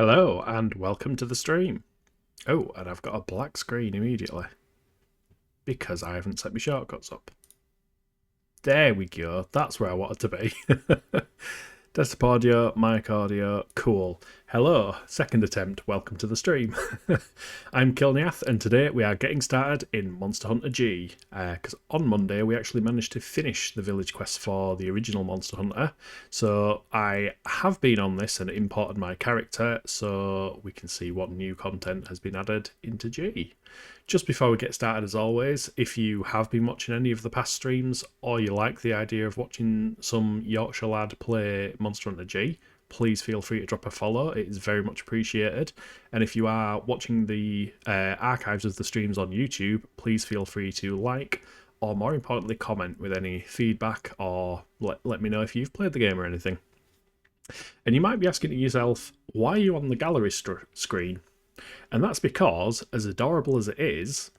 Hello and welcome to the stream. Oh, and I've got a black screen immediately because I haven't set my shortcuts up. There we go, that's where I wanted to be. Desktop audio, mic audio, cool. Hello, second attempt, welcome to the stream. I'm Kilniath and today we are getting started in Monster Hunter G, because on Monday we actually managed to finish the village quest for the original Monster Hunter, so I have been on this and imported my character so we can see what new content has been added into G. Just before we get started, as always, if you have been watching any of the past streams or you like the idea of watching some Yorkshire lad play Monster Hunter G, please feel free to drop a follow. It is very much appreciated. And if you are watching the archives of the streams on YouTube, please feel free to like or, more importantly, comment with any feedback or let me know if you've played the game or anything. And you might be asking yourself, why are you on the gallery screen? And that's because, as adorable as it is,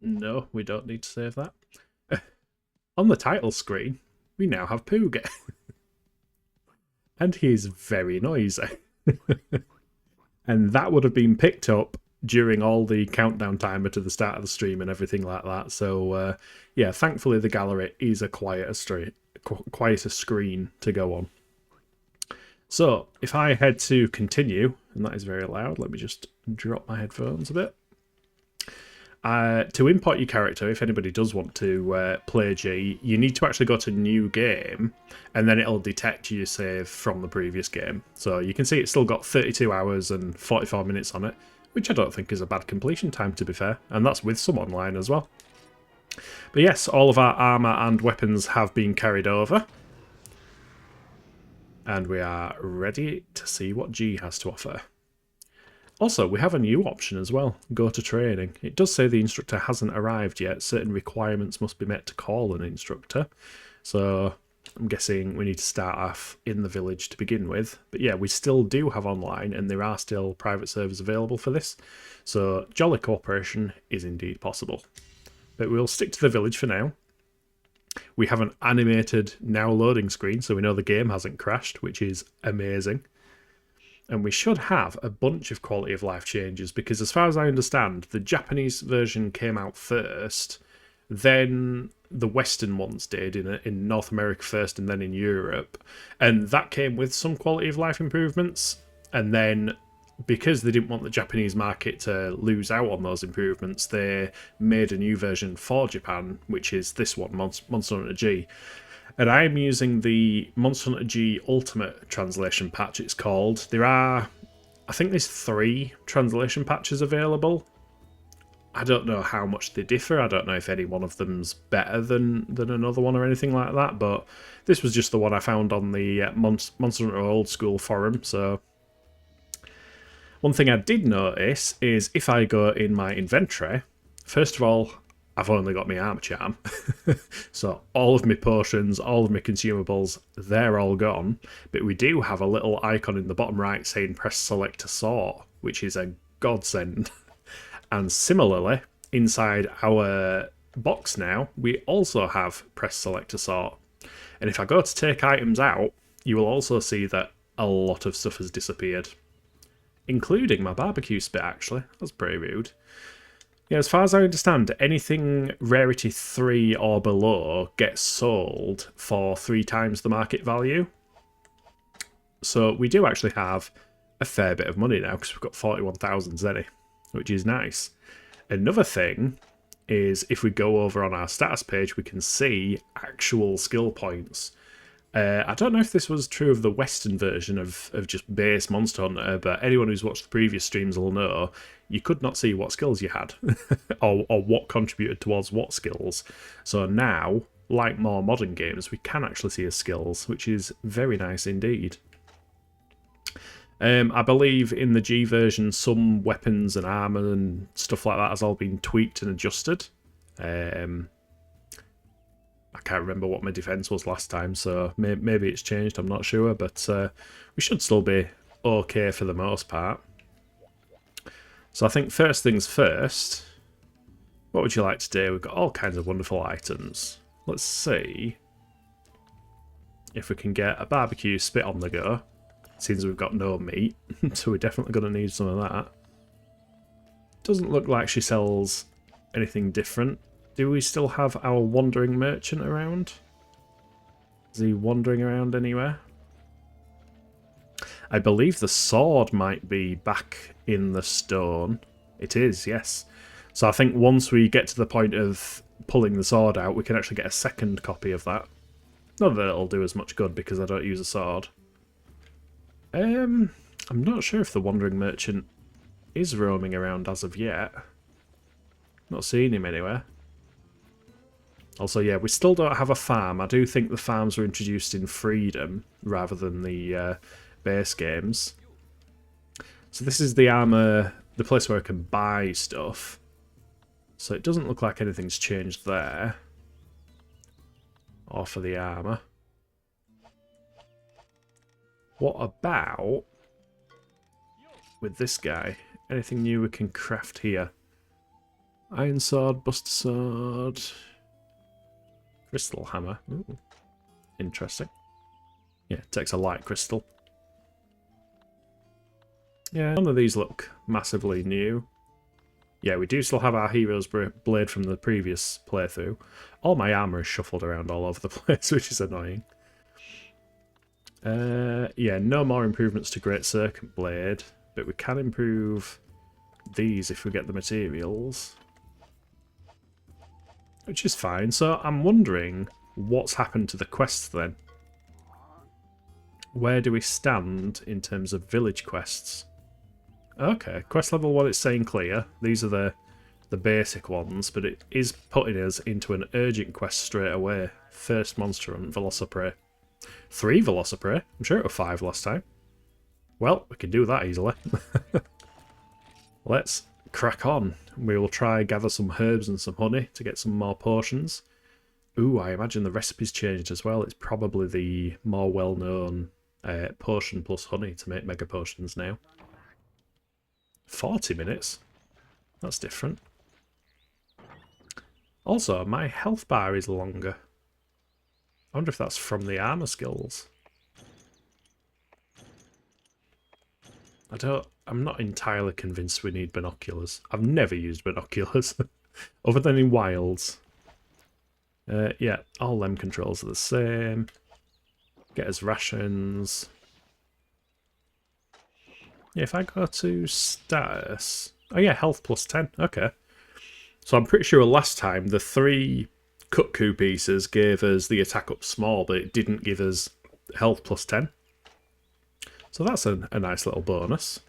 no, we don't need to save that. On the title screen, we now have Poog. And he's very noisy. And that would have been picked up during all the countdown timer to the start of the stream and everything like that. So, yeah, thankfully the gallery is a quieter screen to go on. So, if I head to continue, and that is very loud, let me just drop my headphones a bit. To import your character, if anybody does want to play G, you need to actually go to New Game, and then it'll detect your save from the previous game. So you can see it's still got 32 hours and 44 minutes on it, which I don't think is a bad completion time, to be fair, and that's with some online as well. But yes, all of our armour and weapons have been carried over. And we are ready to see what G has to offer. Also, we have a new option as well, go to training. It does say the instructor hasn't arrived yet, certain requirements must be met to call an instructor. So I'm guessing we need to start off in the village to begin with. But yeah, we still do have online and there are still private servers available for this. So jolly cooperation is indeed possible. But we'll stick to the village for now. We have an animated now loading screen, so we know the game hasn't crashed, which is amazing. And we should have a bunch of quality of life changes, because as far as I understand, the Japanese version came out first, then the Western ones did in North America first and then in Europe. And that came with some quality of life improvements, and then because they didn't want the Japanese market to lose out on those improvements, they made a new version for Japan, which is this one, Monster Hunter G. And I'm using the Monster Hunter G Ultimate translation patch, it's called. There are, I think there's 3 translation patches available. I don't know how much they differ. I don't know if any one of them's better than another one or anything like that, but this was just the one I found on the Monster Hunter Old School forum, so... One thing I did notice is if I go in my inventory, first of all, I've only got my armor charm. So all of my potions, all of my consumables, they're all gone. But we do have a little icon in the bottom right saying press select to sort, which is a godsend. And similarly, inside our box now, we also have press select to sort. And if I go to take items out, you will also see that a lot of stuff has disappeared. Including my barbecue spit, actually. That's pretty rude. Yeah, as far as I understand, anything rarity 3 or below gets sold for 3 times the market value. So we do actually have a fair bit of money now, because we've got 41,000 zenny, which is nice. Another thing is if we go over on our status page, we can see actual skill points. I don't know if this was true of the Western version of just base Monster Hunter, but anyone who's watched the previous streams will know you could not see what skills you had, or what contributed towards what skills. So now, like more modern games, we can actually see his skills, which is very nice indeed. I believe in the G version, some weapons and armour and stuff like that has all been tweaked and adjusted. I can't remember what my defense was last time, so maybe it's changed, I'm not sure, but we should still be okay for the most part. So I think first things first, what would you like to do? We've got all kinds of wonderful items. Let's see if we can get a barbecue spit on the go. Seems we've got no meat, so we're definitely going to need some of that. Doesn't look like she sells anything different. Do we still have our wandering merchant around? Is he wandering around anywhere? I believe the sword might be back in the stone. It is, yes. So I think once we get to the point of pulling the sword out, we can actually get a second copy of that. Not that it'll do as much good because I don't use a sword. I'm not sure if the wandering merchant is roaming around as of yet. Not seeing him anywhere. Also, yeah, we still don't have a farm. I do think the farms were introduced in Freedom rather than the base games. So this is the armour, the place where I can buy stuff. So it doesn't look like anything's changed there. Or for the armour. What about with this guy? Anything new we can craft here? Iron sword, buster sword, crystal hammer. Ooh, interesting. Yeah, it takes a light crystal. Yeah, none of these look massively new. Yeah, we do still have our hero's blade from the previous playthrough. All my armour is shuffled around all over the place, which is annoying. Yeah, no more improvements to Great Serpent Blade, but we can improve these if we get the materials. Which is fine. So I'm wondering what's happened to the quests then. Where do we stand in terms of village quests? Okay, quest level 1 it's saying clear. These are the basic ones, but it is putting us into an urgent quest straight away. First monster hunt, Velociprey. 3 Velociprey? I'm sure it was 5 last time. Well, we can do that easily. Let's crack on. We will try gather some herbs and some honey to get some more potions. Ooh, I imagine the recipe's changed as well. It's probably the more well-known potion plus honey to make mega potions now. 40 minutes? That's different. Also, my health bar is longer. I wonder if that's from the armour skills. I'm not entirely convinced we need binoculars. I've never used binoculars, other than in wilds. Yeah, all them controls are the same. Get us rations. Yeah, if I go to status... Oh yeah, health plus 10, okay. So I'm pretty sure last time the 3 cuckoo pieces gave us the attack up small, but it didn't give us health plus 10. So that's a nice little bonus.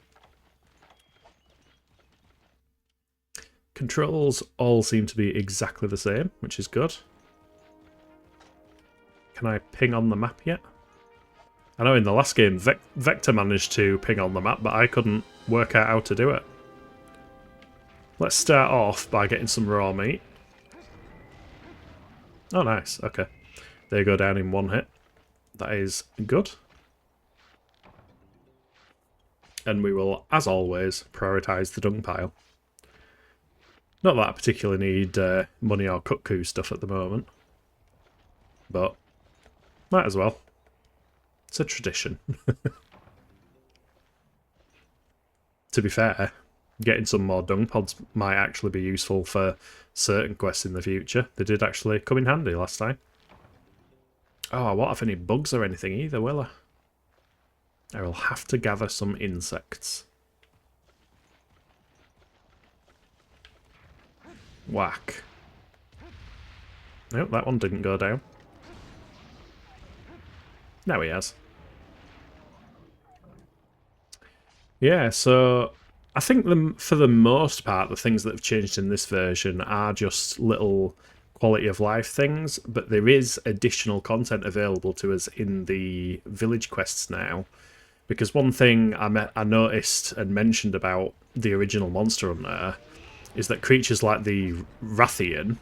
Controls all seem to be exactly the same, which is good. Can I ping on the map yet? I know in the last game Vector managed to ping on the map, but I couldn't work out how to do it. Let's start off by getting some raw meat. Oh, nice. Okay. They go down in 1 hit. That is good. And we will, as always, prioritise the dung pile. Not that I particularly need money or cuckoo stuff at the moment. But, might as well. It's a tradition. To be fair, getting some more dung pods might actually be useful for certain quests in the future. They did actually come in handy last time. Oh, I won't have any bugs or anything either, will I? I will have to gather some insects. Whack. Nope, that one didn't go down. Now he has. Yeah, so I think for the most part, the things that have changed in this version are just little quality of life things, but there is additional content available to us in the village quests now. Because one thing I noticed and mentioned about the original Monster Hunter is that creatures like the Rathian,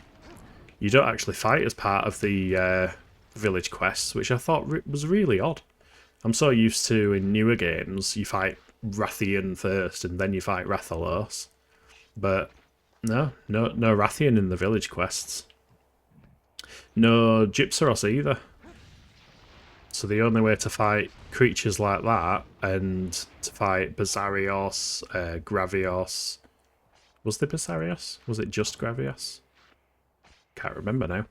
you don't actually fight as part of the village quests, which I thought was really odd. I'm so used to, in newer games, you fight Rathian first and then you fight Rathalos. But no Rathian in the village quests. No Gypsaros either. So the only way to fight creatures like that, and to fight Bazarios, Gravios... Was there Bazarios? Was it just Gravios? Can't remember now.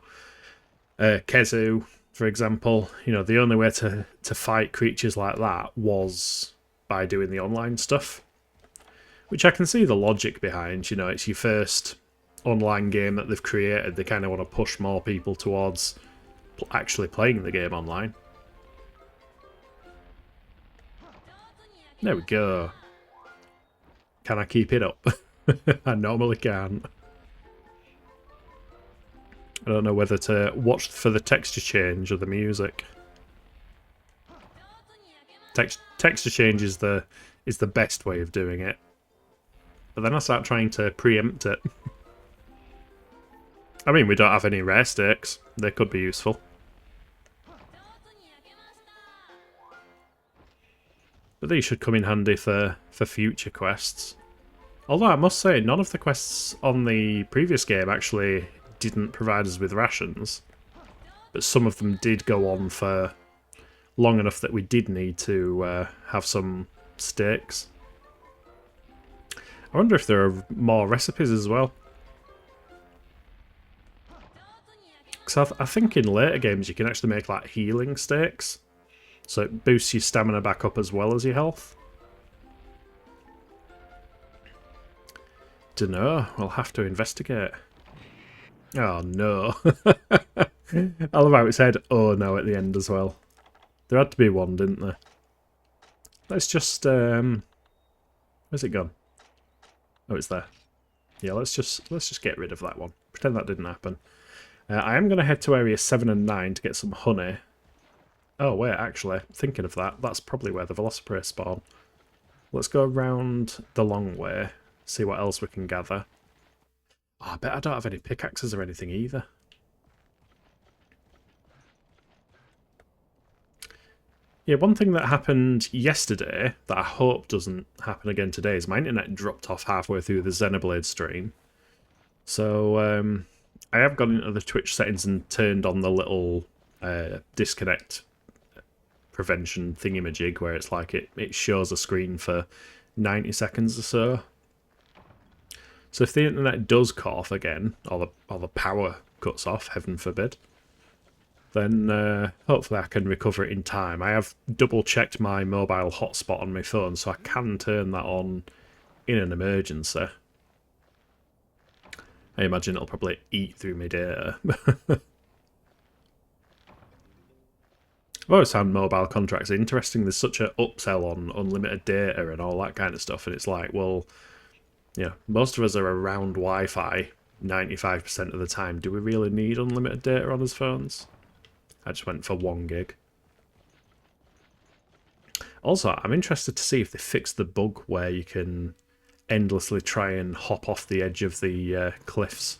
Kezu, for example. You know, the only way to fight creatures like that was by doing the online stuff. Which I can see the logic behind. You know, it's your first online game that they've created. They kind of want to push more people towards actually playing the game online. There we go. Can I keep it up? I normally can't. I don't know whether to watch for the texture change or the music. Texture change is the best way of doing it. But then I start trying to preempt it. I mean, we don't have any rare stakes. They could be useful. But these should come in handy for future quests. Although I must say, none of the quests on the previous game actually didn't provide us with rations. But some of them did go on for long enough that we did need to have some stakes. I wonder if there are more recipes as well. Because I think in later games you can actually make like healing stakes. So it boosts your stamina back up as well as your health. Dunno, we'll have to investigate. Oh no. I love how it said, oh no, at the end as well. There had to be one, didn't there? Let's just, where's it gone? Oh, it's there. Yeah, let's just get rid of that one. Pretend that didn't happen. I am going to head to area 7 and 9 to get some honey. Oh, wait, actually, thinking of that, that's probably where the Velociprey spawn. Let's go around the long way, see what else we can gather. Oh, I bet I don't have any pickaxes or anything either. Yeah, one thing that happened yesterday that I hope doesn't happen again today is my internet dropped off halfway through the Xenoblade stream. So, I have gone into the Twitch settings and turned on the little disconnect prevention thingamajig where it's like it shows a screen for 90 seconds or so. So if the internet does cut off again, or the power cuts off, heaven forbid, then hopefully I can recover it in time. I have double-checked my mobile hotspot on my phone, so I can turn that on in an emergency. I imagine it'll probably eat through my data. I've always found mobile contracts interesting. There's such an upsell on unlimited data and all that kind of stuff, and it's like, well, yeah, most of us are around Wi-Fi 95% of the time. Do we really need unlimited data on his phones? I just went for 1 gig. Also, I'm interested to see if they fixed the bug where you can endlessly try and hop off the edge of the cliffs.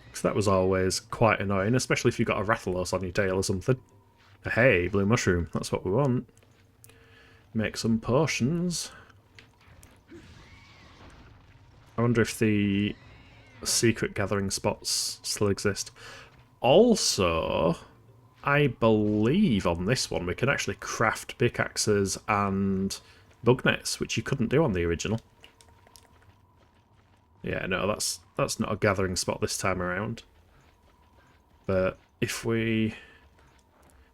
Because that was always quite annoying, especially if you got a Rathalos on your tail or something. Hey, blue mushroom, that's what we want. Make some potions. I wonder if the secret gathering spots still exist. Also, I believe on this one we can actually craft pickaxes and bug nets, which you couldn't do on the original. Yeah, no, that's not a gathering spot this time around. But if we...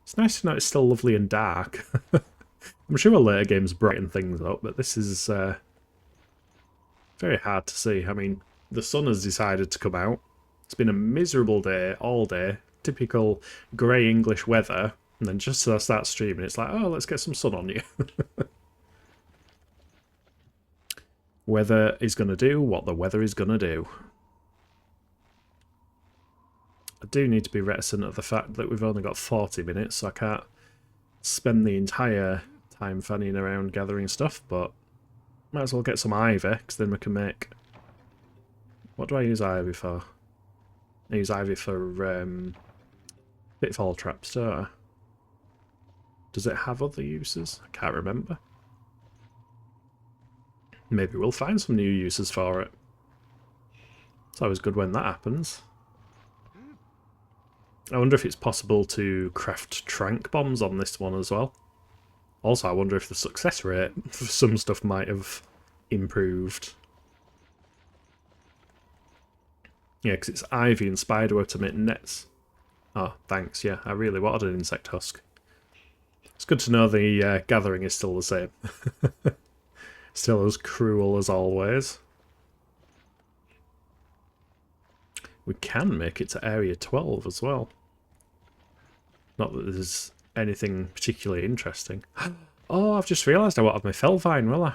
It's nice to know it's still lovely and dark. I'm sure later games brighten things up, but this is very hard to see. I mean, the sun has decided to come out. It's been a miserable day, all day. Typical grey English weather. And then just as I start streaming, it's like, oh, let's get some sun on you. Weather is going to do what the weather is going to do. I do need to be reticent of the fact that we've only got 40 minutes, so I can't spend the entire time fanning around gathering stuff, but might as well get some ivy, because then we can make... What do I use ivy for? I use ivy for pitfall traps, don't I? Does it have other uses? I can't remember. Maybe we'll find some new uses for it. It's always good when that happens. I wonder if it's possible to craft trank bombs on this one as well. Also, I wonder if the success rate for some stuff might have improved. Yeah, because it's ivy and spiderweb to make nets. Oh, thanks, yeah, I really wanted an insect husk. It's good to know the gathering is still the same. Still as cruel as always. We can make it to Area 12 as well. Not that there's anything particularly interesting. Oh, I've just realised I won't have my Felvine, will I?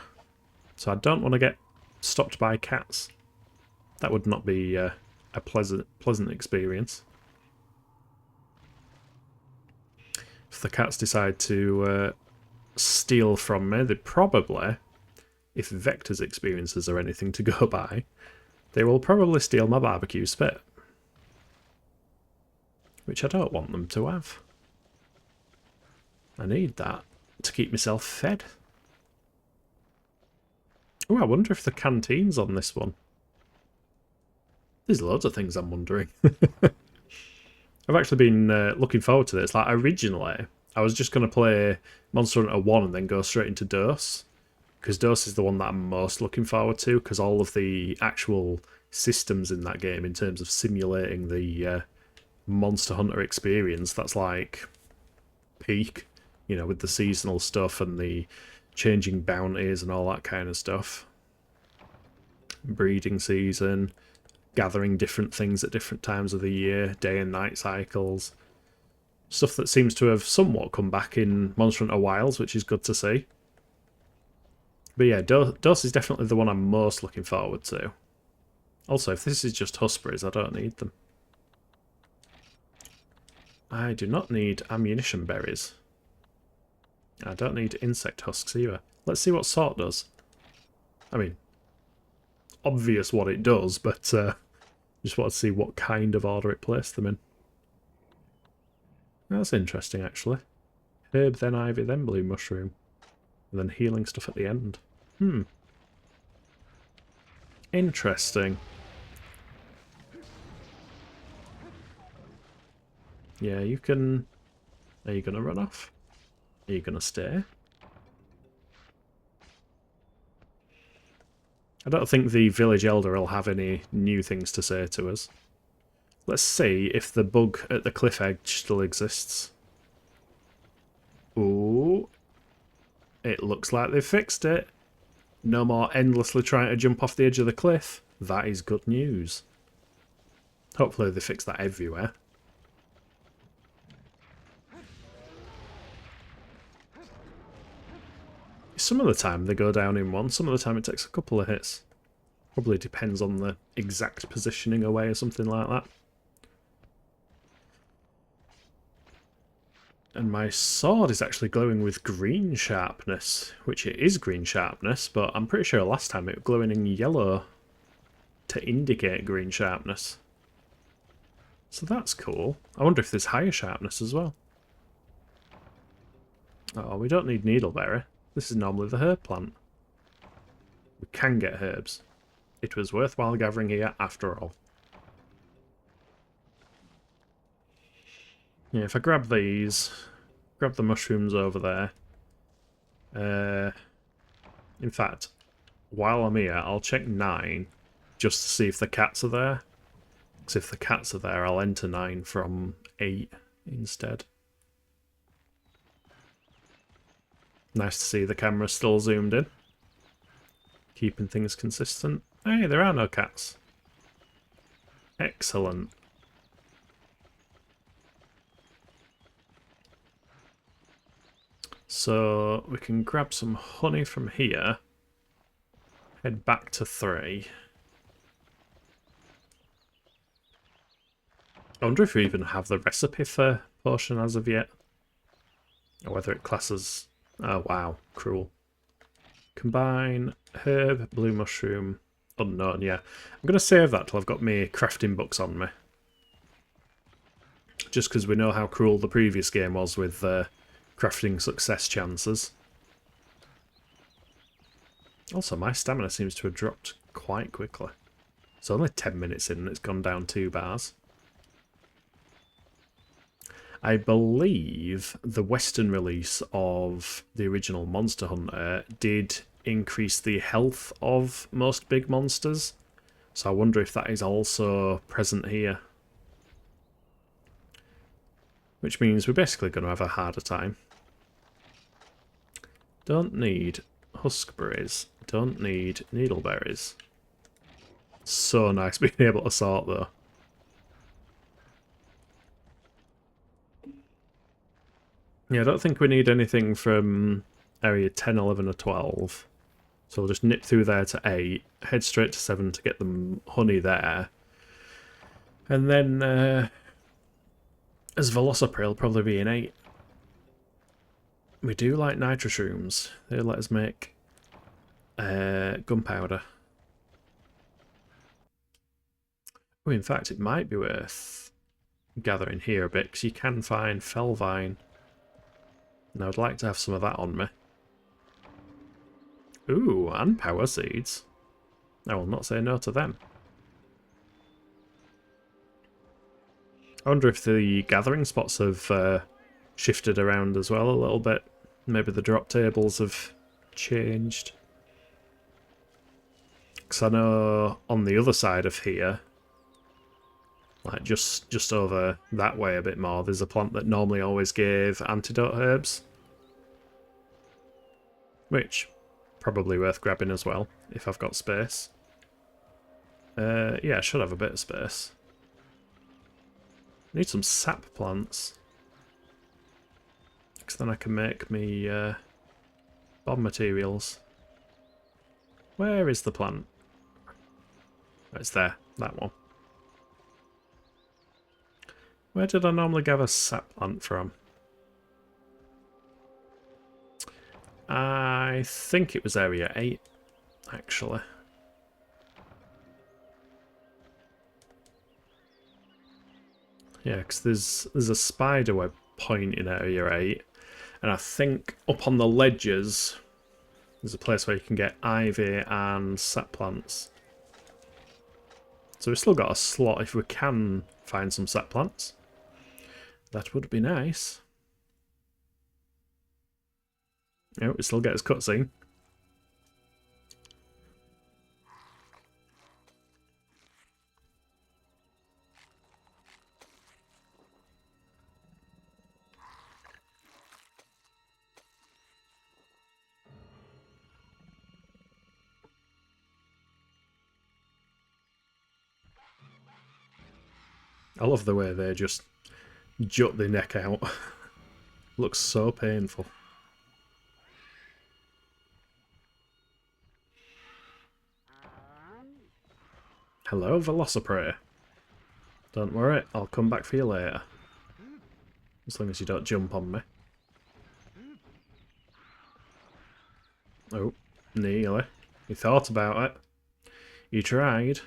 So I don't want to get stopped by cats. That would not be a pleasant experience. If the cats decide to steal from me, they'd probably, if Vector's experiences are anything to go by, they will probably steal my barbecue spit. Which I don't want them to have. I need that to keep myself fed. Oh, I wonder if the canteen's on this one. There's loads of things I'm wondering. I've actually been looking forward to this. Like, originally, I was just going to play Monster Hunter 1 and then go straight into Dose. Because Dose is the one that I'm most looking forward to, because all of the actual systems in that game, in terms of simulating the Monster Hunter experience, that's like peak, you know, with the seasonal stuff and the changing bounties and all that kind of stuff. Breeding season, gathering different things at different times of the year, day and night cycles. Stuff that seems to have somewhat come back in Monster Hunter Wilds, which is good to see. But yeah, Dose is definitely the one I'm most looking forward to. Also, if this is just Husberries, I don't need them. I do not need ammunition berries. I don't need insect husks either. Let's see what sort does. I mean, obvious what it does, but just want to see what kind of order it placed them in. That's interesting, actually. Herb, then ivy, then blue mushroom. And then healing stuff at the end. Interesting. Yeah, you can... Are you going to run off? Are you going to stay? I don't think the village elder will have any new things to say to us. Let's see if the bug at the cliff edge still exists. Ooh. It looks like they've fixed it. No more endlessly trying to jump off the edge of the cliff. That is good news. Hopefully they fix that everywhere. Some of the time they go down in one, some of the time it takes a couple of hits. Probably depends on the exact positioning away or something like that. And my sword is actually glowing with green sharpness, which it is green sharpness, but I'm pretty sure last time it was glowing in yellow to indicate green sharpness. So that's cool. I wonder if there's higher sharpness as well. Oh, we don't need needleberry. This is normally the herb plant. We can get herbs. It was worthwhile gathering here after all. Yeah, if I grab these, grab the mushrooms over there. In fact, while I'm here, I'll check 9 just to see if the cats are there. Because if the cats are there, I'll enter 9 from 8 instead. Nice to see the camera still zoomed in. Keeping things consistent. Hey, there are no cats. Excellent. So we can grab some honey from here. Head back to 3. I wonder if we even have the recipe for potion as of yet. Or whether it classes... Oh wow, cruel. Combine herb, blue mushroom, unknown, yeah. I'm going to save that till I've got my crafting books on me. Just because we know how cruel the previous game was with crafting success chances. Also, my stamina seems to have dropped quite quickly. It's only 10 minutes in and it's gone down 2 bars. I believe the Western release of the original Monster Hunter did increase the health of most big monsters, so I wonder if that is also present here. Which means we're basically going to have a harder time. Don't need huskberries. Don't need needleberries. So nice being able to sort though. Yeah, I don't think we need anything from area 10, 11 or 12. So we'll just nip through there to 8, head straight to 7 to get the honey there. And then as Velocipray will probably be in 8. We do like nitroshrooms. They let us make gunpowder. Oh, in fact, it might be worth gathering here a bit, because you can find Felvine. And I would like to have some of that on me. Ooh, and power seeds. I will not say no to them. I wonder if the gathering spots have shifted around as well a little bit. Maybe the drop tables have changed. Because I know on the other side of here, like just over that way a bit more, there's a plant that normally always gave antidote herbs. Which, probably worth grabbing as well, if I've got space. Yeah, I should have a bit of space. Need some sap plants. Because then I can make me bomb materials. Where is the plant? Oh, it's there, that one. Where did I normally gather sap plant from? I think it was area 8, actually. Yeah, because there's a spiderweb point in area 8, and I think up on the ledges there's a place where you can get ivy and sap plants. So we've still got a slot if we can find some sap plants. That would be nice. Oh, we still get his cutscene. I love the way they just jut their neck out. Looks so painful. Hello, Velocipray. Don't worry, I'll come back for you later. As long as you don't jump on me. Oh, nearly. You thought about it. You tried.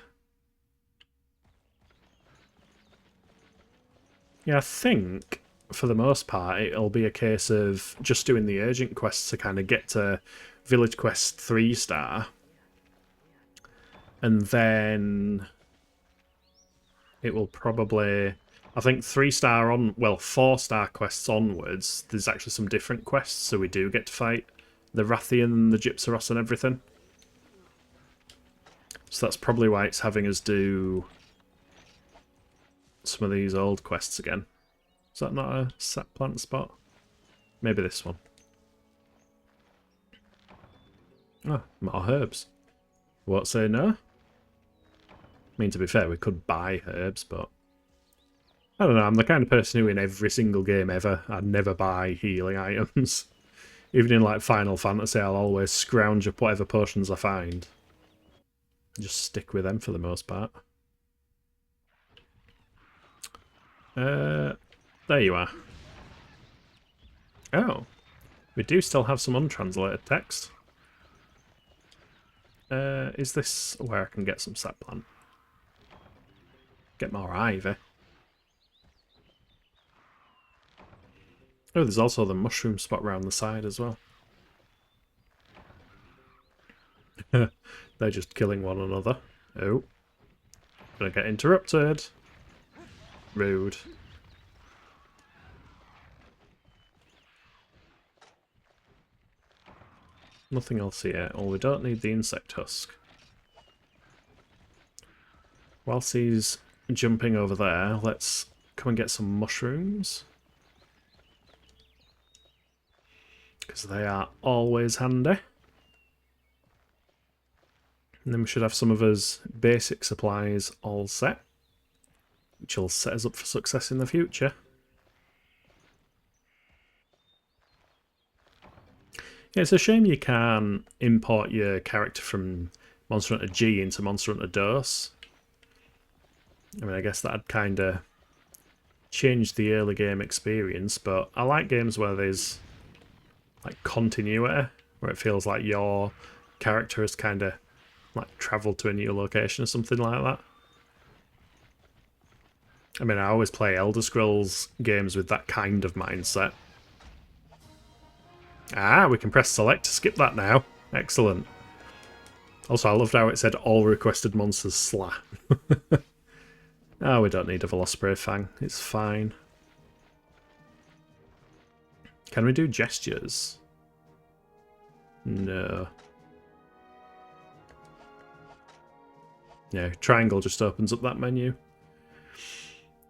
Yeah, I think, for the most part, it'll be a case of just doing the urgent quests to kind of get to Village Quest 3-star. And then it will probably... I think 3-star on... well, 4-star quests onwards, there's actually some different quests, so we do get to fight the Rathian and the Gypsaros and everything. So that's probably why it's having us do some of these old quests again. Is that not a sap plant spot? Maybe this one. Oh, more herbs. Won't say no. I mean, to be fair, we could buy herbs, but... I don't know, I'm the kind of person who in every single game ever, I'd never buy healing items. Even in, like, Final Fantasy, I'll always scrounge up whatever potions I find. Just stick with them for the most part. There you are. Oh. We do still have some untranslated text. Is this where I can get some sap plant? Get more ivy. Oh, there's also the mushroom spot round the side as well. They're just killing one another. Oh. Gonna get interrupted. Rude. Nothing else here. Oh, we don't need the insect husk. Whilst he's jumping over there, let's come and get some mushrooms. Because they are always handy. And then we should have some of us basic supplies all set, which will set us up for success in the future. Yeah, it's a shame you can't import your character from Monster Hunter G into Monster Hunter DOS. I mean, I guess that'd kind of change the early game experience, but I like games where there's like continuity, where it feels like your character has kind of like travelled to a new location or something like that. I mean, I always play Elder Scrolls games with that kind of mindset. Ah, we can press select to skip that now. Excellent. Also, I loved how it said all requested monsters sla. Oh, we don't need a Velocipray Fang. It's fine. Can we do gestures? No. Yeah, triangle just opens up that menu.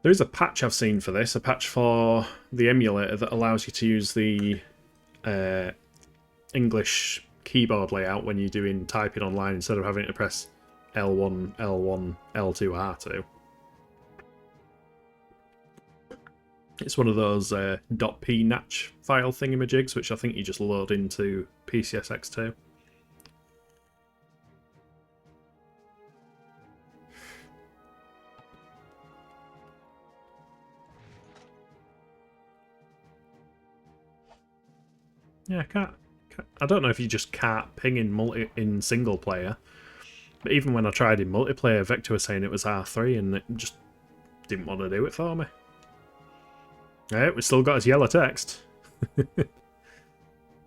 There is a patch I've seen for this, a patch for the emulator that allows you to use the English keyboard layout when you're doing typing online instead of having to press L1, L1, L2, R2. It's one of those .pnatch file thingamajigs, which I think you just load into PCSX2. Yeah, I don't know if you just can't ping in single player, but even when I tried in multiplayer, Vector was saying it was R3 and it just didn't want to do it for me. Yeah, we still got his yellow text. At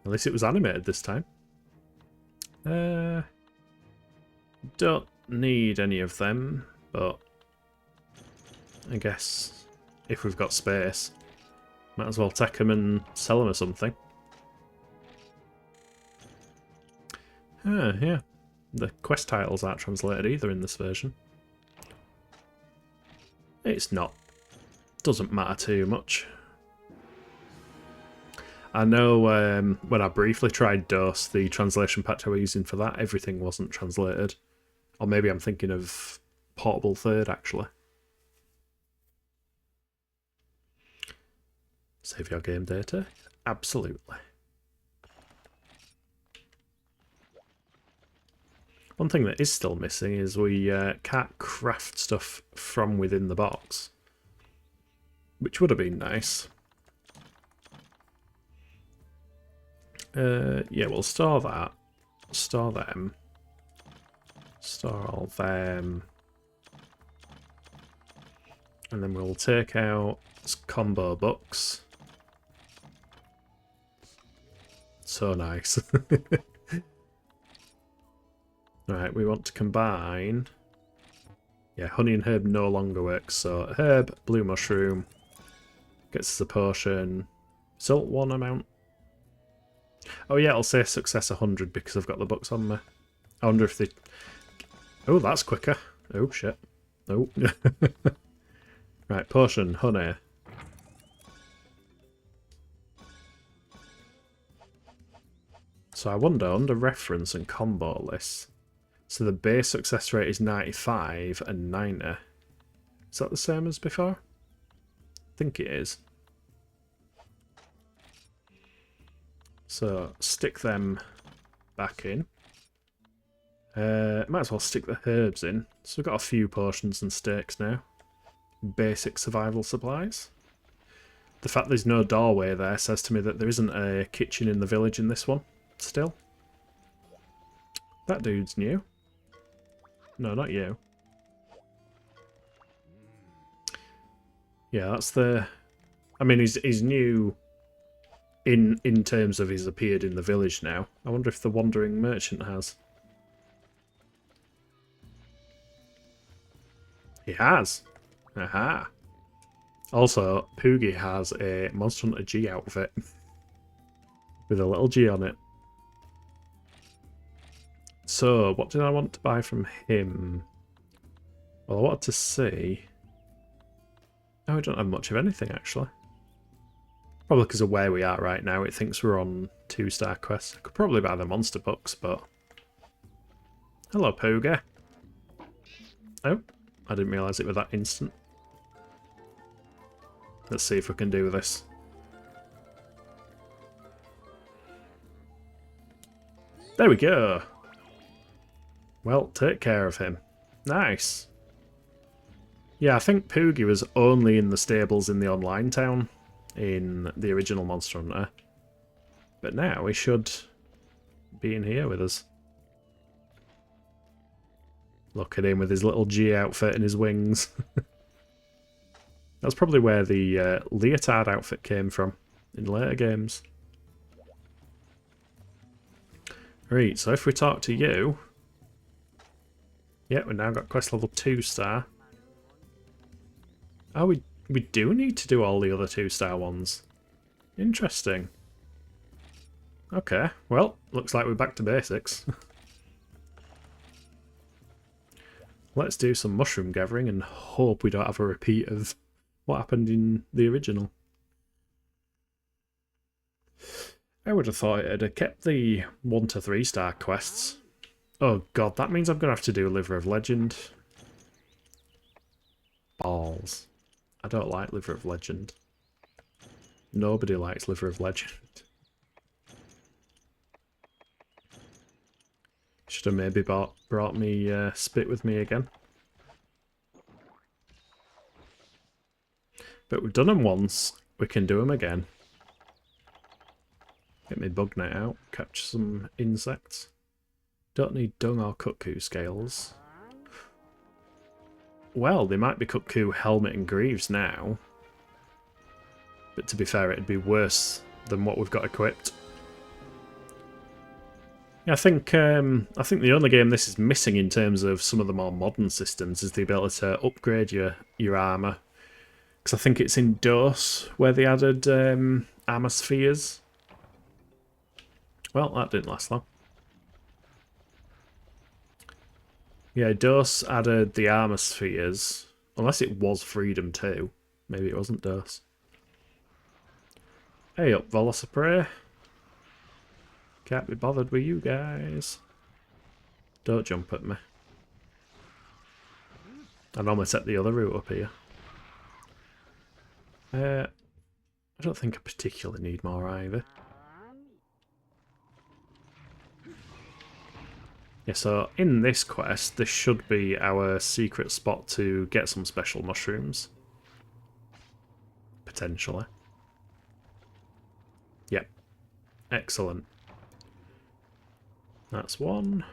least it was animated this time. Don't need any of them, but I guess if we've got space, might as well take them and sell them or something. Yeah. The quest titles aren't translated either in this version. It's not. Doesn't matter too much. I know when I briefly tried DOS, the translation patch I was using for that, everything wasn't translated. Or maybe I'm thinking of Portable Third, actually. Save your game data? Absolutely. One thing that is still missing is we can't craft stuff from within the box, which would have been nice. Yeah, we'll store that. Store them. Store all them. And then we'll take out combo books. So nice. Right, we want to combine. Yeah, honey and herb no longer works, so herb, blue mushroom, gets us a potion. Salt 1 amount. Oh yeah, I'll say success 100 because I've got the books on me. I wonder if they... Oh, that's quicker. Oh, shit. Oh. Right, potion, honey. So I wonder, under reference and combo lists, so the base success rate is 95 and 90. Is that the same as before? I think it is. So stick them back in. Might as well stick the herbs in. So we've got a few potions and stakes now. Basic survival supplies. The fact there's no doorway there says to me that there isn't a kitchen in the village in this one still. That dude's new. No, not you. Yeah, that's the... I mean, he's new in terms of he's appeared in the village now. I wonder if the Wandering Merchant has. He has. Aha. Also, Poogie has a Monster Hunter G outfit with a little G on it. So, what did I want to buy from him? Well, I wanted to see... Oh, I don't have much of anything, actually. Probably because of where we are right now. It thinks we're on 2-star quests. I could probably buy the monster books, but... Hello, Pooga. Oh, I didn't realise it was that instant. Let's see if we can do this. There we go. Well, take care of him. Nice. Yeah, I think Poogie was only in the stables in the online town in the original Monster Hunter. But now he should be in here with us. Look at him with his little G outfit and his wings. That's probably where the leotard outfit came from in later games. Right, so if we talk to you... Yeah, we've now got quest level 2-star. Oh, we do need to do all the other 2-star ones. Interesting. Okay, well, looks like we're back to basics. Let's do some mushroom gathering and hope we don't have a repeat of what happened in the original. I would have thought it'd have kept the 1 to 3-star quests. Oh god, that means I'm going to have to do Liver of Legend. Balls. I don't like Liver of Legend. Nobody likes Liver of Legend. Should have maybe brought me Spit with me again. But we've done them once, we can do them again. Get my bug net out, catch some insects. Don't need dung or cuckoo scales. Well, they might be cuckoo, helmet and greaves now. But to be fair, it'd be worse than what we've got equipped. Yeah, I think the only game this is missing in terms of some of the more modern systems is the ability to upgrade your armour. Because I think it's in DOS where they added armour spheres. Well, that didn't last long. Yeah, DOS added the armour spheres. Unless it was Freedom 2. Maybe it wasn't DOS. Hey up, Velocipray. Can't be bothered with you guys. Don't jump at me. I normally set the other route up here. I don't think I particularly need more either. Yeah, so in this quest, this should be our secret spot to get some special mushrooms. Potentially. Yep. Excellent. That's 1.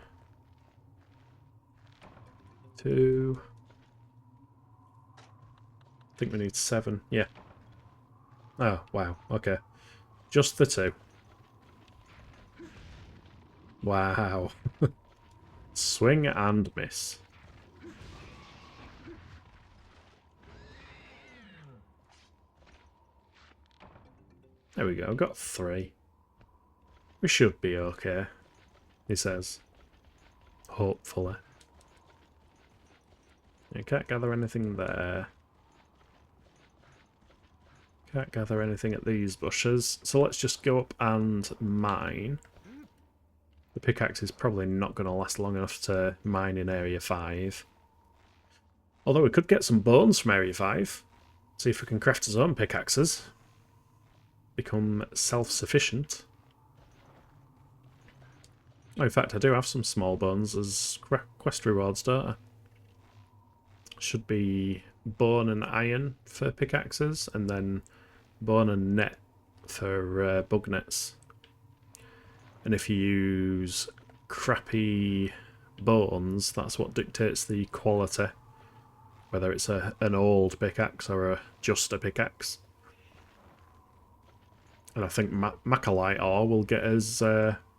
2. I think we need 7. Yeah. Oh, wow. Okay. Just the 2. Wow. Swing and miss. There we go, I've got 3. We should be okay, he says. Hopefully. You can't gather anything there. Can't gather anything at these bushes, so let's just go up and mine. The pickaxe is probably not going to last long enough to mine in Area 5. Although we could get some bones from Area 5. See if we can craft our own pickaxes. Become self-sufficient. Oh, in fact, I do have some small bones as quest rewards, don't I? Should be bone and iron for pickaxes, and then bone and net for bug nets. And if you use crappy bones, that's what dictates the quality. Whether it's an old pickaxe or just a pickaxe. And I think Macalite ore will get us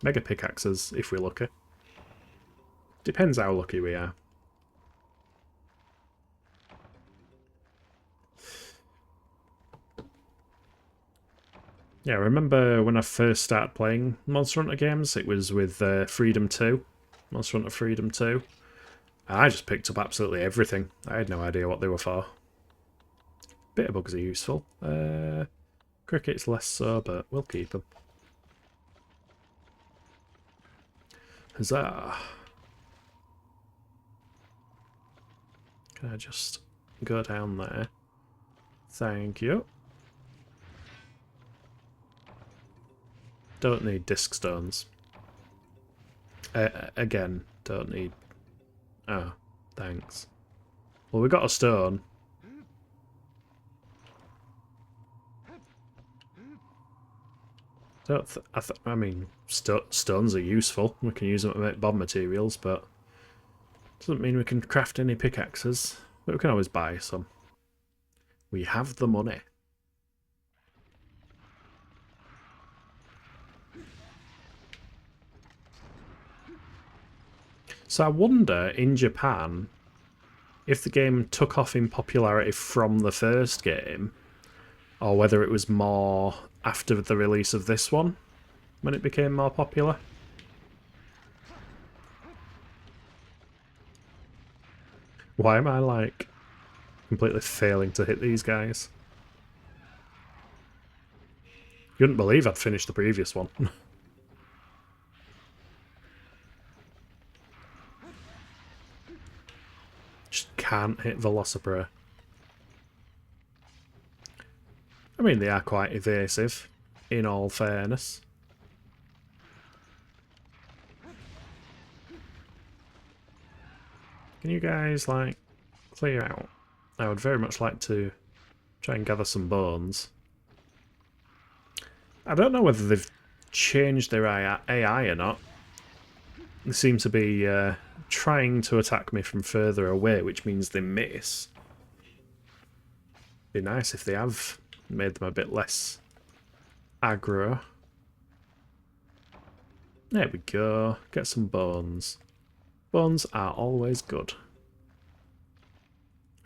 mega pickaxes if we're lucky. Depends how lucky we are. Yeah, I remember when I first started playing Monster Hunter games, it was with Freedom 2. Monster Hunter Freedom 2. I just picked up absolutely everything. I had no idea what they were for. Bit of bugs are useful. Cricket's less so, but we'll keep them. Huzzah! Can I just go down there? Thank you. Don't need disc stones. Again, don't need... Oh, thanks. Well, we got a stone. I mean, stones are useful. We can use them to make bomb materials, but doesn't mean we can craft any pickaxes. But we can always buy some. We have the money. So I wonder, in Japan, if the game took off in popularity from the first game, or whether it was more after the release of this one, when it became more popular. Why am I, like, completely failing to hit these guys? You wouldn't believe I'd finished the previous one. Just can't hit Velocipede. I mean, they are quite evasive, in all fairness. Can you guys, like, clear out? I would very much like to try and gather some bones. I don't know whether they've changed their AI or not. They seem to be trying to attack me from further away, which means they miss. Be nice if they have made them a bit less aggro. There we go. Get some bones. Bones are always good.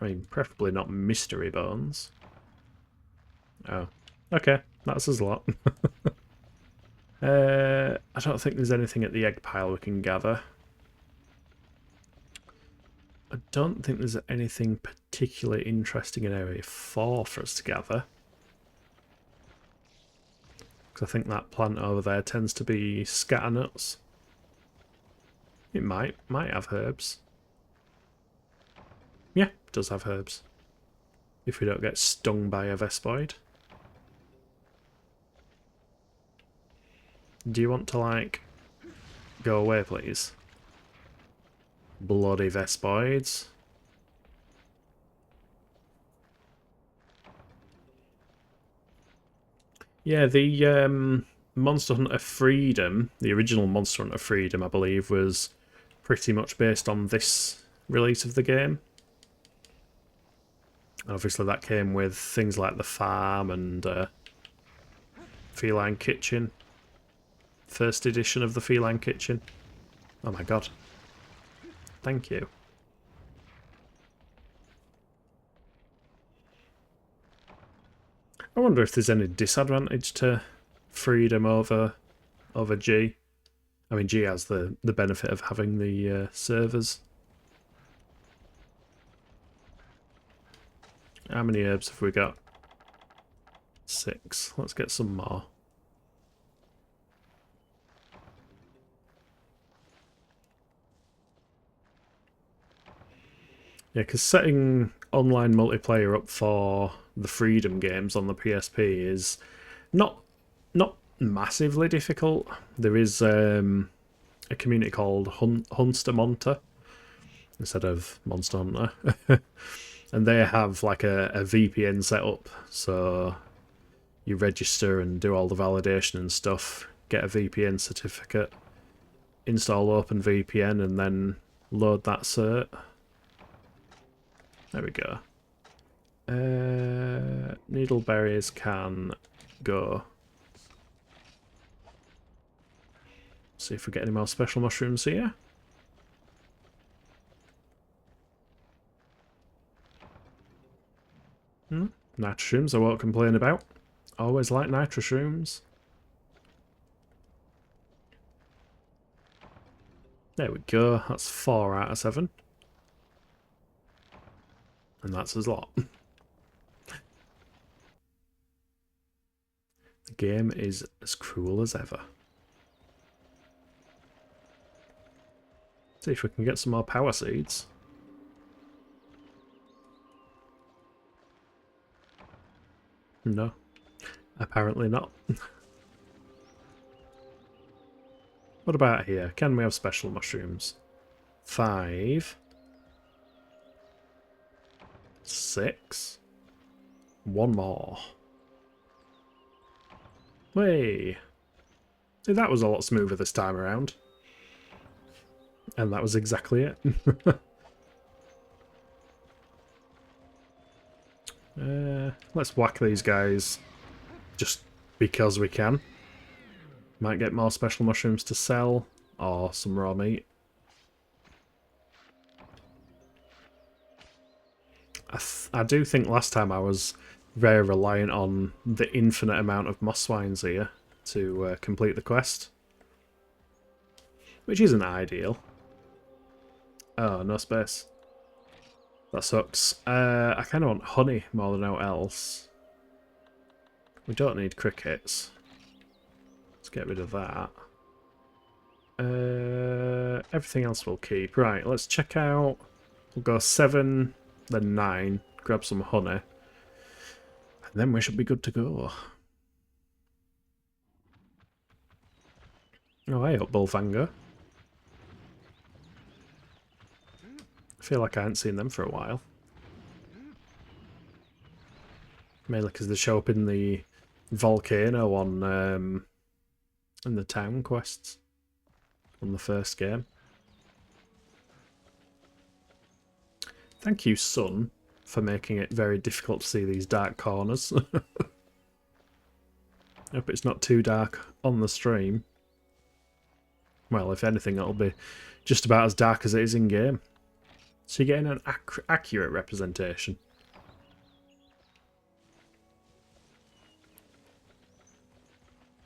I mean, preferably not mystery bones. Oh. Okay, that's us a lot. I don't think there's anything at the egg pile we can gather. I don't think there's anything particularly interesting in Area 4 for us to gather. Because I think that plant over there tends to be scatternuts. It might have herbs. Yeah, it does have herbs. If we don't get stung by a Vespoid. Do you want to, like, go away, please? Bloody Vespoids. Yeah, the Monster Hunter Freedom, the original Monster Hunter Freedom, I believe, was pretty much based on this release of the game. Obviously that came with things like the farm and Feline Kitchen. First edition of the Feline Kitchen. Oh my god. Thank you. I wonder if there's any disadvantage to Freedom over G. I mean, G has the benefit of having the servers. How many herbs have we got? 6. Let's get some more. Yeah, because setting online multiplayer up for the Freedom games on the PSP is not massively difficult. There is a community called Hunster instead of Monster Hunter. And they have like a VPN set up, so you register and do all the validation and stuff, get a VPN certificate, install OpenVPN and then load that cert. There we go. Needleberries can go. See if we get any more special mushrooms here. Nitroshrooms I won't complain about. Always like nitroshrooms. There we go. That's 4 out of 7. And that's a lot. The game is as cruel as ever. See if we can get some more power seeds. No. Apparently not. What about here? Can we have special mushrooms? 5. 6. 1 more. Way. See, that was a lot smoother this time around. And that was exactly it. Let's whack these guys just because we can. Might get more special mushrooms to sell, or some raw meat. I do think last time I was very reliant on the infinite amount of moss swines here to complete the quest. Which isn't ideal. Oh, no space. That sucks. I kind of want honey more than anything else. We don't need crickets. Let's get rid of that. Everything else we'll keep. Right, let's check out... We'll go 7, then 9. Grab some honey. And then we should be good to go. Oh, hey up, Bullfanger. I feel like I haven't seen them for a while. Mainly because they show up in the volcano on in the town quests on the first game. Thank you, Sun, for making it very difficult to see these dark corners. Hope it's not too dark on the stream. Well, if anything, it'll be just about as dark as it is in-game. So you're getting an accurate representation.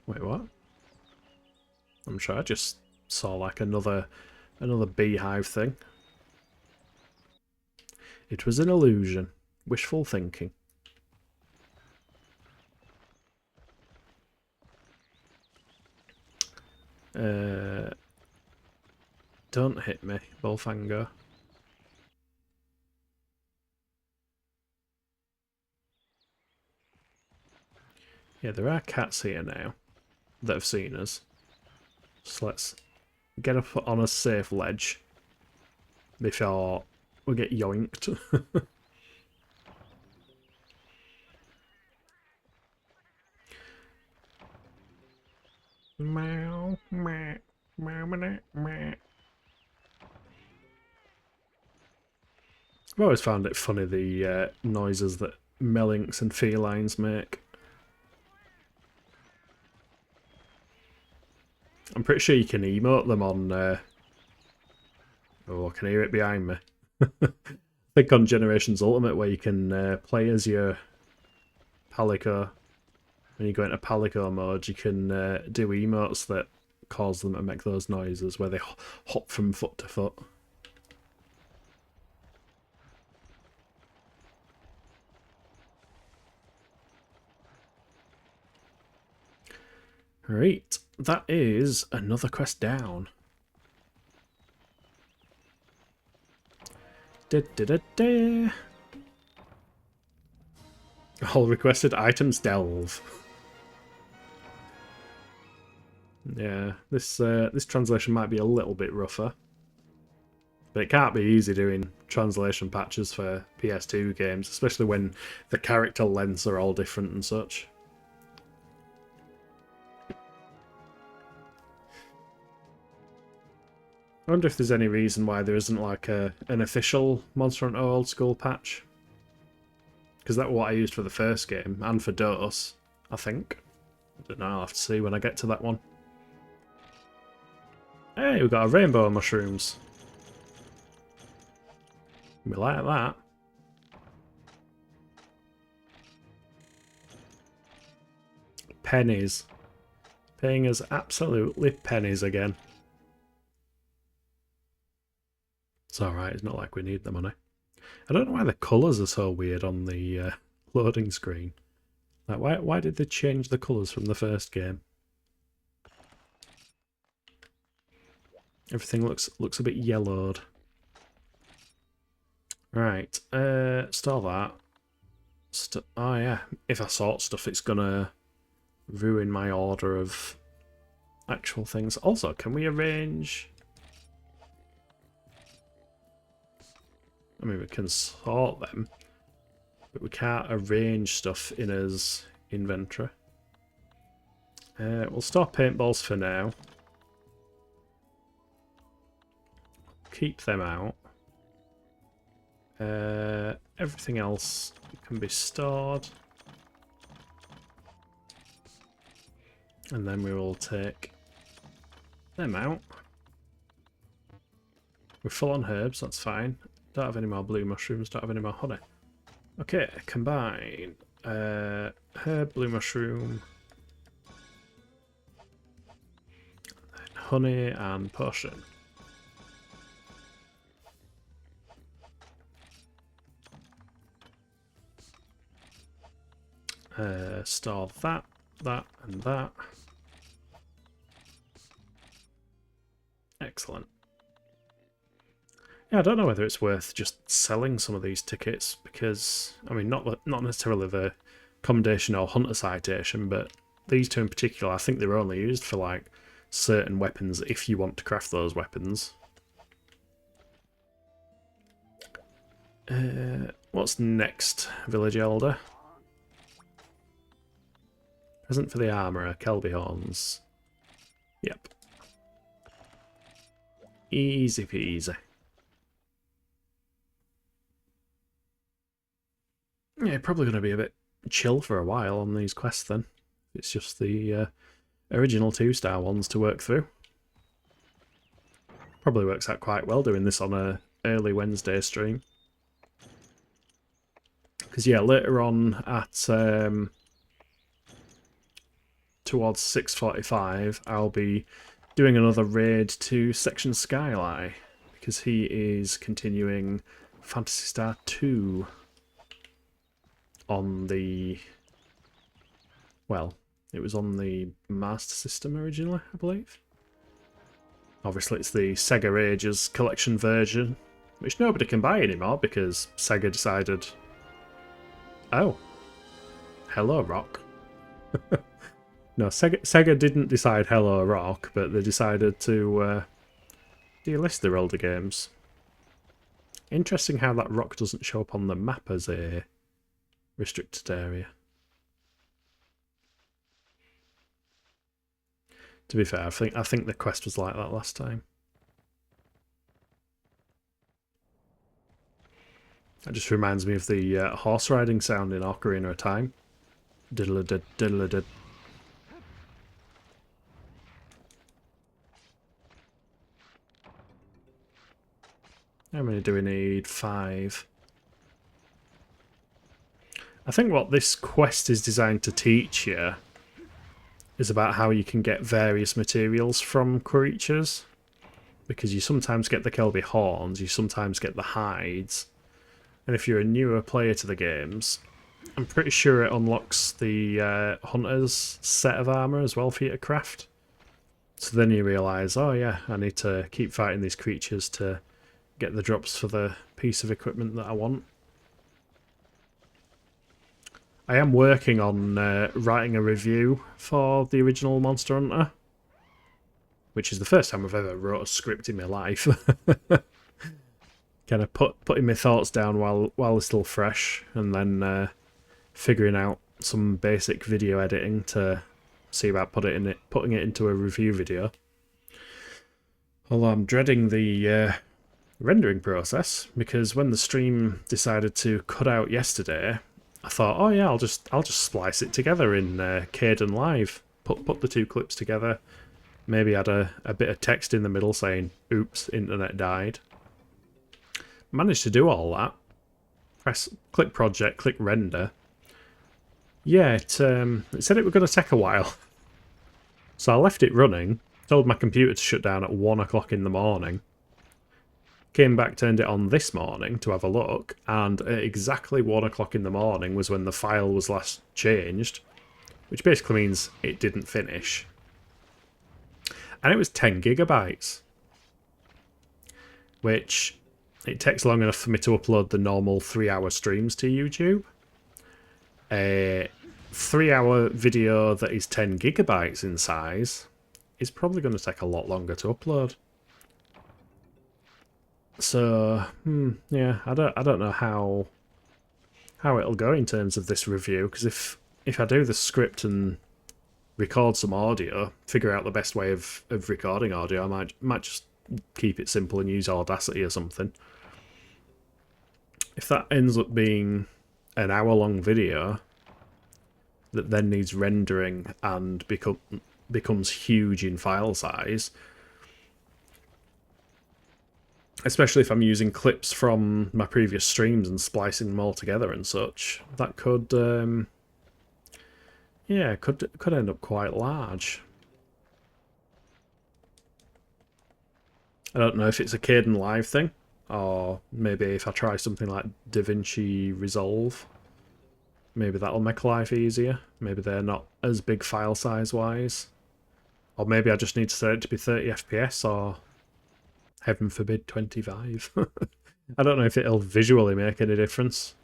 Wait, what? I'm sure I just saw like another beehive thing. It was an illusion. Wishful thinking. Don't hit me, Bullfanger. Yeah, there are cats here now that have seen us. So let's get up on a safe ledge before we get yoinked. Meow, meow, meow, meow, meow. I've always found it funny, the noises that melinks and felines make. I'm pretty sure you can emote them on... Oh, I can hear it behind me. I think on Generations Ultimate, where you can play as your Palico. When you go into Palico mode, you can do emotes that cause them to make those noises, where they hop from foot to foot. Right, that is another quest down. Da, da, da, da. All requested items delve. Yeah, this translation might be a little bit rougher. But it can't be easy doing translation patches for PS2 games, especially when the character lengths are all different and such. I wonder if there's any reason why there isn't like an official Monster Hunter Old School patch. Because that's what I used for the first game, and for DOS, I think. I don't know, I'll have to see when I get to that one. Hey, we've got a rainbow mushrooms. We like that. Pennies. Paying us absolutely pennies again. It's alright, it's not like we need the money. I don't know why the colours are so weird on the loading screen. Like, why did they change the colours from the first game? Everything looks a bit yellowed. Right, store that. Oh yeah, if I sort stuff, it's gonna ruin my order of actual things. Also, can we arrange... I mean, we can sort them, but we can't arrange stuff in his inventory. We'll store paintballs for now. Keep them out. Everything else can be stored. And then we will take them out. We're full on herbs, that's fine. Don't have any more blue mushrooms, don't have any more honey. Okay, combine. Herb, blue mushroom, honey and potion. Store that, and that. Excellent. Yeah, I don't know whether it's worth just selling some of these tickets because, I mean, not necessarily the commendation or hunter citation, but these two in particular, I think they're only used for like certain weapons if you want to craft those weapons. What's next, Village Elder? Present for the armourer, Kelby Horns. Yep. Easy peasy. Yeah, probably going to be a bit chill for a while on these quests then. It's just the original 2-star ones to work through. Probably works out quite well doing this on a early Wednesday stream. Because yeah, later on at towards 6:45 I'll be doing another raid to Section Skyline because he is continuing Phantasy Star 2 on the... well, it was on the Master System originally, I believe. Obviously it's the Sega Ages collection version, which nobody can buy anymore because Sega decided... oh. Hello, Rock. No, Sega didn't decide Hello, Rock, but they decided to delist their older games. Interesting how that rock doesn't show up on the map as a restricted area. To be fair, I think the quest was like that last time. That just reminds me of the horse riding sound in Ocarina of Time. Diddle-a-did, diddle-a-did. How many do we need? 5. I think what this quest is designed to teach you is about how you can get various materials from creatures. Because you sometimes get the Kelby horns, you sometimes get the hides. And if you're a newer player to the games, I'm pretty sure it unlocks the hunter's set of armour as well for you to craft. So then you realise, oh yeah, I need to keep fighting these creatures to get the drops for the piece of equipment that I want. I am working on writing a review for the original Monster Hunter, which is the first time I've ever wrote a script in my life. Kind of putting my thoughts down while they're still fresh, and then figuring out some basic video editing to see about putting it into a review video. Although I'm dreading the rendering process, because when the stream decided to cut out yesterday, I thought, oh yeah, I'll just splice it together in Caden Live. Put the two clips together. Maybe add a bit of text in the middle saying, "Oops, internet died." Managed to do all that. Click project, click render. Yeah, it said it was going to take a while. So I left it running. Told my computer to shut down at 1 o'clock in the morning. Came back, turned it on this morning to have a look, and at exactly 1 o'clock in the morning was when the file was last changed, which basically means it didn't finish. And it was 10 gigabytes, which it takes long enough for me to upload the normal 3-hour streams to YouTube. A 3-hour video that is 10 gigabytes in size is probably going to take a lot longer to upload. So, yeah, I don't know how it'll go in terms of this review, because if I do the script and record some audio, figure out the best way of recording audio, I might just keep it simple and use Audacity or something. If that ends up being an hour-long video that then needs rendering and becomes huge in file size, especially if I'm using clips from my previous streams and splicing them all together and such, that could, yeah, could end up quite large. I don't know if it's a Caden Live thing, or maybe if I try something like DaVinci Resolve, maybe that'll make life easier. Maybe they're not as big file size wise. Or maybe I just need to set it to be 30 FPS, or heaven forbid 25. I don't know if it'll visually make any difference.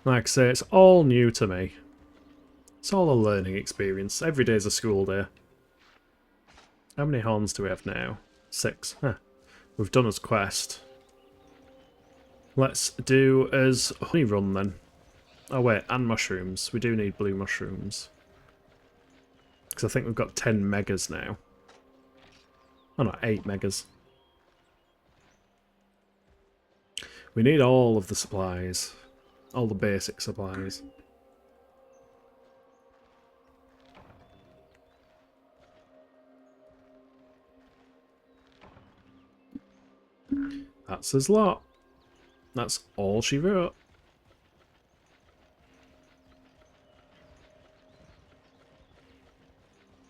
Like I say, it's all new to me. It's all a learning experience. Every day's a school day. How many horns do we have now? 6. Huh. We've done as quest. Let's do as honey run then. Oh wait, and mushrooms. We do need blue mushrooms. Because I think we've got 10 megas now. Oh no, 8 megas. We need all of the supplies. All the basic supplies. That's his lot. That's all she wrote.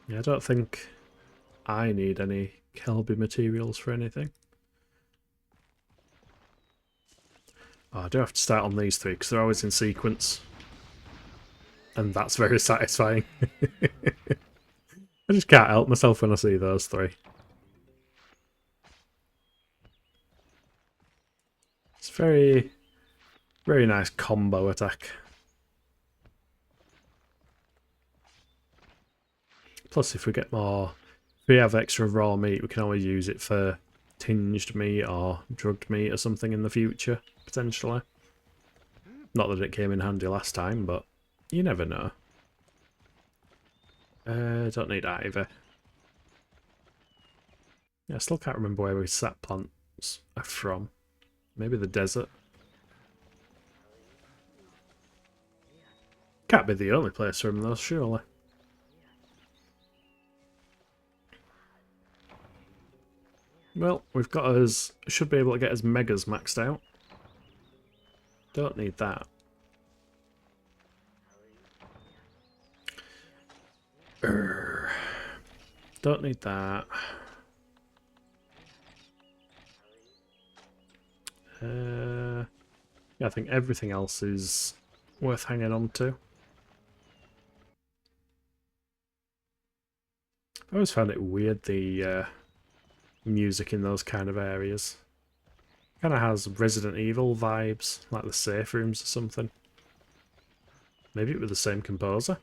Yeah, I don't think I need any Kelby materials for anything. Oh, I do have to start on these 3 because they're always in sequence. And that's very satisfying. I just can't help myself when I see those 3. It's very, very nice combo attack. Plus, if we get more, if we have extra raw meat, we can always use it for tinged meat or drugged meat or something in the future, potentially. Not that it came in handy last time, but you never know. Don't need ivy. Yeah, I still can't remember where we sap plants are from. Maybe the desert. Can't be the only place for them though, surely. Well, we've got us, should be able to get us megas maxed out. Don't need that. Don't need that. Yeah, I think everything else is worth hanging on to. I always found it weird, the music in those kind of areas. Kind of has Resident Evil vibes, like the safe rooms or something. Maybe it was the same composer.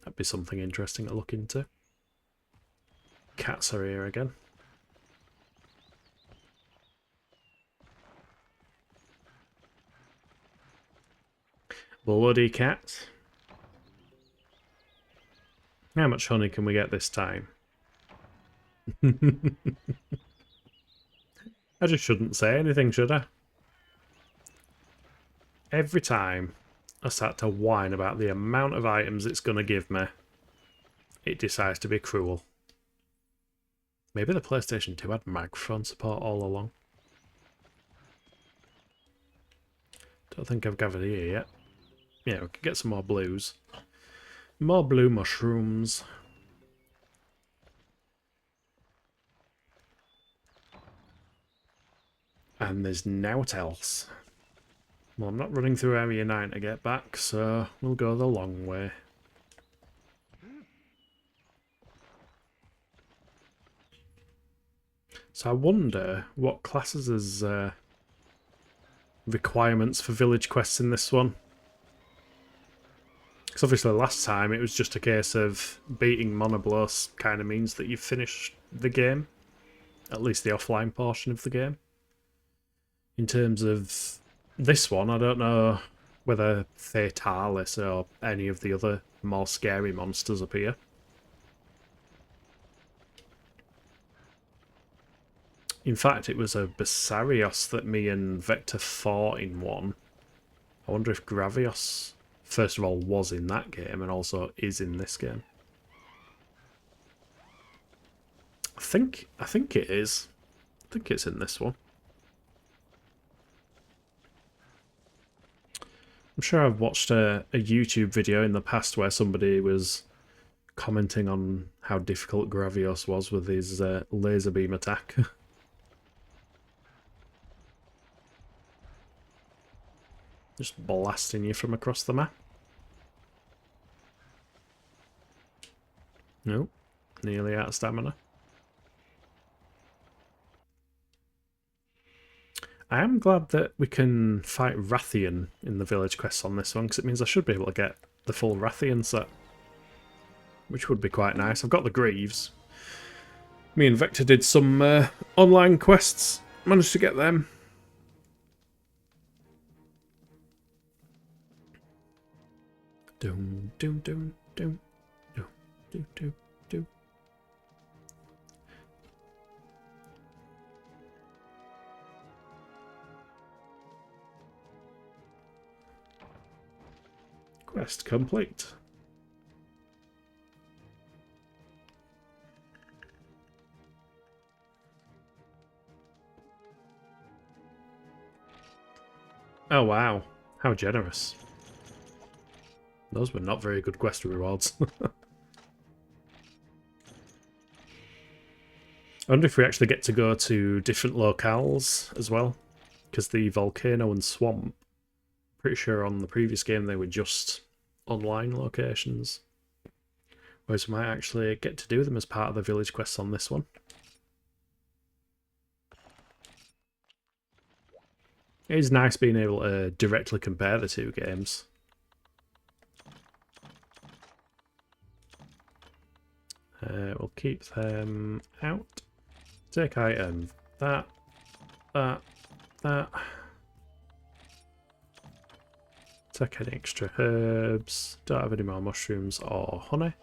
That'd be something interesting to look into. Cats are here again. Bloody cats. How much honey can we get this time? I just shouldn't say anything, should I? Every time I start to whine about the amount of items it's going to give me, it decides to be cruel. Maybe the PlayStation 2 had microphone support all along. Don't think I've gathered here yet. Yeah, we could get some more blues. More blue mushrooms. And there's naught else. Well, I'm not running through Area 9 to get back, so we'll go the long way. So I wonder what classes as requirements for village quests in this one. Because obviously last time it was just a case of beating Monoblos kind of means that you've finished the game. At least the offline portion of the game. In terms of this one, I don't know whether Fatalis or any of the other more scary monsters appear. In fact, it was a Basarios that me and Vector fought in one. I wonder if Gravios, first of all, was in that game and also is in this game. I think it is. I think it's in this one. I'm sure I've watched a YouTube video in the past where somebody was commenting on how difficult Gravios was with his laser beam attack. Just blasting you from across the map. Nope. Nearly out of stamina. I am glad that we can fight Rathian in the village quests on this one, because it means I should be able to get the full Rathian set. Which would be quite nice. I've got the Greaves. Me and Vector did some online quests. Managed to get them. Doom, doom, doom, doom, doom, doom, doom, doom. Quest complete. Oh wow, how generous. Those were not very good quest rewards. I wonder if we actually get to go to different locales as well, because the volcano and swamp, pretty sure on the previous game they were just online locations. Whereas we might actually get to do them as part of the village quests on this one. It is nice being able to directly compare the two games. We'll keep them out. Take item. That. Take any extra herbs. Don't have any more mushrooms or honey.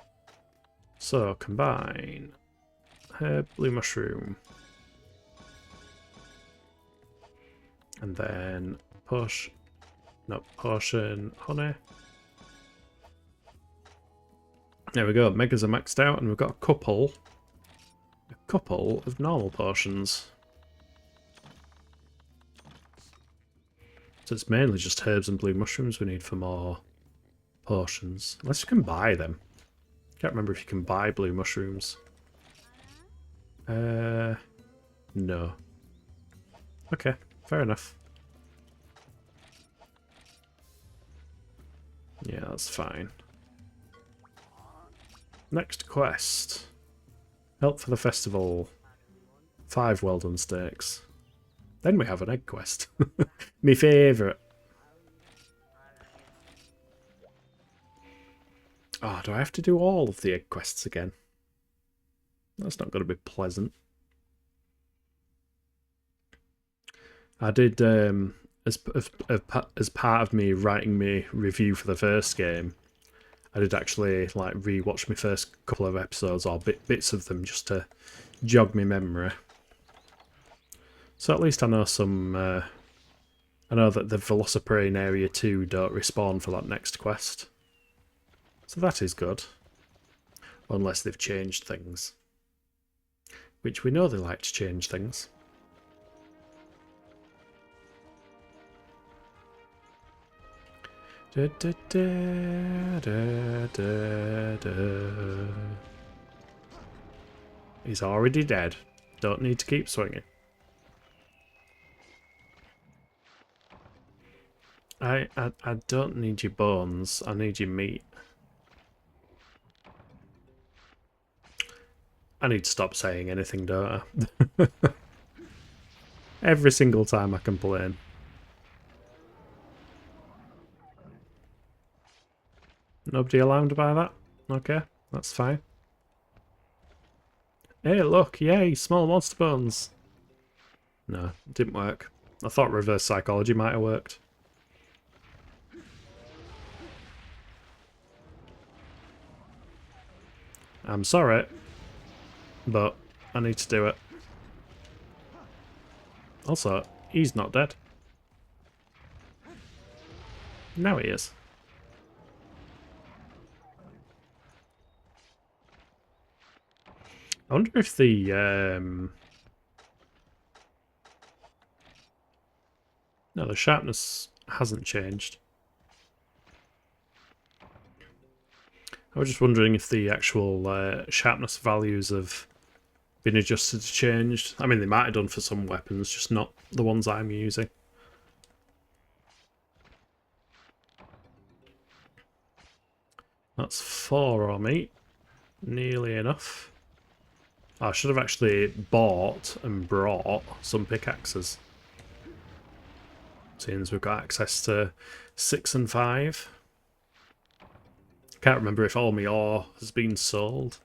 So combine. Herb, blue mushroom. And then potion, honey. There we go, megas are maxed out and we've got a couple of normal potions. So it's mainly just herbs and blue mushrooms we need for more potions. Unless you can buy them. Can't remember if you can buy blue mushrooms. No. Okay, fair enough. Yeah, that's fine. Next quest. Help for the festival. 5 well done steaks. Then we have an egg quest. Me favourite. Oh, do I have to do all of the egg quests again? That's not going to be pleasant. I did, as part of me writing my review for the first game, I did actually like rewatch my first couple of episodes or bits of them just to jog my memory. So at least I know some. I know that the Velociprey in Area 2 don't respawn for that next quest. So that is good. Unless they've changed things. Which we know they like to change things. Da, da, da, da, da, da. He's already dead. Don't need to keep swinging. I don't need your bones. I need your meat. I need to stop saying anything, don't I? Every single time I complain. Nobody alarmed by that? Okay, that's fine. Hey, look, yay, small monster bones. No, it didn't work. I thought reverse psychology might have worked. I'm sorry, but I need to do it. Also, he's not dead. Now he is. I wonder if the no, the sharpness hasn't changed. I was just wondering if the actual sharpness values have been adjusted to changed. I mean, they might have done for some weapons, just not the ones I'm using. That's 4 raw meat. Nearly enough. I should have actually bought and brought some pickaxes. Seeing as we've got access to 6 and 5. Can't remember if all my ore has been sold.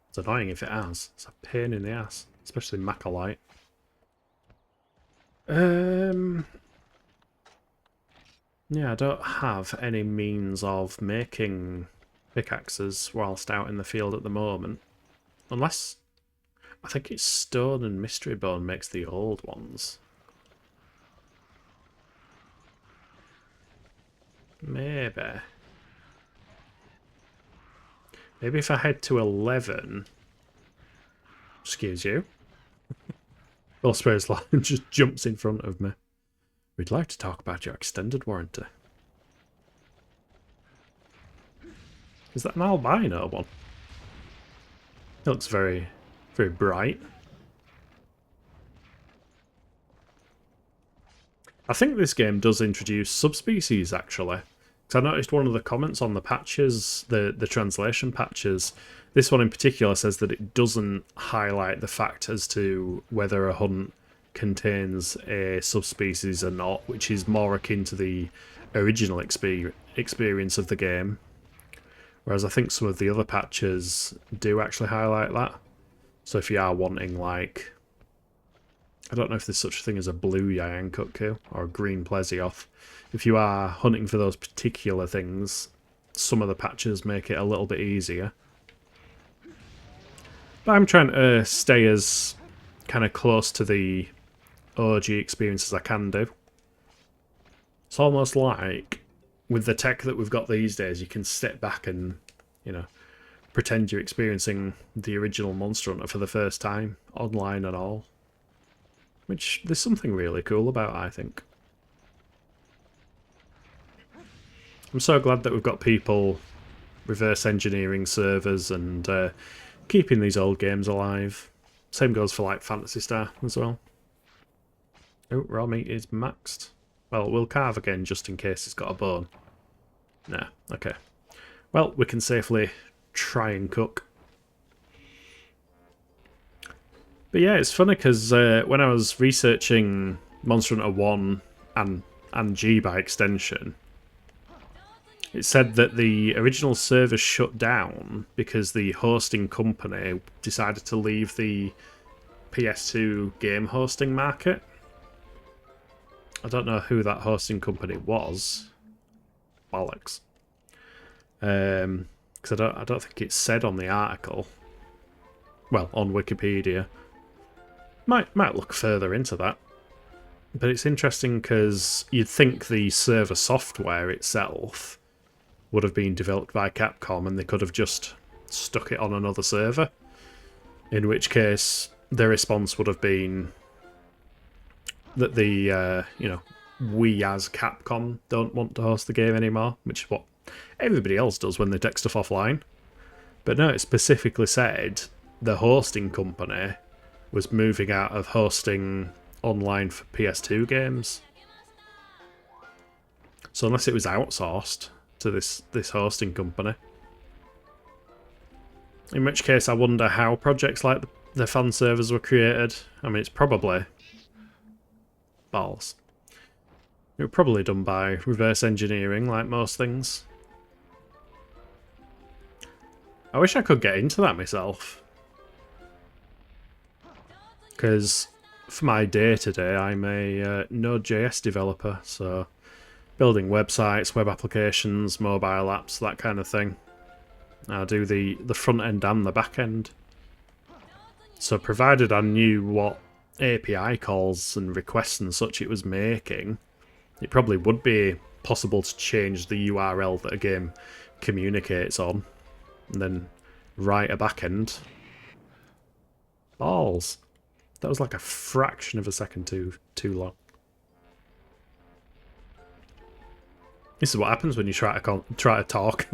It's annoying if it has. It's a pain in the ass, especially macrolite. Yeah, I don't have any means of making pickaxes whilst out in the field at the moment. Unless, I think it's stone and mystery bone makes the old ones. Maybe. Maybe if I head to 11... Excuse you. Well, Spirit's Line just jumps in front of me. We'd like to talk about your extended warranty. Is that an albino one? It looks very, very bright. I think this game does introduce subspecies, actually. Because I noticed one of the comments on the patches, the translation patches, this one in particular says that it doesn't highlight the fact as to whether a hunt contains a subspecies or not, which is more akin to the original experience of the game. Whereas I think some of the other patches do actually highlight that. So if you are wanting, like, I don't know if there's such a thing as a blue Yayankutku or a green Plesioth. If you are hunting for those particular things, some of the patches make it a little bit easier. But I'm trying to stay as kind of close to the OG experience as I can do. It's almost like, with the tech that we've got these days, you can step back and, you know, pretend you're experiencing the original Monster Hunter for the first time, online and all. Which, there's something really cool about, I think. I'm so glad that we've got people reverse engineering servers and keeping these old games alive. Same goes for, like, Phantasy Star as well. Oh, raw meat is maxed. Well, we'll carve again just in case it's got a bone. Nah, okay. Well, we can safely try and cook. But yeah, it's funny because when I was researching Monster Hunter 1 and G by extension, it said that the original server shut down because the hosting company decided to leave the PS2 game hosting market. I don't know who that hosting company was. Bollocks. Because I don't think it said on the article. Well, on Wikipedia. Might look further into that. But it's interesting because you'd think the server software itself would have been developed by Capcom and they could have just stuck it on another server. In which case, their response would have been that the, you know, we as Capcom don't want to host the game anymore, which is what everybody else does when they take stuff offline. But no, it specifically said the hosting company was moving out of hosting online for PS2 games. So unless it was outsourced to this hosting company. In which case I wonder how projects like the fan servers were created. I mean, it's probably balls. It was probably done by reverse engineering, like most things. I wish I could get into that myself. Because for my day-to-day, I'm a Node.js developer, so building websites, web applications, mobile apps, that kind of thing. I do the front end and the back end. So provided I knew what API calls and requests and such it was making, it probably would be possible to change the URL that a game communicates on, and then write a backend. Balls. That was like a fraction of a second too long. This is what happens when you try to talk.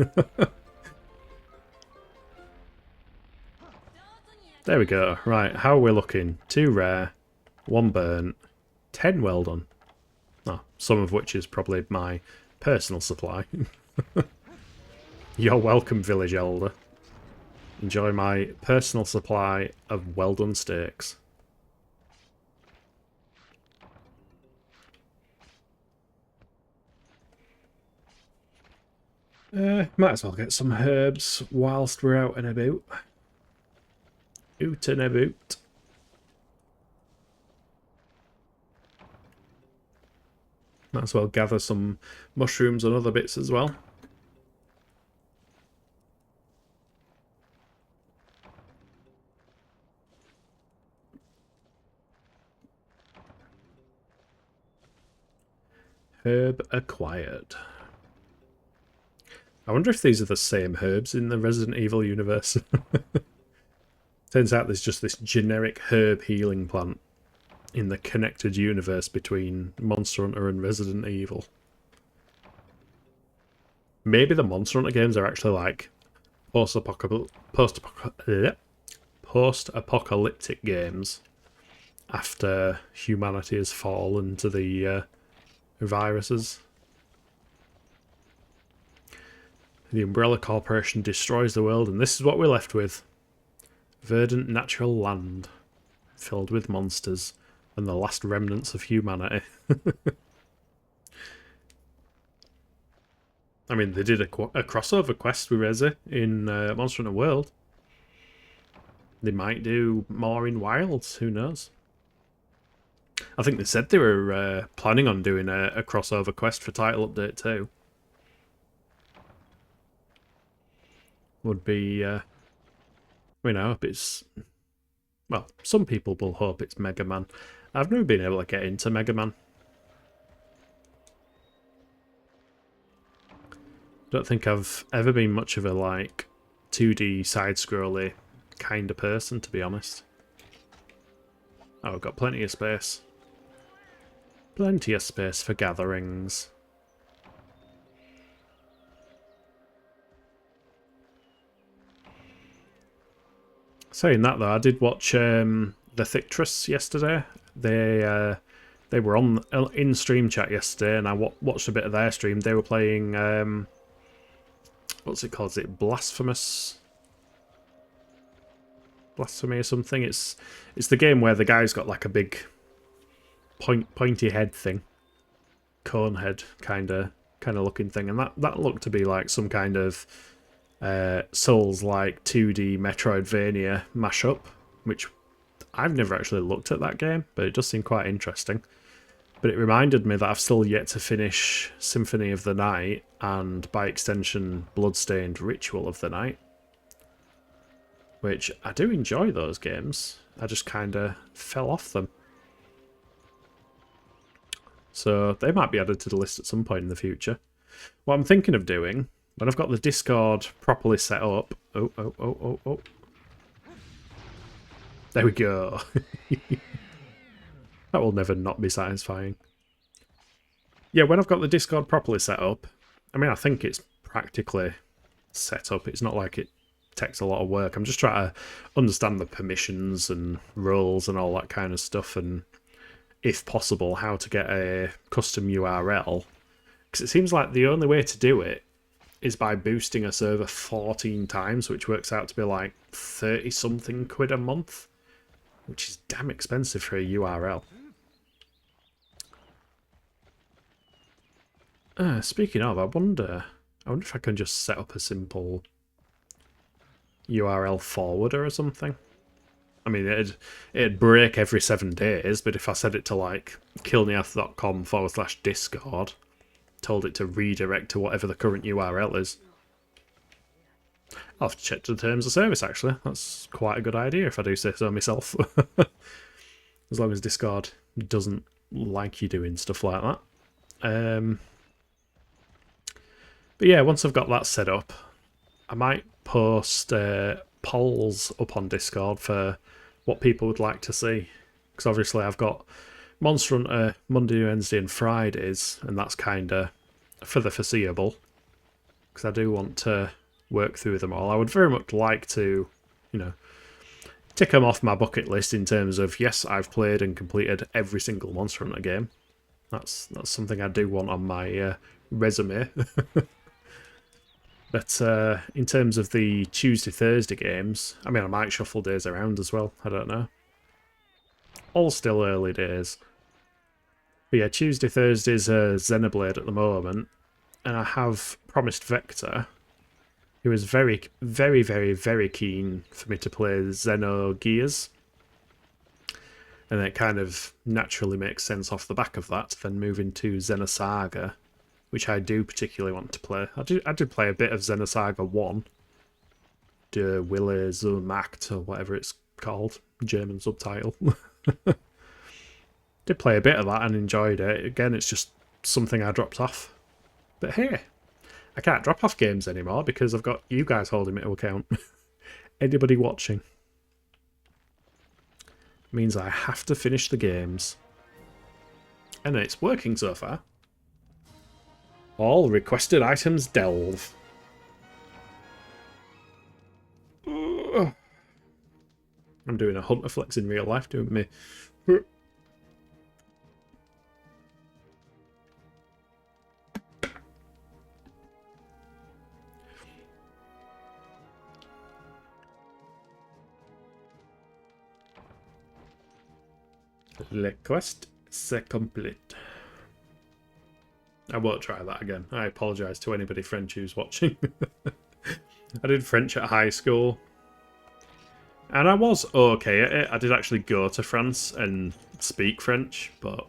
There we go. Right, how are we looking? 2 rare, 1 burnt, 10 well done. Oh, some of which is probably my personal supply. You're welcome, village elder. Enjoy my personal supply of well done steaks. Might as well get some herbs whilst we're out and about. Oot and about. Might as well gather some mushrooms and other bits as well. Herb acquired. I wonder if these are the same herbs in the Resident Evil universe. Turns out there's just this generic herb healing plant in the connected universe between Monster Hunter and Resident Evil. Maybe the Monster Hunter games are actually like post-apocalyptic games after humanity has fallen to the viruses. The Umbrella Corporation destroys the world, and this is what we're left with. Verdant natural land, filled with monsters, and the last remnants of humanity. I mean, they did a crossover quest with Rezi in Monster Hunter World. They might do more in Wilds, who knows? I think they said they were planning on doing a crossover quest for Title Update 2. Would be, you know, if it's... Well, some people will hope it's Mega Man. I've never been able to get into Mega Man. Don't think I've ever been much of a, like, 2D side-scrolly kind of person, to be honest. Oh, I've got plenty of space. Plenty of space for gatherings. Saying that though, I did watch The Thictress yesterday. They were on in stream chat yesterday, and I watched a bit of their stream. They were playing what's it called? Is it Blasphemy or something? It's the game where the guy's got like a big pointy head thing, cone head kind of looking thing, and that looked to be like some kind of Souls-like 2D Metroidvania mashup, which I've never actually looked at that game, but it does seem quite interesting. But it reminded me that I've still yet to finish Symphony of the Night and, by extension, Bloodstained Ritual of the Night, which I do enjoy those games. I just kind of fell off them. So they might be added to the list at some point in the future. What I'm thinking of doing, when I've got the Discord properly set up... Oh. There we go. That will never not be satisfying. Yeah, when I've got the Discord properly set up, I mean, I think it's practically set up. It's not like it takes a lot of work. I'm just trying to understand the permissions and roles and all that kind of stuff, and if possible, how to get a custom URL. Because it seems like the only way to do it is by boosting a server 14 times, which works out to be like 30 something quid a month, which is damn expensive for a URL. Speaking of, I wonder if I can just set up a simple URL forwarder or something. I mean, it'd break every 7 days, but if I set it to like killneath.com/discord, told it to redirect to whatever the current URL is. I'll have to check the terms of service, actually. That's quite a good idea if I do say so myself. As long as Discord doesn't like you doing stuff like that. But yeah, once I've got that set up, I might post polls up on Discord for what people would like to see. Because obviously I've got Monster Hunter Monday, Wednesday and Fridays, and that's kind of for the foreseeable. Because I do want to work through them all. I would very much like to, you know, tick them off my bucket list in terms of, yes, I've played and completed every single Monster Hunter game. That's something I do want on my resume. But in terms of the Tuesday, Thursday games, I mean, I might shuffle days around as well. I don't know. All still early days. But yeah, Tuesday, Thursday's Xenoblade at the moment. And I have promised Vector, who is very, very, very, very keen for me to play Xenogears. And it kind of naturally makes sense off the back of that, then move into Xenosaga, which I do particularly want to play. I did play a bit of Xenosaga 1. Der Wille zur Macht, or whatever it's called. German subtitle. Did play a bit of that and enjoyed it. Again, it's just something I dropped off. But hey, I can't drop off games anymore because I've got you guys holding me to account. Anybody watching. Means I have to finish the games. And it's working so far. All requested items delve. I'm doing a hunter flex in real life, doing me. Request c'est complete. I won't try that again. I apologise to anybody French who's watching. I did French at high school. And I was okay at it. I did actually go to France and speak French, but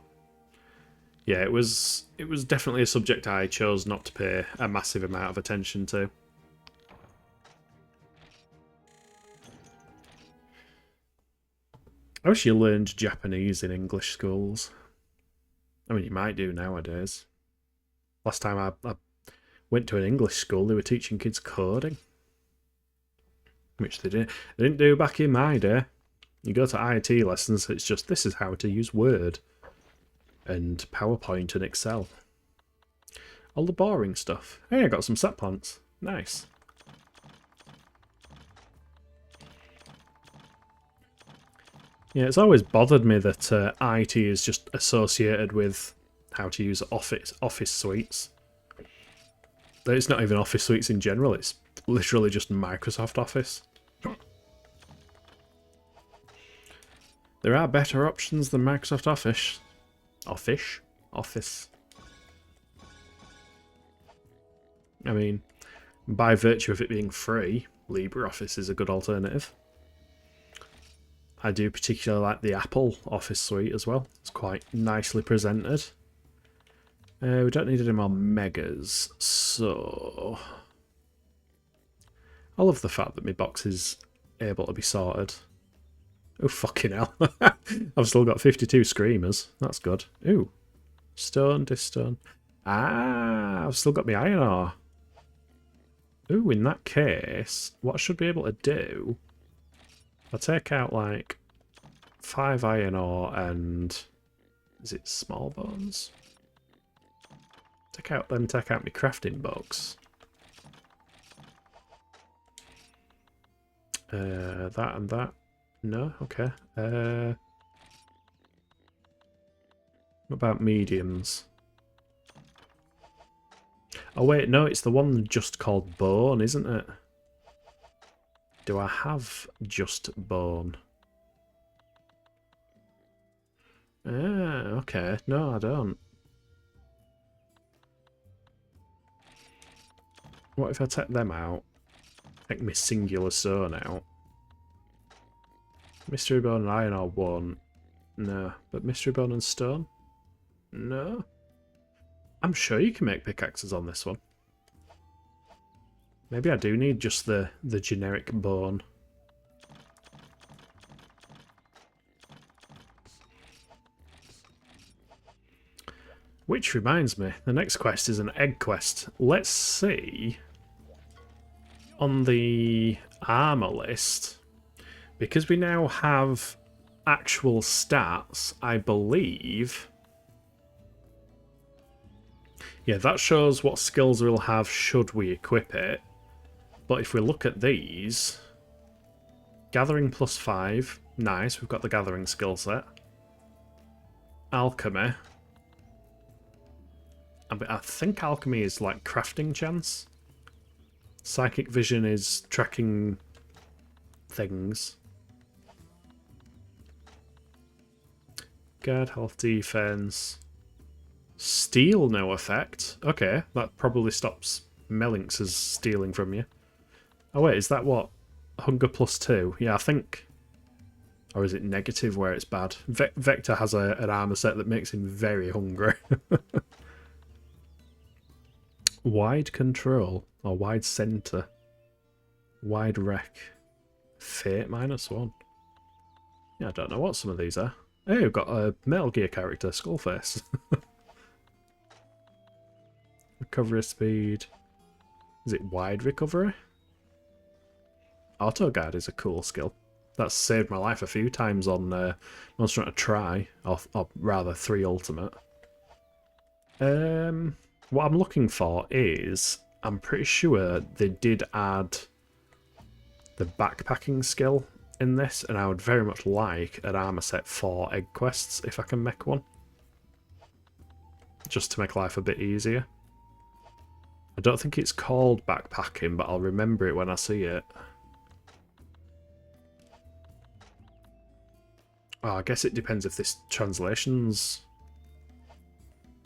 yeah, it was definitely a subject I chose not to pay a massive amount of attention to. I wish you learned Japanese in English schools. I mean, you might do nowadays. Last time I went to an English school, they were teaching kids coding. Which they didn't do back in my day. You go to IT lessons, it's just, this is how to use Word. And PowerPoint and Excel. All the boring stuff. Hey, I got some set plants. Nice. Yeah, it's always bothered me that IT is just associated with how to use office suites. It's not even Office suites in general, it's literally just Microsoft Office. There are better options than Microsoft Office. Office. I mean, by virtue of it being free, LibreOffice is a good alternative. I do particularly like the Apple Office suite as well. It's quite nicely presented. We don't need any more megas, so I love the fact that my box is able to be sorted. Oh, fucking hell. I've still got 52 screamers. That's good. Ooh. Stone, stone. Ah, I've still got my iron ore. Ooh, in that case, what I should be able to do, I'll take out like 5 iron ore and, is it small bones? Take out my crafting box. That and that. No? Okay. What about mediums? Oh wait, no, it's the one just called Bone, isn't it? Do I have just Bone? Ah, okay. No, I don't. What if I take them out? Take my singular stone out. Mystery Bone and Iron Ore won't. No. But Mystery Bone and Stone? No. I'm sure you can make pickaxes on this one. Maybe I do need just the generic bone. Which reminds me, the next quest is an egg quest. Let's see on the armor list, because we now have actual stats, I believe. Yeah, that shows what skills we'll have should we equip it. But if we look at these, gathering +5, nice, we've got the gathering skill set. Alchemy. I think alchemy is like crafting chance. Psychic vision is tracking things. Guard, health, defense. Steal, no effect. Okay, that probably stops Melinx's stealing from you. Oh wait, is that what? Hunger +2? Yeah, I think... Or is it negative where it's bad? Vector has an armor set that makes him very hungry. Wide control, or wide center. Wide rec. Fate -1. Yeah, I don't know what some of these are. Hey, we've got a Metal Gear character, Skullface. Recovery speed. Is it wide recovery? Auto guard is a cool skill. That's saved my life a few times on Monster Hunter Try, or rather 3 Ultimate. What I'm looking for is, I'm pretty sure they did add the backpacking skill in this, and I would very much like an armor set for egg quests if I can make one. Just to make life a bit easier. I don't think it's called backpacking, but I'll remember it when I see it. Oh, I guess it depends if this translations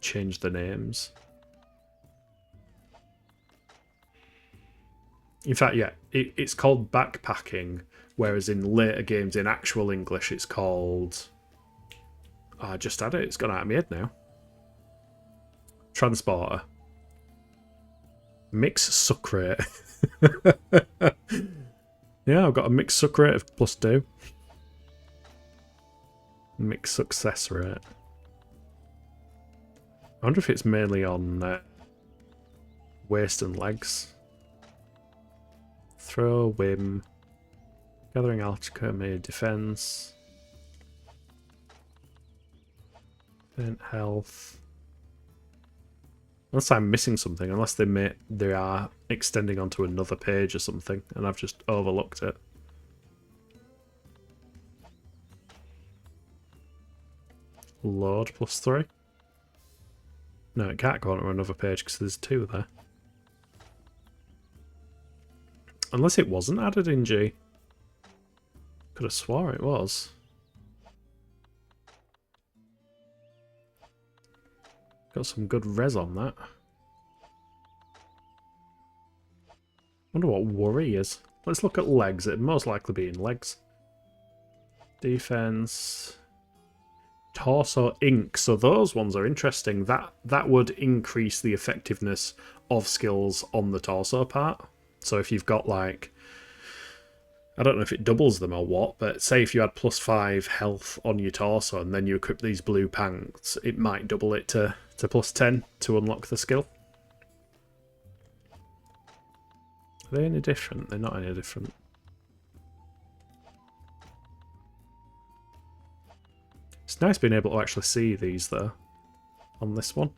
change the names. In fact, yeah, it's called backpacking, whereas in later games in actual English it's called... Oh, I just had it, it's gone out of my head now. Transporter. Mixed suck rate. Yeah, I've got a mixed suck rate of +2. Mixed success rate. I wonder if it's mainly on waist and legs. Throw, whim, gathering alchemy, defense, event health. Unless I'm missing something, unless they are extending onto another page or something, and I've just overlooked it. Load +3. No, it can't go onto another page because there's 2 there. Unless it wasn't added in G. Could have swore it was. Got some good res on that. Wonder what worry is. Let's look at legs. It'd most likely be in legs. Defense. Torso ink. So those ones are interesting. That would increase the effectiveness of skills on the torso part. So if you've got like, I don't know if it doubles them or what, but say if you had +5 health on your torso and then you equip these blue pants, it might double it to +10 to unlock the skill. Are they any different? They're not any different. It's nice being able to actually see these though on this one.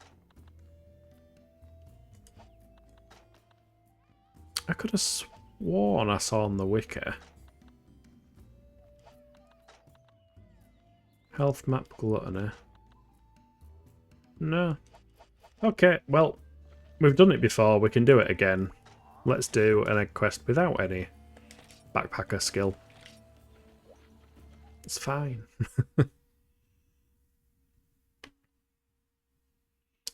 I could have sworn I saw on the wiki. Health map gluttony. No. Okay, well, We've done it before, we can do it again. Let's do an egg quest without any backpacker skill. It's fine.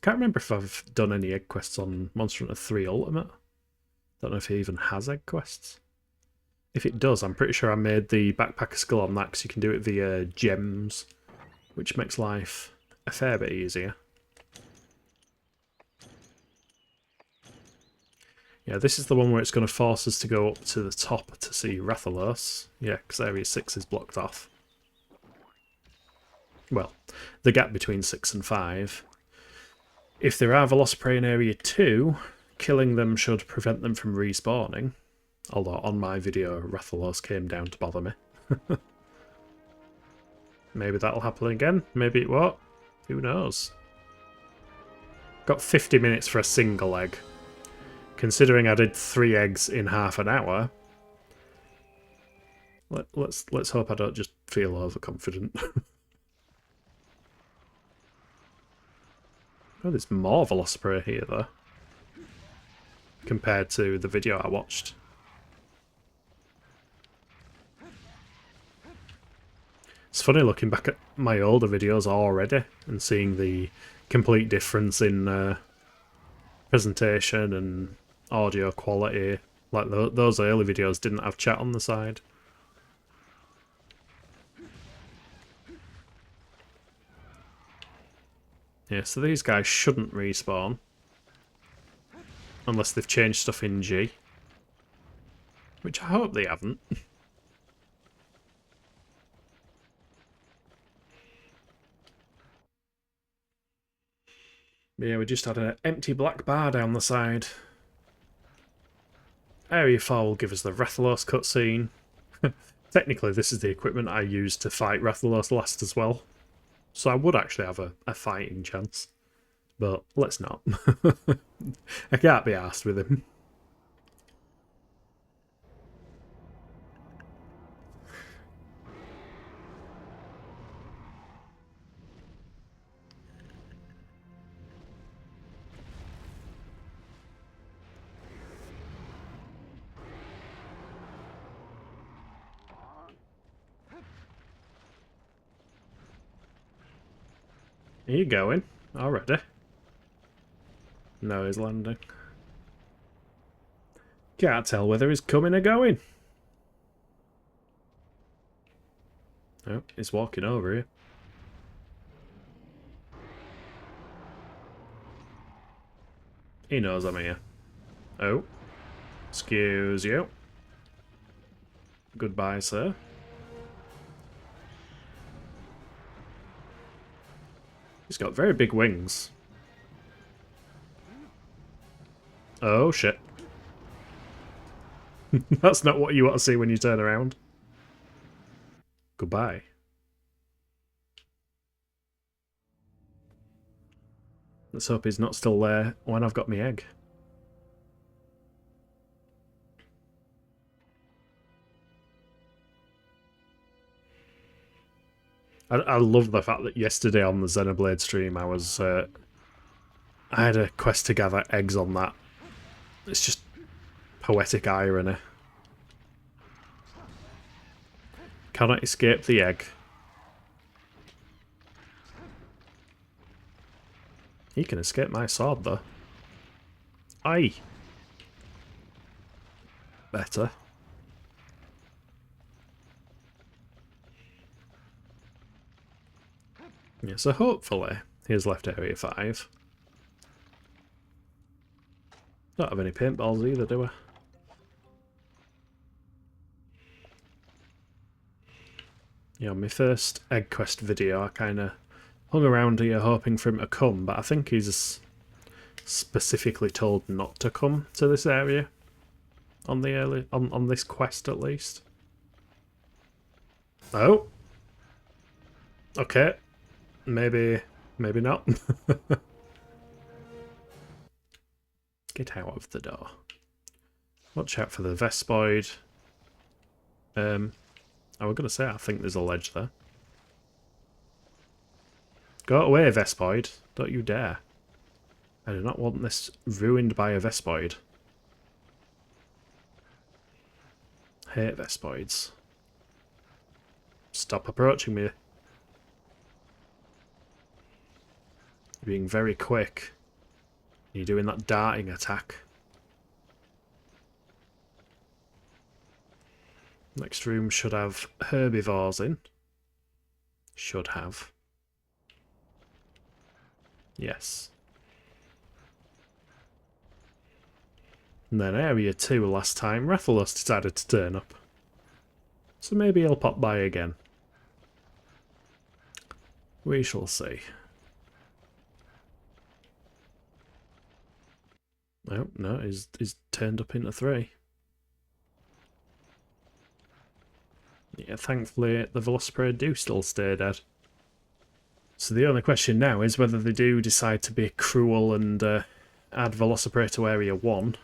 Can't remember if I've done any egg quests on Monster Hunter 3 Ultimate. Don't know if it even has egg quests. If it does, I'm pretty sure I made the backpacker skill on that because you can do it via gems, which makes life a fair bit easier. Yeah, this is the one where it's going to force us to go up to the top to see Rathalos. Yeah, because Area 6 is blocked off. Well, the gap between 6 and 5. If there are Velociprey in Area 2, killing them should prevent them from respawning. Although on my video, Rathalos came down to bother me. Maybe that'll happen again. Maybe it won't. Who knows? Got 50 minutes for a single egg. Considering I did 3 eggs in half an hour, let's hope I don't just feel overconfident. Oh, there's more Velociprey here though, compared to the video I watched. It's funny looking back at my older videos already and seeing the complete difference in presentation and audio quality. Like those early videos didn't have chat on the side. Yeah, so these guys shouldn't respawn. Unless they've changed stuff in G. Which I hope they haven't. Yeah, we just had an empty black bar down the side. Area 4 will give us the Rathalos cutscene. Technically, this is the equipment I used to fight Rathalos last as well. So I would actually have a fighting chance. But let's not. I can't be arsed with him. Are you going? Already? No, he's landing. Can't tell whether he's coming or going. Oh, he's walking over here. He knows I'm here. Oh. Excuse you. Goodbye, sir. He's got very big wings. Oh, shit. That's not what you want to see when you turn around. Goodbye. Let's hope he's not still there when I've got my egg. I love the fact that yesterday on the Xenoblade stream I was I had a quest to gather eggs on that. It's just poetic irony. Cannot escape the egg. He can escape my sword though. Aye. Better. Yeah, so hopefully he's left Area 5. Don't have any paintballs either, do I? Yeah, on my first egg quest video I kind of hung around here hoping for him to come, but I think he's specifically told not to come to this area on the on this quest at least. Oh. Okay. Maybe not. Get out of the door. Watch out for the Vespoid. I was going to say, I think there's a ledge there. Go away, Vespoid. Don't you dare. I do not want this ruined by a Vespoid. Hate Vespoids. Stop approaching me. You're being very quick. You're doing that darting attack. Next room should have herbivores in. Should have. Yes. And then area 2 last time, Rathalos decided to turn up. So maybe he'll pop by again. We shall see. Oh, no, he's turned up into 3. Yeah, thankfully the Velociprade do still stay dead. So the only question now is whether they do decide to be cruel and add Velociprade to Area 1.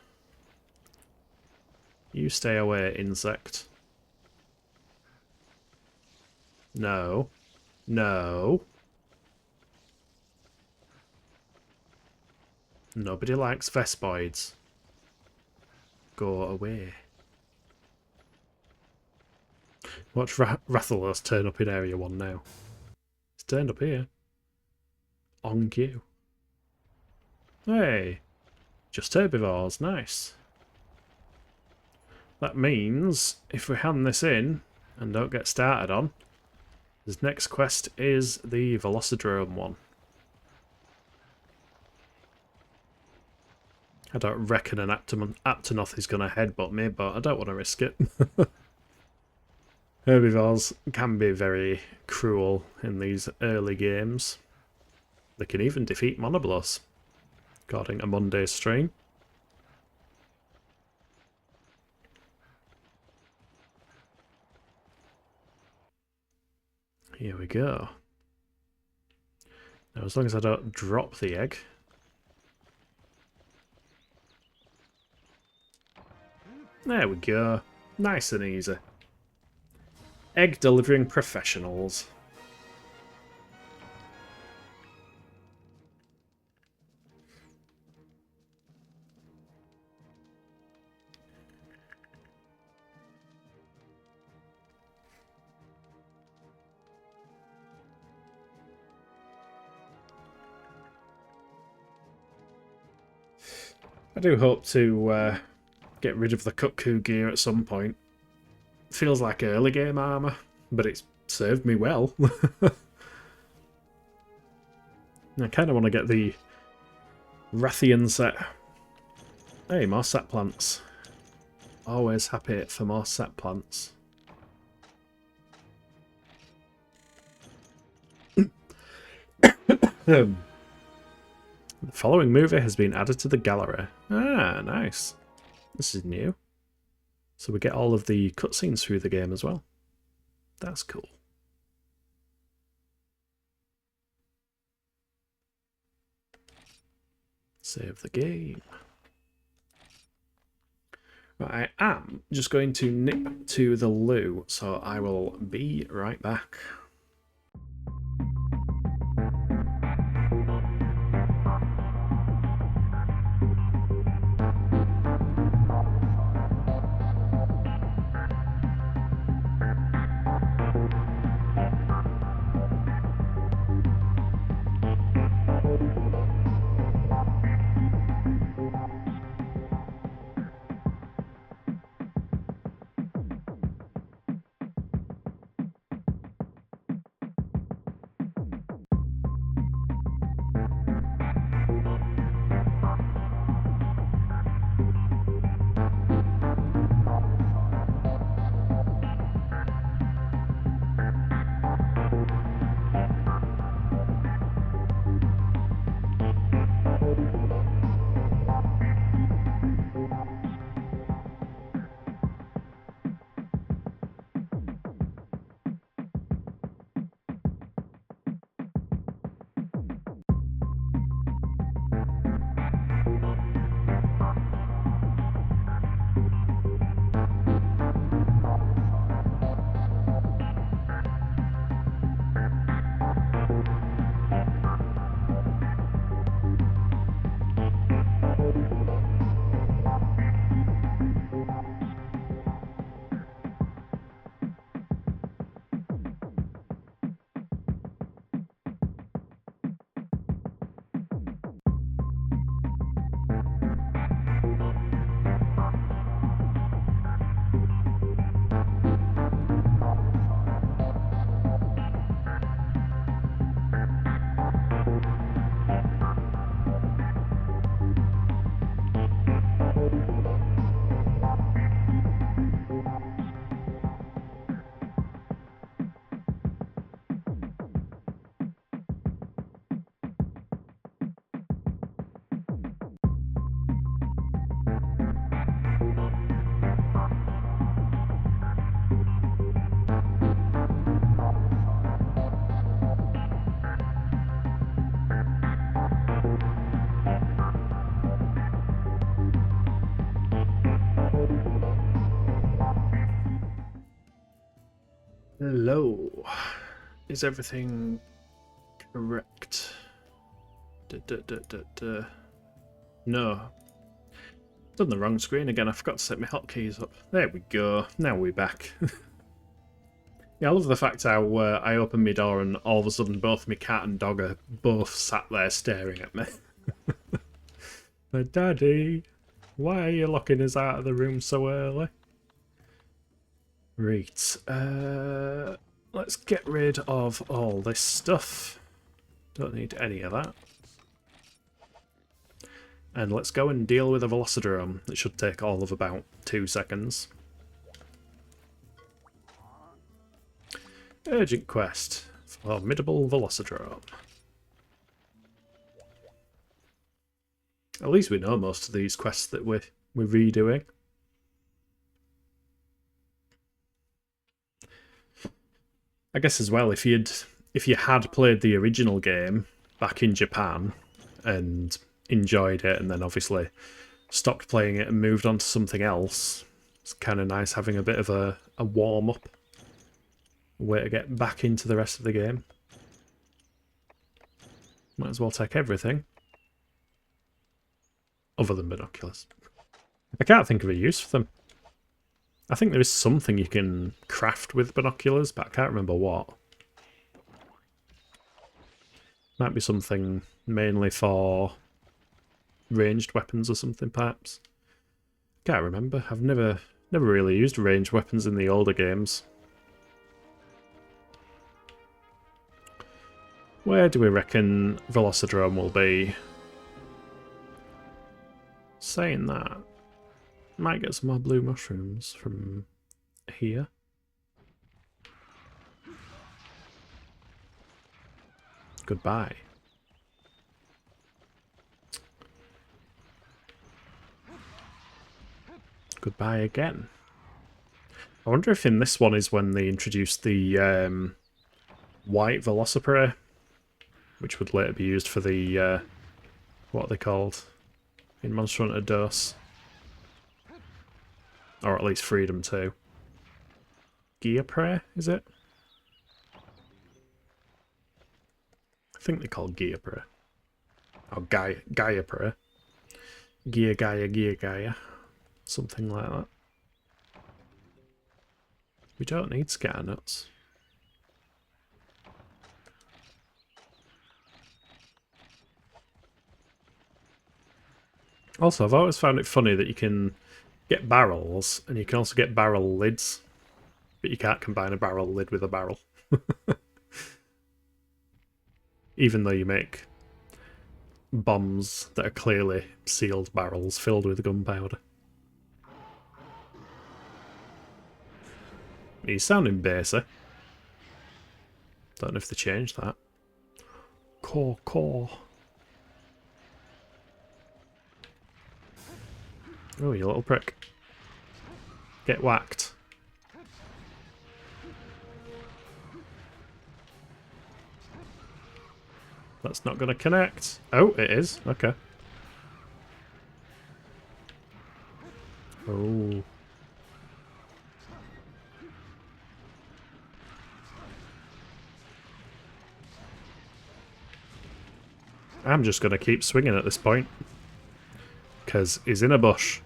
You stay away, insect. No. No. Nobody likes Vespoids. Go away. Watch Rathalos turn up in Area 1 now. He's turned up here. On cue. Hey! Just herbivores, nice. That means, if we hand this in, and don't get started on, his next quest is the Velocidrome one. I don't reckon an Aptonoth is going to headbutt me, but I don't want to risk it. Herbivores can be very cruel in these early games. They can even defeat Monoblos, according to Monday's stream. Here we go. Now, as long as I don't drop the egg. There we go. Nice and easy. Egg delivering professionals. I do hope to get rid of the cuckoo gear at some point. Feels like early game armour, but it's served me well. I kind of want to get the Rathian set. Hey, more sap plants. Always happy for more sap plants. The following movie has been added to the gallery. Ah, nice. This is new. So we get all of the cutscenes through the game as well. That's cool. Save the game. Right, I am just going to nip to the loo, so I will be right back. Hello. Is everything correct? No. Done the wrong screen again. I forgot to set my hotkeys up. There we go. Now we're back. Yeah, I love the fact how I open my door and all of a sudden both my cat and dog are both sat there staring at me. Like, Daddy, why are you locking us out of the room so early? Right, let's get rid of all this stuff. Don't need any of that. And let's go and deal with a Velocidrome. It should take all of about 2 seconds. Urgent quest. Formidable Velocidrome. At least we know most of these quests that we're redoing. I guess as well, if you had played the original game back in Japan and enjoyed it, and then obviously stopped playing it and moved on to something else, it's kind of nice having a bit of a warm up, a way to get back into the rest of the game. Might as well take everything other than binoculars. I can't think of a use for them. I think there is something you can craft with binoculars, but I can't remember what. Might be something mainly for ranged weapons or something, perhaps. Can't remember. I've never really used ranged weapons in the older games. Where do we reckon Velocidrome will be? Saying that, might get some more blue mushrooms from here. Goodbye. Goodbye again. I wonder if in this one is when they introduced the white Velocipray, which would later be used for the, what are they called? In Monster Hunter DOS. Or at least Freedom 2. Gear Prey, is it? I think they call Gear Prey. Or Gaia Prey. Gear Gaia. Something like that. We don't need scatter nuts. Also, I've always found it funny that you can get barrels, and you can also get barrel lids, but you can't combine a barrel lid with a barrel. Even though you make bombs that are clearly sealed barrels filled with gunpowder. He's sounding bassy. Don't know if they changed that. Core. Oh, you little prick. Get whacked. That's not going to connect. Oh, it is. Okay. Oh. I'm just going to keep swinging at this point. Because he's in a bush.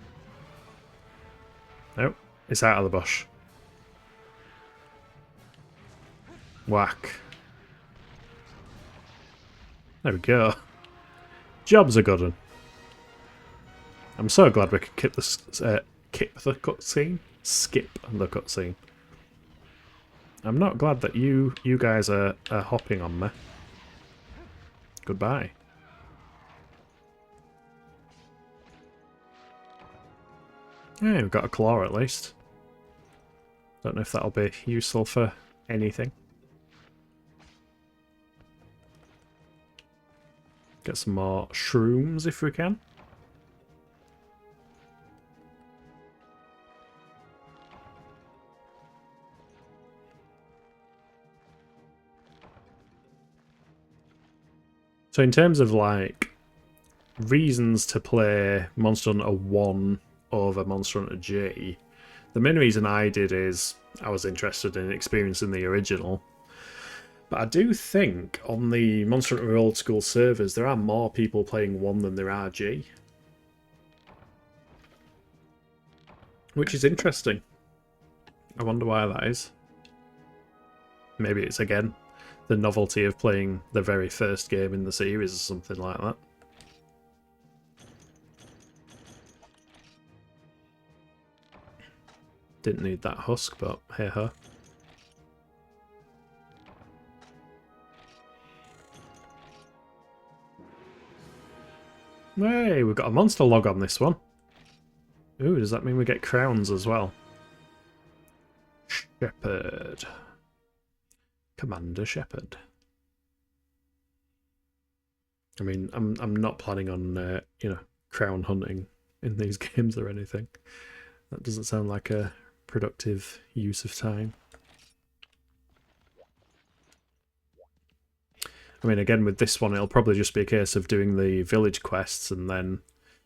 Nope, it's out of the bush. Whack. There we go. Job's a good one. I'm so glad we could skip the cutscene. Skip the cutscene. I'm not glad that you guys are hopping on me. Goodbye. Yeah, we've got a claw at least. Don't know if that'll be useful for anything. Get some more shrooms if we can. So in terms of like reasons to play Monster Hunter 1 over Monster Hunter G, The main reason I did is I was interested in experiencing the original. But I do think on the Monster Hunter Old School servers there are more people playing 1 than there are G. Which is interesting. I wonder why that is. Maybe it's, again, the novelty of playing the very first game in the series or something like that. Didn't need that husk, but hey ho. Hey, we've got a monster log on this one. Ooh, does that mean we get crowns as well? Shepherd. Commander Shepherd. I mean, I'm not planning on, you know, crown hunting in these games or anything. That doesn't sound like a productive use of time. I mean, again, with this one, it'll probably just be a case of doing the village quests, and then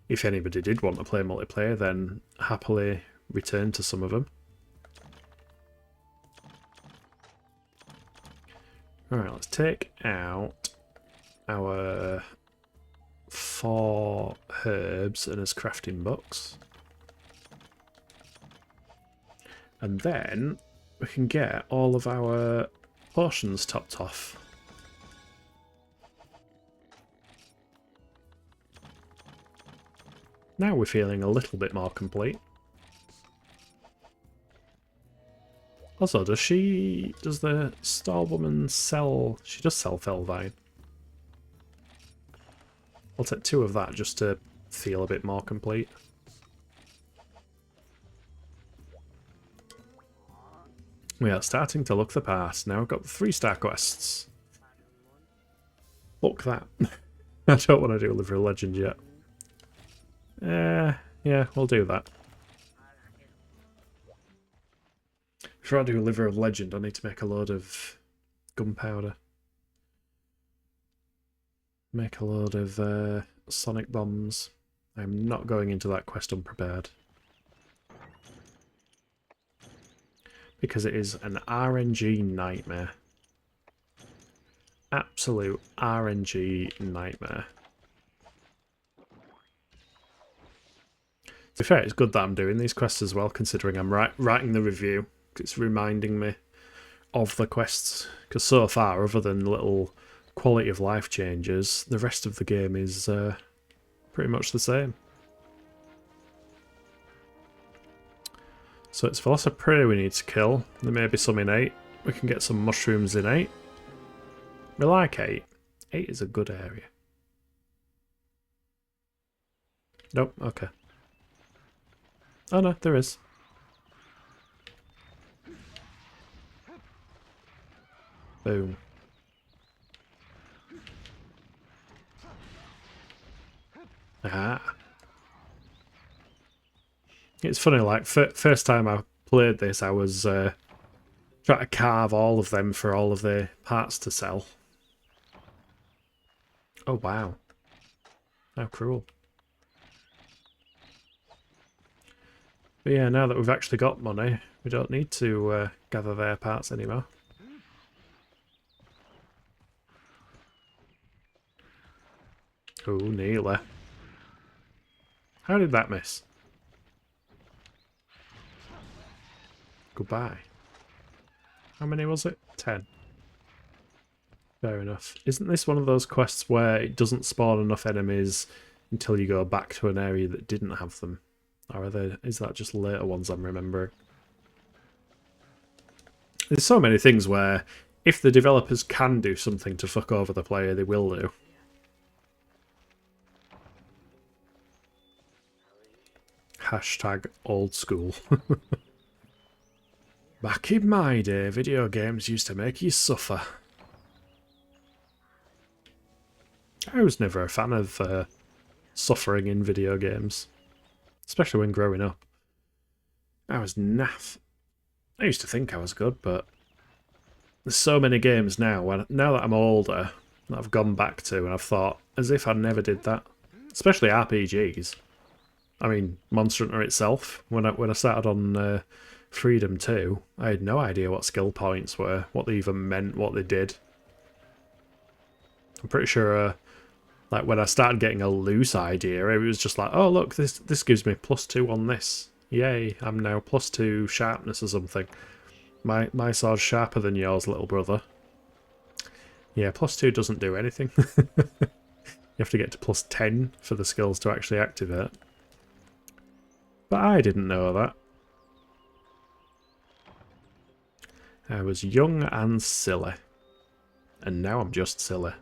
if anybody did want to play multiplayer, then happily return to some of them. Alright, let's take out our 4 herbs and his crafting books. And then we can get all of our potions topped off. Now we're feeling a little bit more complete. Also, does the Star Woman sell... She does sell Felvine. I'll take 2 of that just to feel a bit more complete. We are starting to look the part. Now we've got the 3-star quests. Look that. I don't want to do Liver of Legend yet. Yeah, we'll do that. Before I do Liver of Legend, I need to make a load of gunpowder. Make a load of sonic bombs. I'm not going into that quest unprepared. Because it is an RNG nightmare. Absolute RNG nightmare. To be fair, it's good that I'm doing these quests as well, considering I'm writing the review. It's reminding me of the quests. Because so far, other than little quality of life changes, the rest of the game is pretty much the same. So it's Velociprey we need to kill. There may be some in 8. We can get some mushrooms in 8. We like 8. 8 is a good area. Nope, okay. Oh no, there is. Boom. Ah. It's funny, like, first time I played this, I was trying to carve all of them for all of the parts to sell. Oh, wow. How cruel. But yeah, now that we've actually got money, we don't need to gather their parts anymore. Oh, nearly. How did that miss? Goodbye. How many was it? 10. Fair enough. Isn't this one of those quests where it doesn't spawn enough enemies until you go back to an area that didn't have them? Or is that just later ones I'm remembering? There's so many things where if the developers can do something to fuck over the player, they will do. Hashtag old school. Back in my day, video games used to make you suffer. I was never a fan of suffering in video games. Especially when growing up. I was naff. I used to think I was good, but there's so many games now, now that I'm older, that I've gone back to and I've thought, as if I never did that. Especially RPGs. I mean, Monster Hunter itself, when I started on Freedom 2, I had no idea what skill points were, what they even meant, what they did. I'm pretty sure, like, when I started getting a loose idea, it was just like, oh, look, this gives me +2 on this. Yay, I'm now +2 sharpness or something. My sword's sharper than yours, little brother. Yeah, +2 doesn't do anything. You have to get to +10 for the skills to actually activate. But I didn't know that. I was young and silly. And now I'm just silly.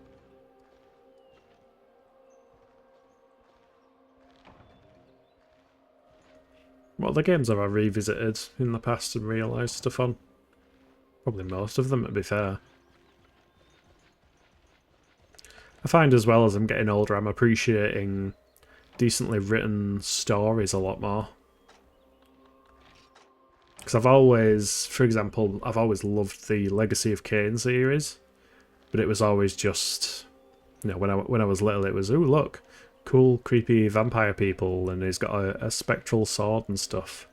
What other games have I revisited in the past and realised stuff on? Probably most of them, to be fair. I find as well as I'm getting older, I'm appreciating decently written stories a lot more. Because I've always, for example, I've always loved the Legacy of Kain series, but it was always just, you know, when I was little, it was, ooh, look, cool, creepy vampire people, and he's got a spectral sword and stuff.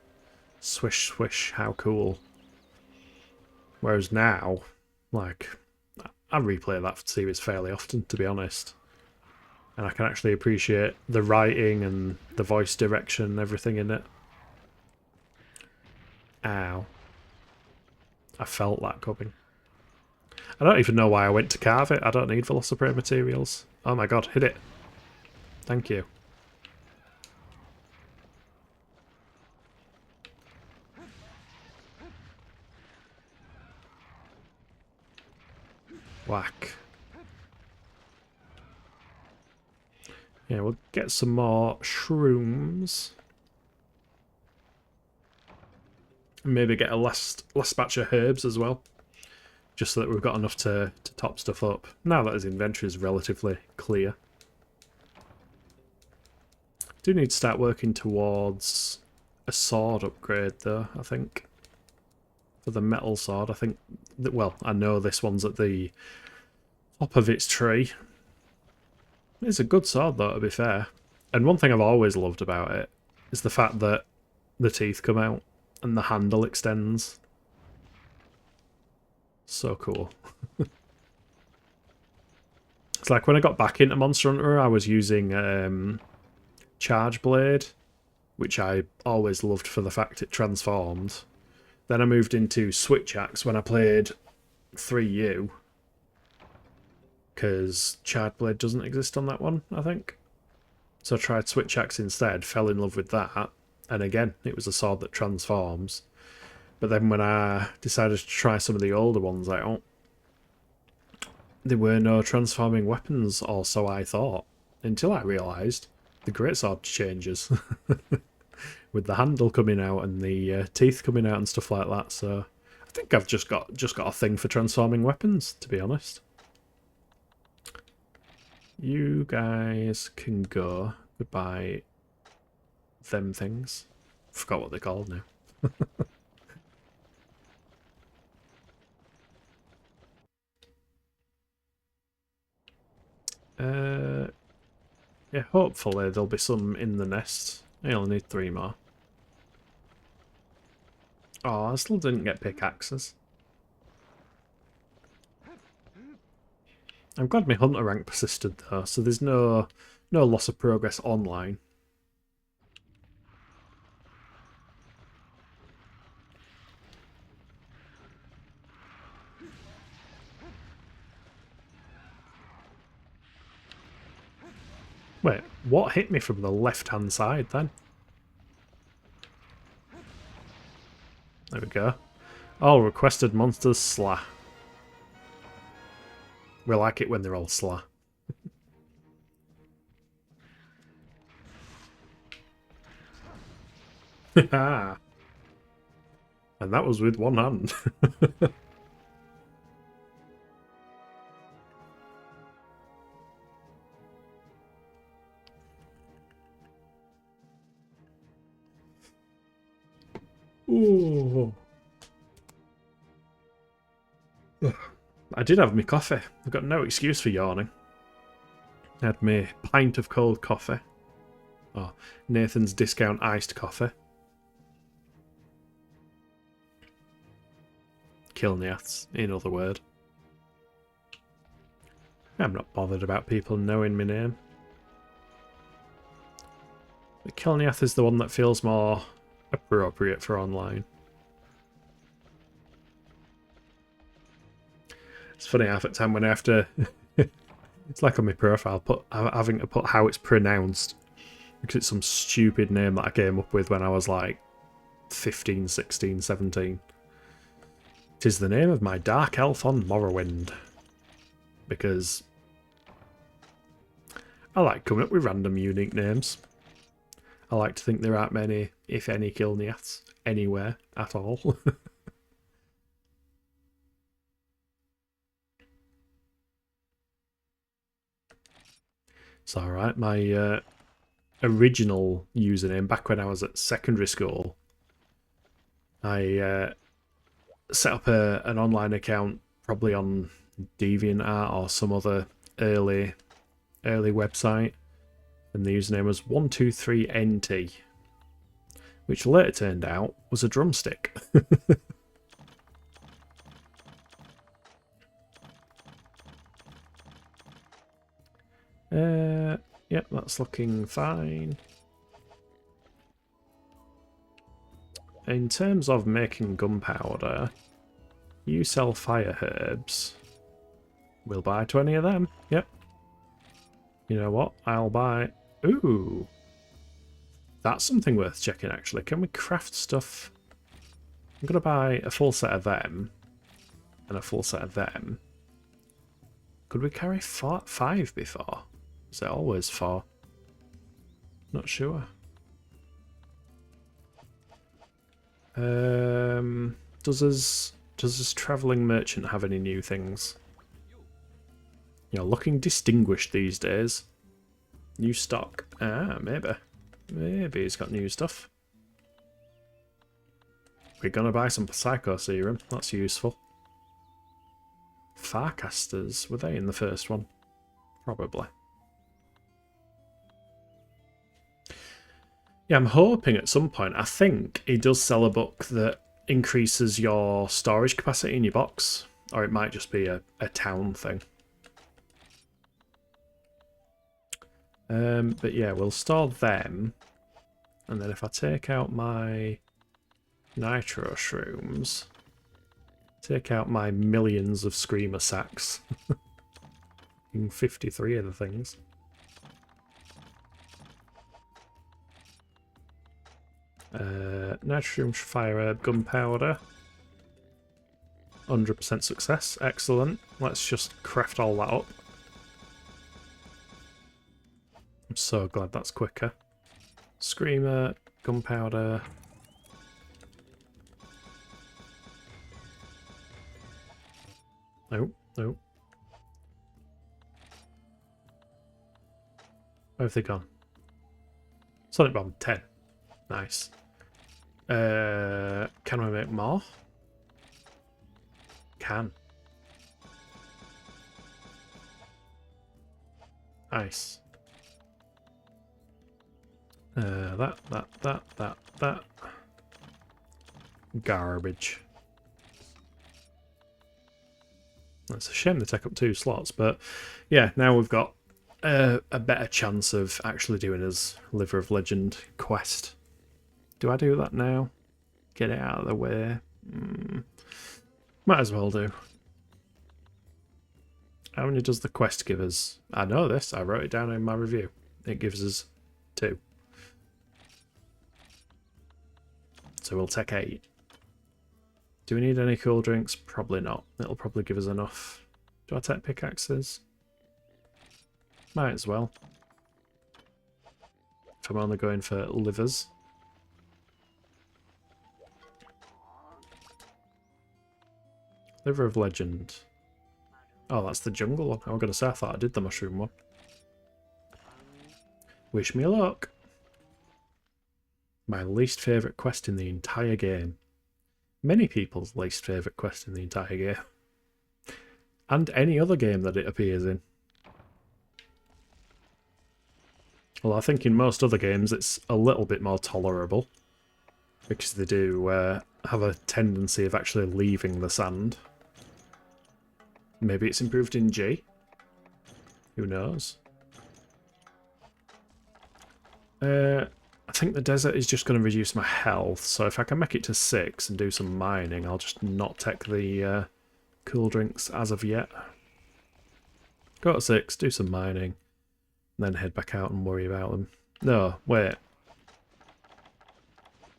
Swish, swish, how cool. Whereas now, like, I replay that series fairly often, to be honest. And I can actually appreciate the writing and the voice direction and everything in it. Ow. I felt that coming. I don't even know why I went to carve it. I don't need Velociprey materials. Oh my god, hit it. Thank you. Whack. Yeah, we'll get some more shrooms. Maybe get a last batch of herbs as well. Just so that we've got enough to top stuff up. Now that his inventory is relatively clear. Do need to start working towards a sword upgrade though, I think. For the metal sword, I think... Well, I know this one's at the top of its tree. It's a good sword though, to be fair. And one thing I've always loved about it is the fact that the teeth come out and the handle extends. So cool. It's like when I got back into Monster Hunter, I was using Charge Blade, which I always loved for the fact it transformed. Then I moved into Switch Axe when I played 3U, because Charge Blade doesn't exist on that one, I think. So I tried Switch Axe instead, fell in love with that, and again, it was a sword that transforms. But then when I decided to try some of the older ones, like, oh, there were no transforming weapons, or so I thought, until I realised the greatsword changes. With the handle coming out and the teeth coming out and stuff like that. So I think I've just got a thing for transforming weapons, to be honest. You guys can go. Goodbye. Them things. Forgot what they're called now. Yeah, hopefully there'll be some in the nest. I only need 3 more. Oh, I still didn't get pickaxes. I'm glad my hunter rank persisted though, so there's no loss of progress online. Wait, what hit me from the left-hand side then? There we go. Oh, requested monsters sla. We like it when they're all sla. And that was with one hand. Ooh. I did have my coffee. I've got no excuse for yawning. I had my pint of cold coffee. Oh, Nathan's Discount Iced Coffee. Kilniaths, in other word. I'm not bothered about people knowing my name. But Kilniath is the one that feels more appropriate for online. It's funny half at time when I have to... it's like on my profile, having to put how it's pronounced. Because it's some stupid name that I came up with when I was like 15, 16, 17. It is the name of my dark elf on Morrowind. Because I like coming up with random unique names. I like to think there aren't many, if any, Kilniaths anywhere at all. It's alright, my original username back when I was at secondary school, I set up an online account probably on DeviantArt or some other early website, and the username was 123NT, which later turned out was a drumstick. Yep, that's looking fine. In terms of making gunpowder, you sell fire herbs. We'll buy 20 of them. Yep. You know what? I'll buy... Ooh! That's something worth checking, actually. Can we craft stuff? I'm going to buy a full set of them. And a full set of them. Could we carry 5 before? Is it always 4? Not sure. Does this travelling merchant have any new things? You're looking distinguished these days. New stock. Ah, maybe. Maybe he's got new stuff. We're gonna buy some Psycho Serum. That's useful. Farcasters. Were they in the first one? Probably. Yeah, I'm hoping at some point, I think he does sell a book that increases your storage capacity in your box. Or it might just be a town thing. But yeah, we'll store them. And then if I take out my nitro shrooms, take out my millions of screamer sacks. 53 of the things. Nitro fire herb, gunpowder. 100% success. Excellent. Let's just craft all that up. I'm so glad that's quicker. Screamer, gunpowder. No, no. Where have they gone? Sonic Bomb, 10. Nice. Can we make more? Can. Nice. That. Garbage. It's a shame they take up 2 slots, but yeah, now we've got a better chance of actually doing his Liver of Legend quest. Do I do that now? Get it out of the way? Might as well do. How many does the quest give us? I know this, I wrote it down in my review. It gives us 2. So we'll take 8. Do we need any cool drinks? Probably not. It'll probably give us enough. Do I take pickaxes? Might as well. If I'm only going for livers. Liver of Legend. Oh, that's the jungle one. I was going to say, I thought I did the mushroom one. Wish me luck. My least favourite quest in the entire game. Many people's least favourite quest in the entire game. And any other game that it appears in. Well, I think in most other games it's a little bit more tolerable, because they do have a tendency of actually leaving the sand. Maybe it's improved in G? Who knows? I think the desert is just going to reduce my health, so if I can make it to 6 and do some mining, I'll just not take the cool drinks as of yet. Go to 6, do some mining, then head back out and worry about them. No, wait.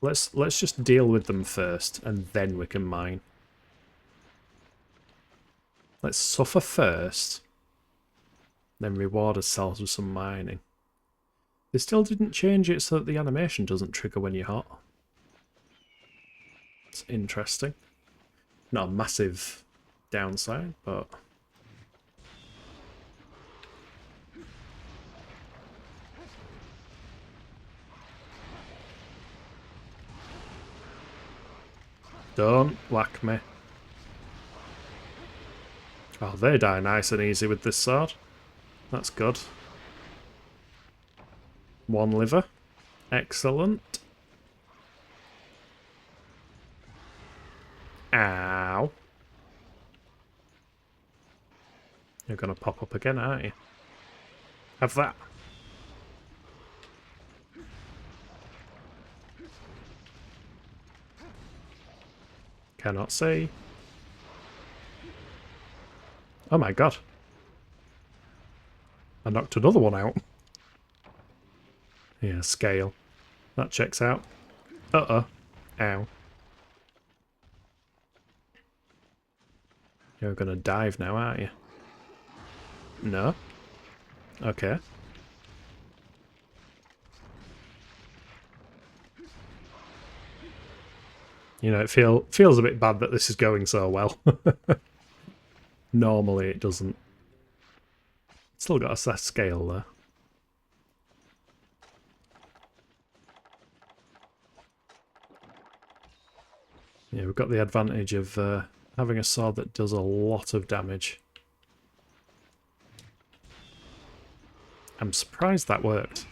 Let's just deal with them first, and then we can mine. Let's suffer first, then reward ourselves with some mining. They still didn't change it so that the animation doesn't trigger when you're hot. It's interesting. Not a massive downside, but... Don't whack me. Oh, they die nice and easy with this sword. That's good. 1 liver. Excellent. Ow. You're going to pop up again, aren't you? Have that. Cannot see. Oh my god. I knocked another one out. Yeah, scale. That checks out. Uh-oh. Ow. You're gonna dive now, aren't you? No? Okay. You know, it feels a bit bad that this is going so well. Normally it doesn't. Still got a set scale there. Yeah, we've got the advantage of having a sword that does a lot of damage. I'm surprised that worked.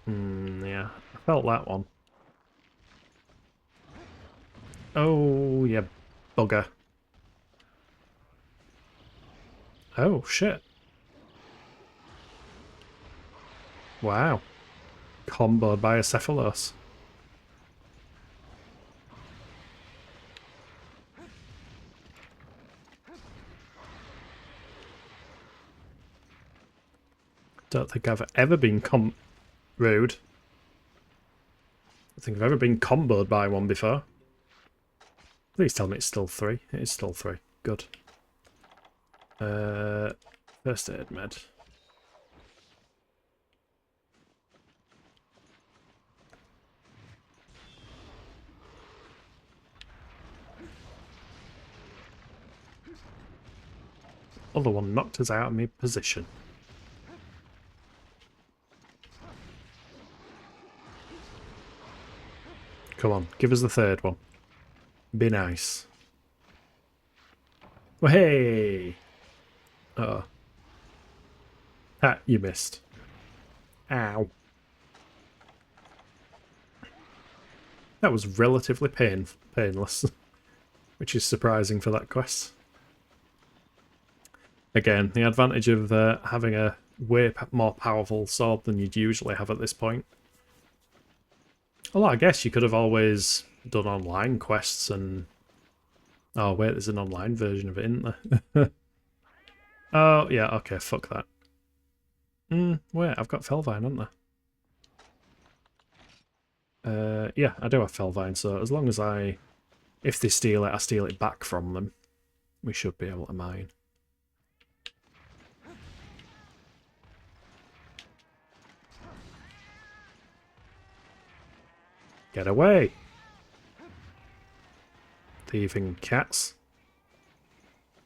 Yeah, I felt that one. Oh, yeah, bugger. Oh, shit. Wow. Comboed by a Cephalos. Don't think I've ever been rude. I think I've ever been comboed by one before. Please tell me it's still 3. It is still 3. Good. First aid med. Other one knocked us out of my position. Come on, give us the third one. Be nice. Well, hey! Uh-oh. Ah, you missed. Ow. That was relatively painless, which is surprising for that quest. Again, the advantage of having a way more powerful sword than you'd usually have at this point. Although I guess you could have always done online quests and... Oh wait, there's an online version of it, isn't there? Oh, yeah, okay, fuck that. Wait, I've got Felvine, haven't I? Yeah, I do have Felvine, so as long as if they steal it, I steal it back from them. We should be able to mine. Get away! Thieving cats.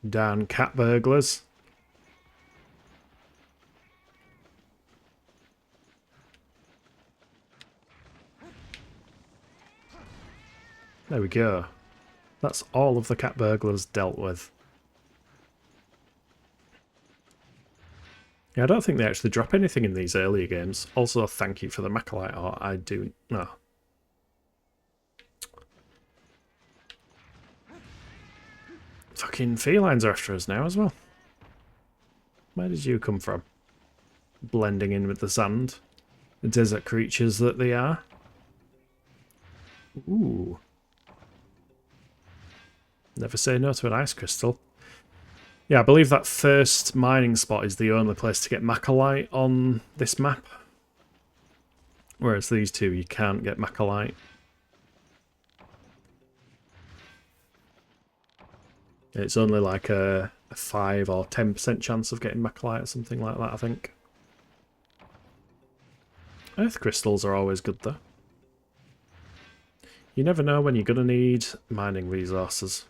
Down cat burglars. There we go. That's all of the cat burglars dealt with. Yeah, I don't think they actually drop anything in these earlier games. Also, thank you for the Macalite art. I do... No. Fucking felines are after us now as well. Where did you come from? Blending in with the sand. The desert creatures that they are. Ooh. Never say no to an ice crystal. Yeah, I believe that first mining spot is the only place to get Macalite on this map. Whereas these two, you can't get Macalite. It's only like a 5 or 10% chance of getting Macalite or something like that, I think. Earth crystals are always good, though. You never know when you're going to need mining resources.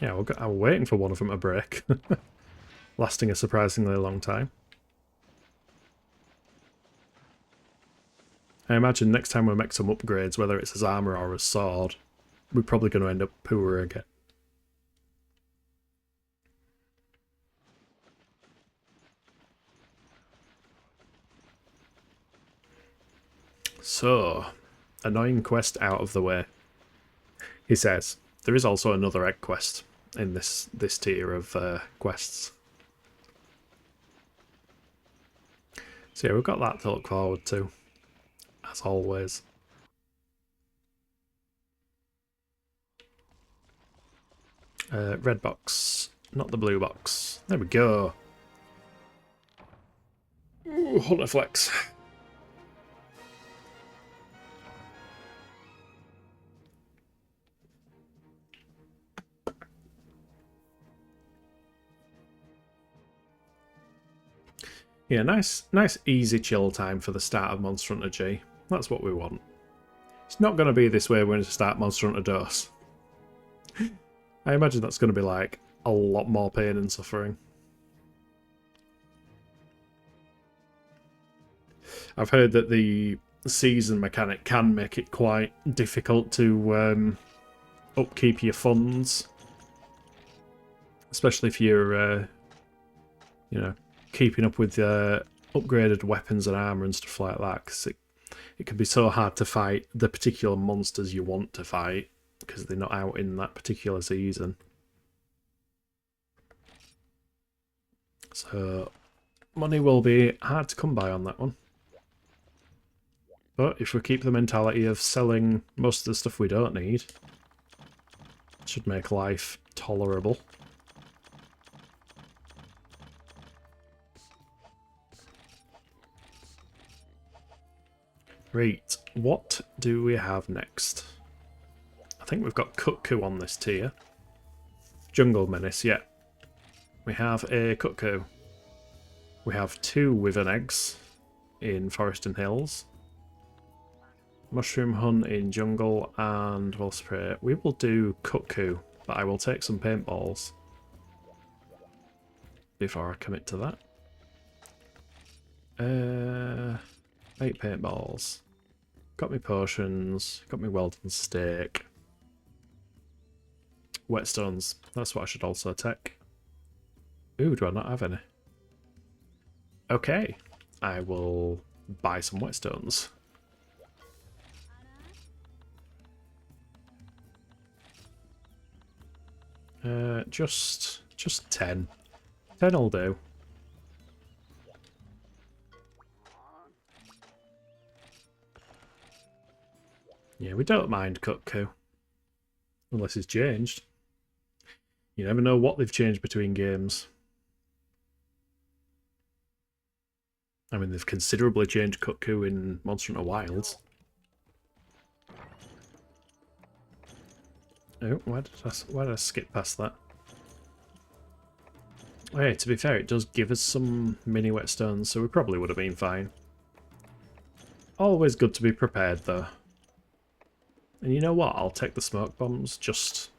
Yeah, I'm waiting for one of them to break. Lasting a surprisingly long time. I imagine next time we make some upgrades, whether it's as armour or as sword, we're probably going to end up poorer again. So, annoying quest out of the way. He says, there is also another egg quest in this tier of quests. So yeah, we've got that to look forward to, as always. Red box, not the blue box. There we go. Ooh, Hunter Flex. Yeah, nice easy chill time for the start of Monster Hunter G. That's what we want. It's not going to be this way when we start Monster Hunter DOS. I imagine that's going to be like a lot more pain and suffering. I've heard that the season mechanic can make it quite difficult to upkeep your funds. Especially if you're, you know, keeping up with upgraded weapons and armour and stuff like that, because it can be so hard to fight the particular monsters you want to fight, because they're not out in that particular season. So, money will be hard to come by on that one. But if we keep the mentality of selling most of the stuff we don't need, it should make life tolerable. Right, what do we have next? I think we've got Kutku on this tier. Jungle Menace, yeah. We have a Kutku. We have 2 Wyvern eggs in Forest and Hills. Mushroom Hunt in Jungle, and we'll spray. We will do Kutku, but I will take some paintballs before I commit to that. 8 paintballs. Got me potions, got me Weldon steak. Whetstones, that's what I should also take. Ooh, do I not have any? Okay, I will buy some whetstones. Just 10. 10 will do. Yeah, we don't mind Kutku. Unless it's changed. You never know what they've changed between games. I mean, they've considerably changed Kutku in Monster Hunter Wilds. Oh, why did I skip past that? Oh, yeah, to be fair, it does give us some mini whetstones, so we probably would have been fine. Always good to be prepared, though. And you know what? I'll take the smoke bombs just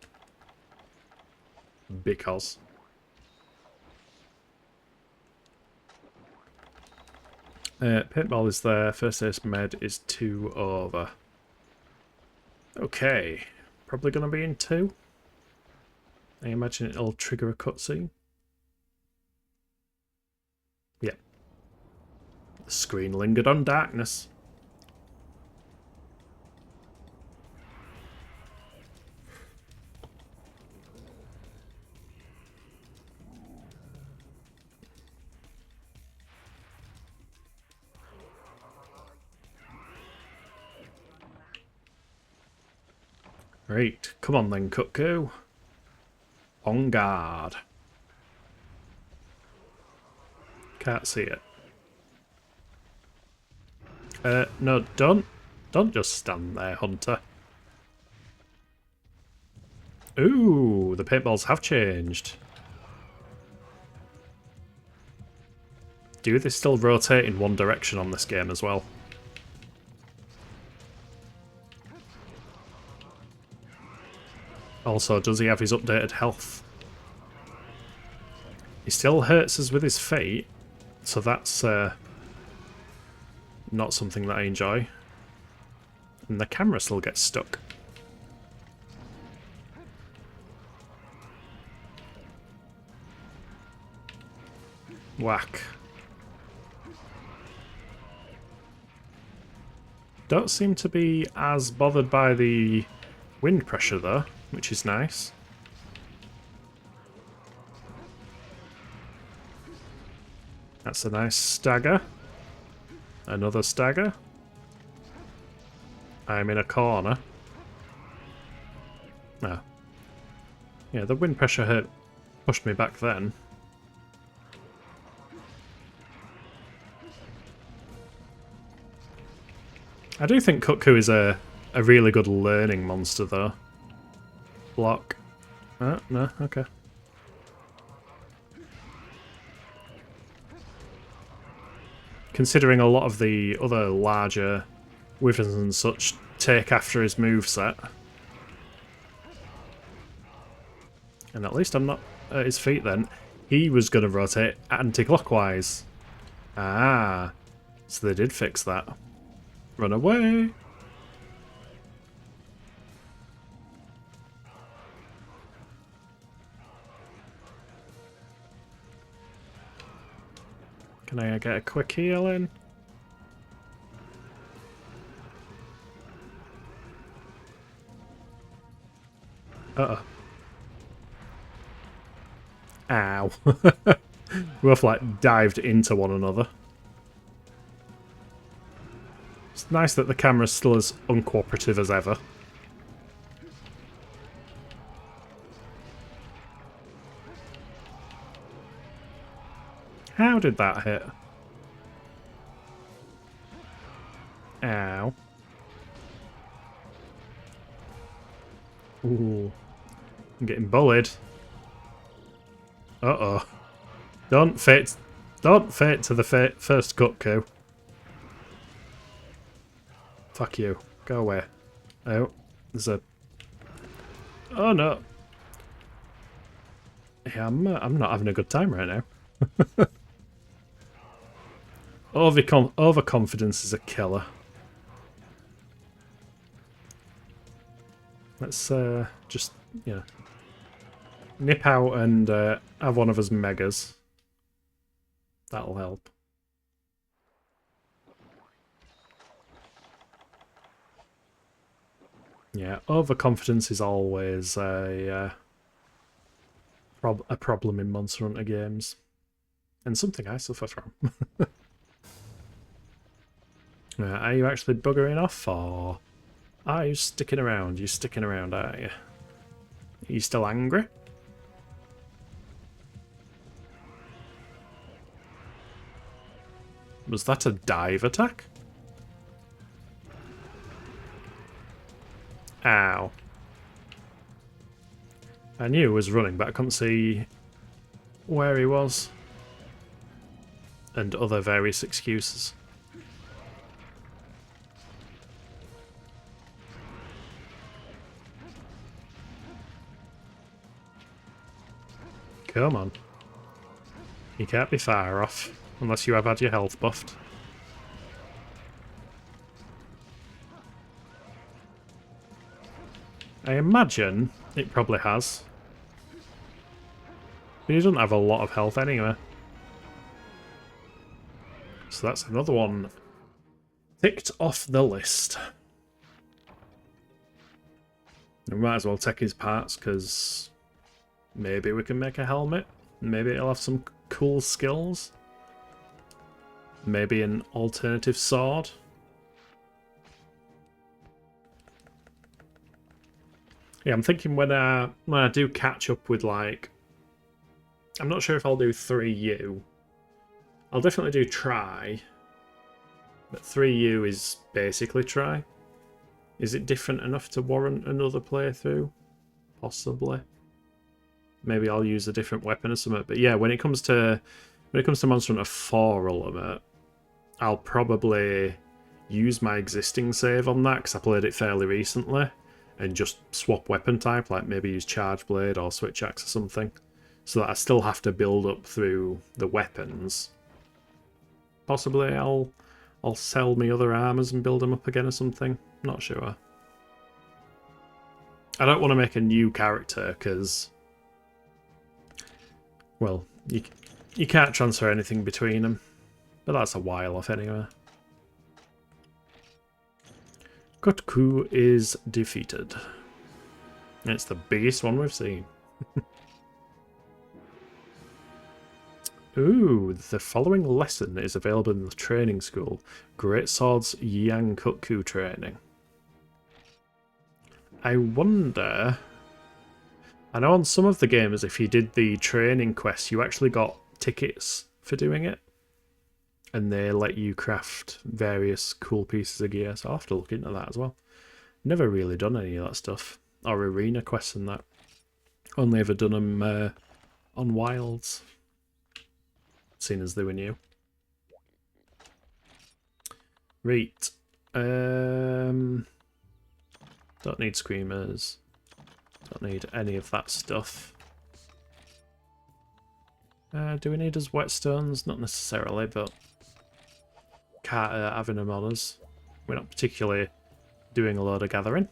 because. Paintball is there. First aid med is 2 over. Okay. Probably going to be in 2. I imagine it'll trigger a cutscene. The screen lingered on darkness. Right, come on then, Cuckoo. On guard. Can't see it. No, don't just stand there, Hunter. Ooh, the paintballs have changed. Do they still rotate in one direction on this game as well? Also, does he have his updated health? He still hurts us with his fate, so that's not something that I enjoy. And the camera still gets stuck. Whack. Don't seem to be as bothered by the wind pressure though, which is nice. That's a nice stagger. Another stagger. I'm in a corner. Oh. Yeah, the wind pressure pushed me back then. I do think Cuckoo is a really good learning monster though. Block. Oh, no, okay. Considering a lot of the other larger wyverns and such take after his moveset. And at least I'm not at his feet then. He was going to rotate anti-clockwise. Ah, so they did fix that. Run away! Can I get a quick heal in? Uh-oh. Ow. We both, like, dived into one another. It's nice that the camera's still as uncooperative as ever. How did that hit? Ow. Ooh. I'm getting bullied. Uh-oh. Don't fit to the first Cuckoo. Fuck you. Go away. Oh, there's a... Oh no. Yeah, I'm not having a good time right now. Overconfidence is a killer. Let's just, you know, nip out and have one of us megas. That'll help. Yeah, overconfidence is always a problem in Monster Hunter games. And something I suffer from. Are you actually buggering off, or are you sticking around? You're sticking around, are you? Are you still angry? Was that a dive attack? Ow. I knew he was running, but I couldn't see where he was. And other various excuses. Come on. You can't be far off, unless you have had your health buffed. I imagine it probably has. But he doesn't have a lot of health anyway. So that's another one ticked off the list. We might as well take his parts, because maybe we can make a helmet. Maybe it'll have some cool skills. Maybe an alternative sword. Yeah, I'm thinking when I do catch up with, like... I'm not sure if I'll do 3U. I'll definitely do try. But 3U is basically try. Is it different enough to warrant another playthrough? Possibly. Maybe I'll use a different weapon or something. But yeah, when it comes to Monster Hunter 4 Ultimate, I'll probably use my existing save on that because I played it fairly recently, and just swap weapon type, like maybe use Charge Blade or Switch Axe or something, so that I still have to build up through the weapons. Possibly I'll sell me other armors and build them up again or something. Not sure. I don't want to make a new character because, well, you can't transfer anything between them. But that's a while off anyway. Kutku is defeated. It's the biggest one we've seen. Ooh, the following lesson is available in the training school. Great Swords Yang Kutku training. I wonder... I know on some of the games, if you did the training quest, you actually got tickets for doing it. And they let you craft various cool pieces of gear, so I'll have to look into that as well. Never really done any of that stuff. Or arena quests and that. Only ever done them on Wilds. Seeing as they were new. Right. Don't need screamers. Don't need any of that stuff. Do we need as whetstones? Not necessarily, but Carter having them on us. We're not particularly doing a lot of gathering.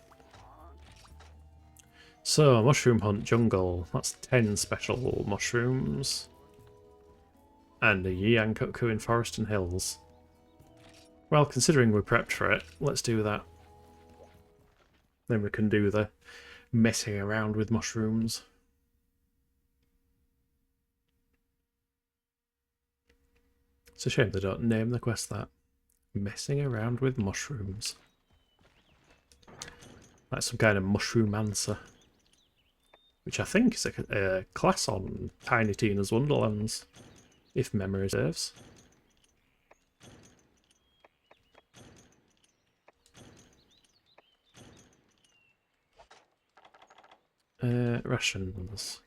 So, Mushroom Hunt Jungle. That's 10 special mushrooms. And a Yang Kutku in Forest and Hills. Well, considering we're prepped for it, let's do that. Then we can do the messing around with mushrooms. It's a shame they don't name the quest that. Messing around with mushrooms. That's some kind of mushroom answer. Which I think is a class on Tiny Tina's Wonderlands, if memory serves. Rations.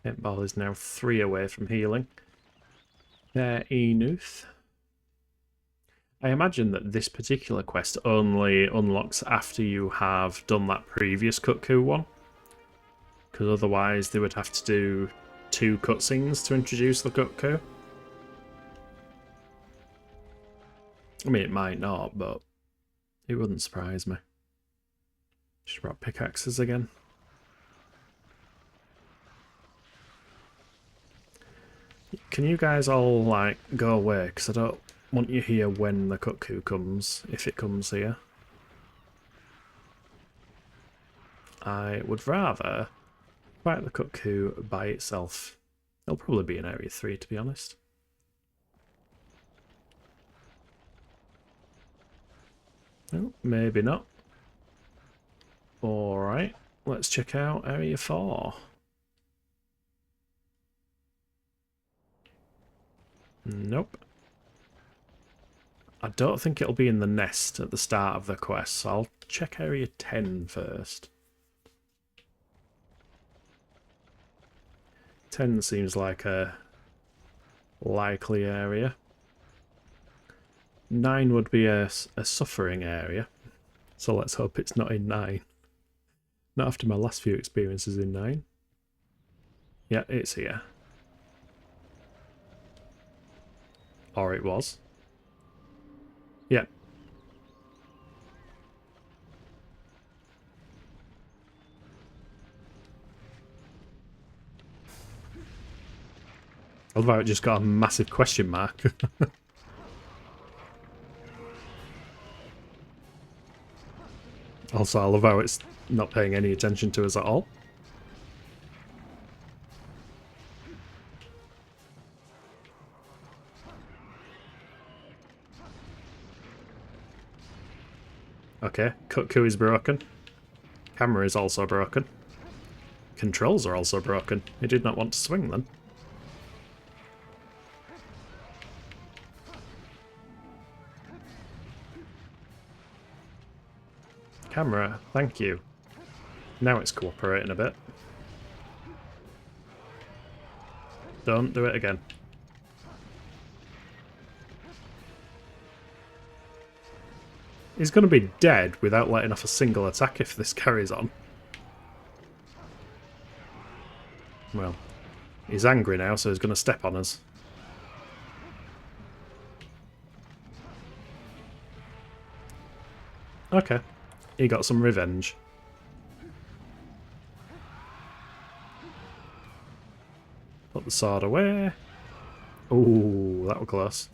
Paintball is now 3 away from healing. There, Enuth. I imagine that this particular quest only unlocks after you have done that previous Kutku one. Because otherwise they would have to do 2 cutscenes to introduce the Kutku. I mean, it might not, but it wouldn't surprise me. Just brought pickaxes again. Can you guys all, like, go away? Because I don't want you here when the Kutku comes, if it comes here. I would rather fight the Kutku by itself. It'll probably be in Area 3, to be honest. Oh, maybe not. Alright, let's check out Area 4. Nope. I don't think it'll be in the nest at the start of the quest, so I'll check Area 10 first. 10 seems like a likely area. 9 would be a suffering area, so let's hope it's not in 9. Not after my last few experiences in 9. Yeah, it's here. Or it was. Yeah. I love how it just got a massive question mark. Also, I love how it's not paying any attention to us at all. Okay, Kutku is broken. Camera is also broken. Controls are also broken. He did not want to swing then. Camera, thank you. Now it's cooperating a bit. Don't do it again. He's going to be dead without letting off a single attack if this carries on. Well, he's angry now, so he's going to step on us. Okay, he got some revenge. Put the sword away. Ooh, that was close.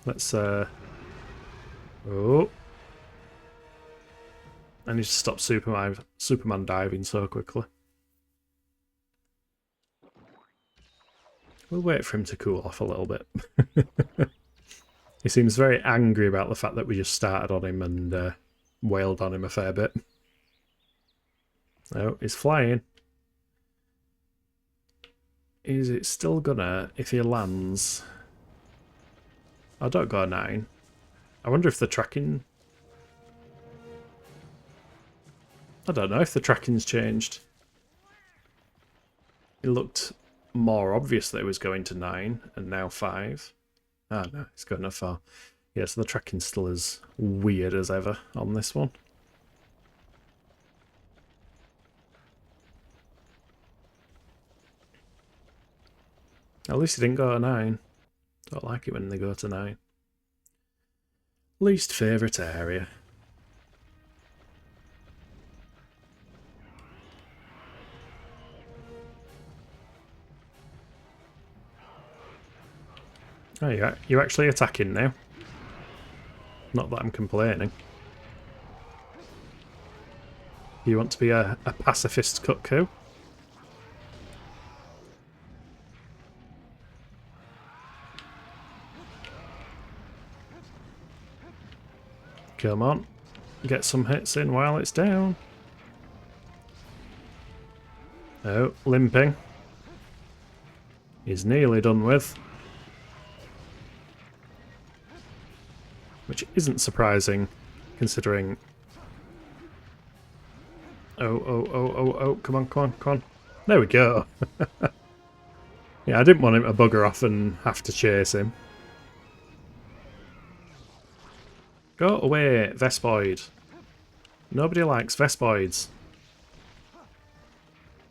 Let's, oh. I need to stop Superman diving so quickly. We'll wait for him to cool off a little bit. He seems very angry about the fact that we just started on him and wailed on him a fair bit. Oh, he's flying. Is it still gonna, if he lands... I don't go 9. I wonder if the tracking... I don't know if the tracking's changed. It looked more obvious that it was going to 9 and now 5. Ah no, it's going that far. Yeah, so the tracking's still as weird as ever on this one. At least it didn't go to 9. Don't like it when they go to 9. Least favourite area. Oh, you're actually attacking now. Not that I'm complaining. You want to be a pacifist Kutku? Come on. Get some hits in while it's down. Oh, limping. He's nearly done with. Which isn't surprising, considering... Oh, come on. There we go. Yeah, I didn't want him to bugger off and have to chase him. Go away, Vespoid. Nobody likes Vespoids.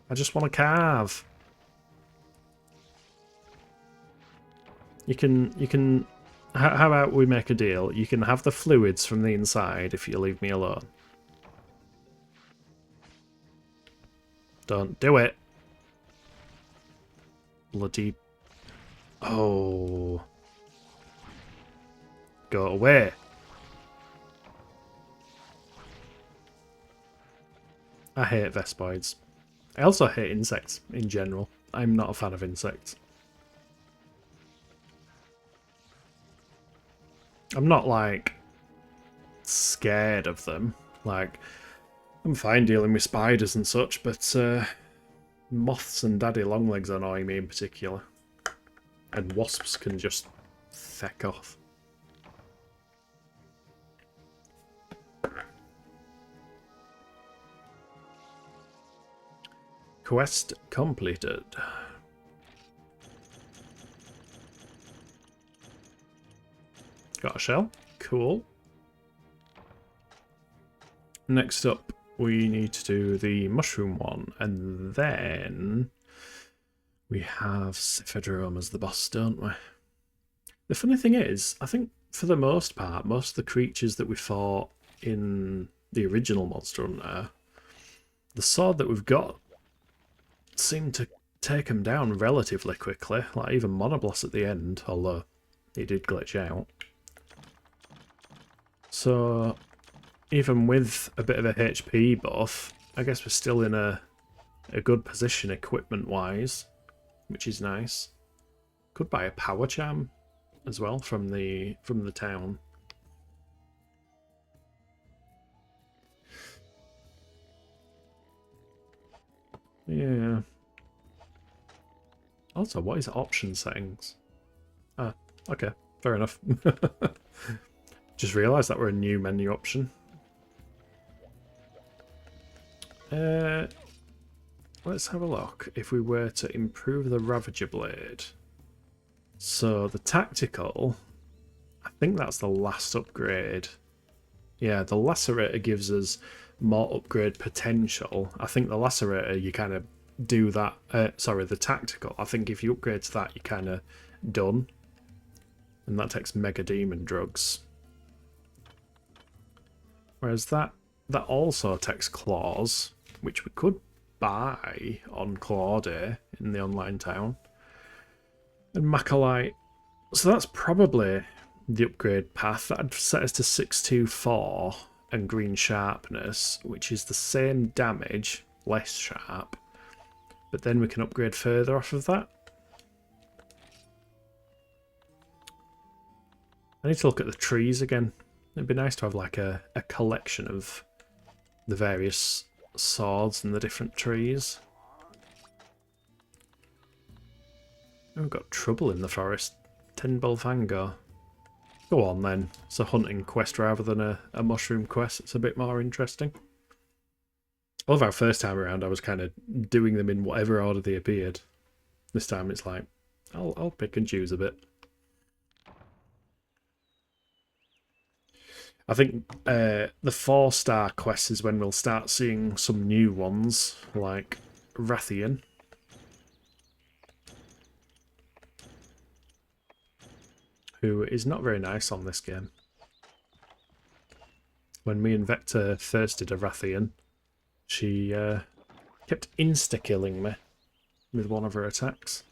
I just want to carve. You can... How about we make a deal? You can have the fluids from the inside if you leave me alone. Don't do it. Bloody... Oh. Go away. I hate Vespoids. I also hate insects in general. I'm not a fan of insects. I'm not, like, scared of them. Like, I'm fine dealing with spiders and such, but moths and daddy longlegs annoy me in particular. And wasps can just feck off. Quest completed. Got a shell. Cool. Next up, we need to do the mushroom one, and then we have Cephadrome as the boss, don't we? The funny thing is, I think for the most part, most of the creatures that we fought in the original Monster Hunter, the sword that we've got seem to take them down relatively quickly, like even Monoblast at the end, although he did glitch out. So even with a bit of a HP buff, I guess we're still in a good position equipment-wise, which is nice. Could buy a power charm as well from the town. Yeah. Also, what is option settings? Ah, okay, fair enough. Just realised that we're a new menu option. Let's have a look. If we were to improve the Ravager Blade. So the tactical, I think that's the last upgrade. Yeah, the Lacerator gives us more upgrade potential. I think the Lacerator, you kind of do that. Sorry, the tactical. I think if you upgrade to that, you're kind of done. And that takes Mega Demon drugs. Whereas that also takes claws, which we could buy on Claw Day in the online town. And Macalite. So that's probably the upgrade path. That'd set us to 624 and green sharpness, which is the same damage, less sharp. But then we can upgrade further off of that. I need to look at the trees again. It'd be nice to have like a collection of the various swords and the different trees. Oh, we've got trouble in the forest. 10 Bulfango. Go on then. It's a hunting quest rather than a mushroom quest. It's a bit more interesting. Although our first time around I was kind of doing them in whatever order they appeared. This time it's like, I'll pick and choose a bit. I think the 4-star quest is when we'll start seeing some new ones, like Rathian. Who is not very nice on this game. When me and Vector first did a Rathian, she kept insta-killing me with one of her attacks.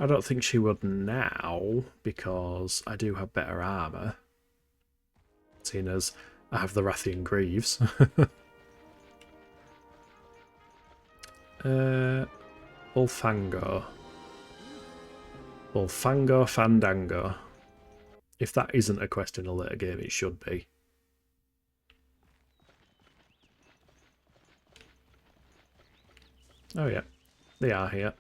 I don't think she would now, because I do have better armour. Seeing as I have the Rathian Greaves. Bulfango. Bulfango Fandango. If that isn't a quest in a later game, it should be. Oh yeah, they are here.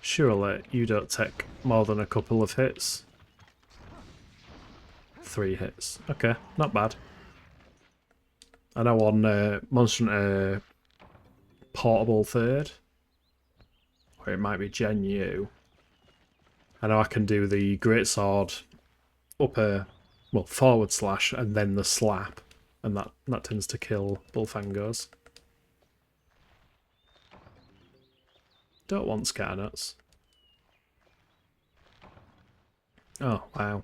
Surely you don't take more than a couple of hits. 3 hits. Okay, not bad. I know on Monster Hunter Portable 3rd, or it might be Gen U, I know I can do the Greatsword upper, well, forward slash and then the slap, and that tends to kill Bulfangos. Don't want Scarnuts. Oh, wow.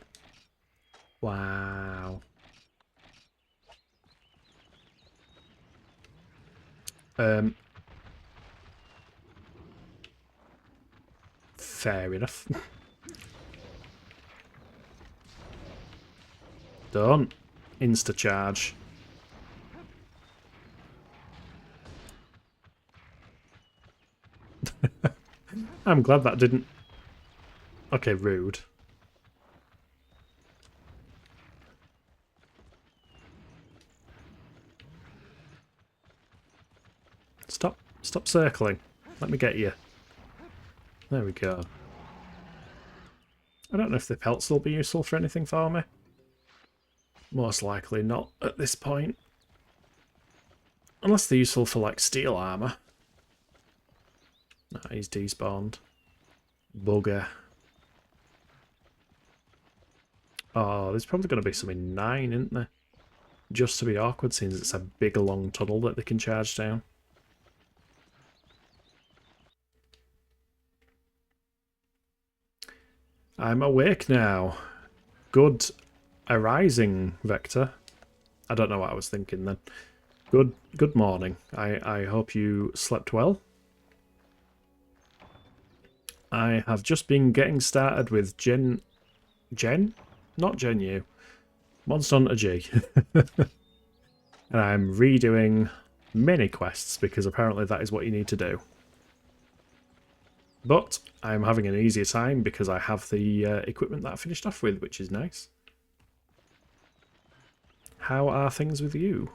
Wow. Fair enough. Don't insta-charge. I'm glad that didn't... Okay, rude. Stop circling. Let me get you. There we go. I don't know if the pelts will be useful for anything for me. Most likely not at this point. Unless they're useful for, like, steel armour. Nah, he's despawned. Bugger. Oh, there's probably going to be some in 9, isn't there? Just to be awkward, since it's a big long tunnel that they can charge down. I'm awake now. Good arising, Vector. I don't know what I was thinking then. Good morning. I hope you slept well. I have just been getting started with Gen? Not Gen U. Monster Hunter G. And I'm redoing mini quests because apparently that is what you need to do. But I'm having an easier time because I have the equipment that I finished off with, which is nice. How are things with you?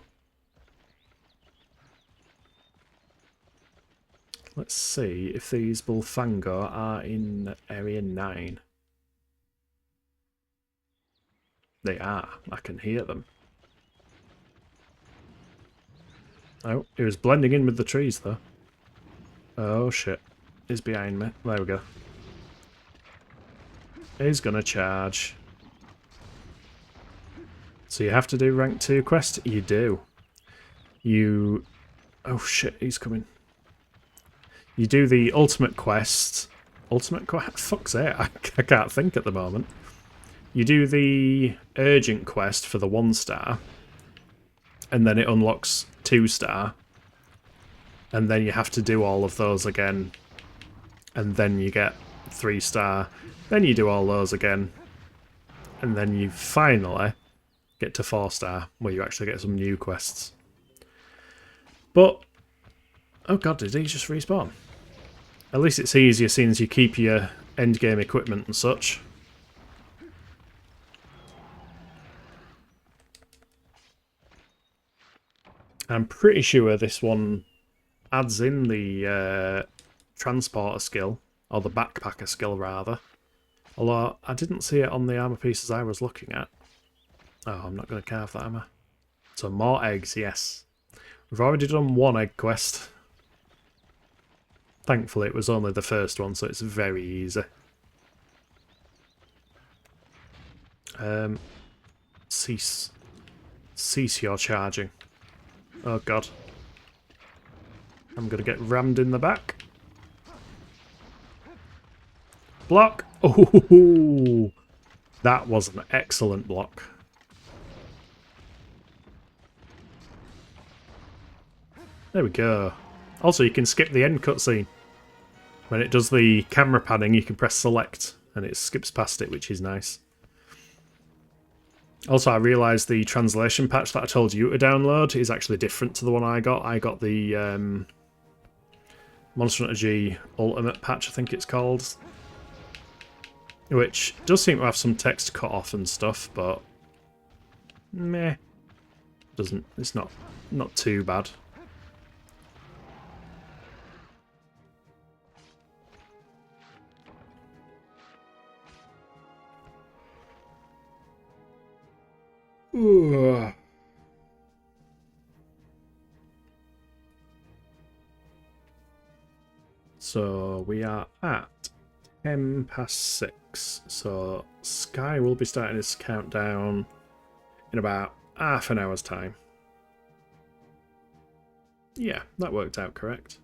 Let's see if these Bullfango are in Area 9. They are. I can hear them. Oh, it was blending in with the trees, though. Oh, shit. He's behind me. There we go. He's gonna charge. So you have to do rank 2 quest? You do. You... Oh, shit, he's coming. You do the ultimate quest. Ultimate quest? Fuck's sake, I can't think at the moment. You do the urgent quest for the 1-star, and then it unlocks 2-star, and then you have to do all of those again, and then you get 3-star, then you do all those again, and then you finally get to 4-star, where you actually get some new quests. But, oh god, did he just respawn? At least it's easier seeing as you keep your endgame equipment and such. I'm pretty sure this one adds in the transporter skill, or the backpacker skill rather. Although I didn't see it on the armor pieces I was looking at. Oh, I'm not going to carve that, am I? So more eggs, yes. We've already done one egg quest. Thankfully it was only the first one, so it's very easy. Cease your charging. Oh god. I'm gonna get rammed in the back. Block! Oh, that was an excellent block. There we go. Also, you can skip the end cutscene. When it does the camera panning, you can press select, and it skips past it, which is nice. Also, I realised the translation patch that I told you to download is actually different to the one I got. I got the Monster Hunter G Ultimate patch, I think it's called. Which does seem to have some text cut off and stuff, but meh. It's not too bad. Ooh. So we are at 6:10. So Sky will be starting his countdown in about half an hour's time. Yeah, that worked out correct.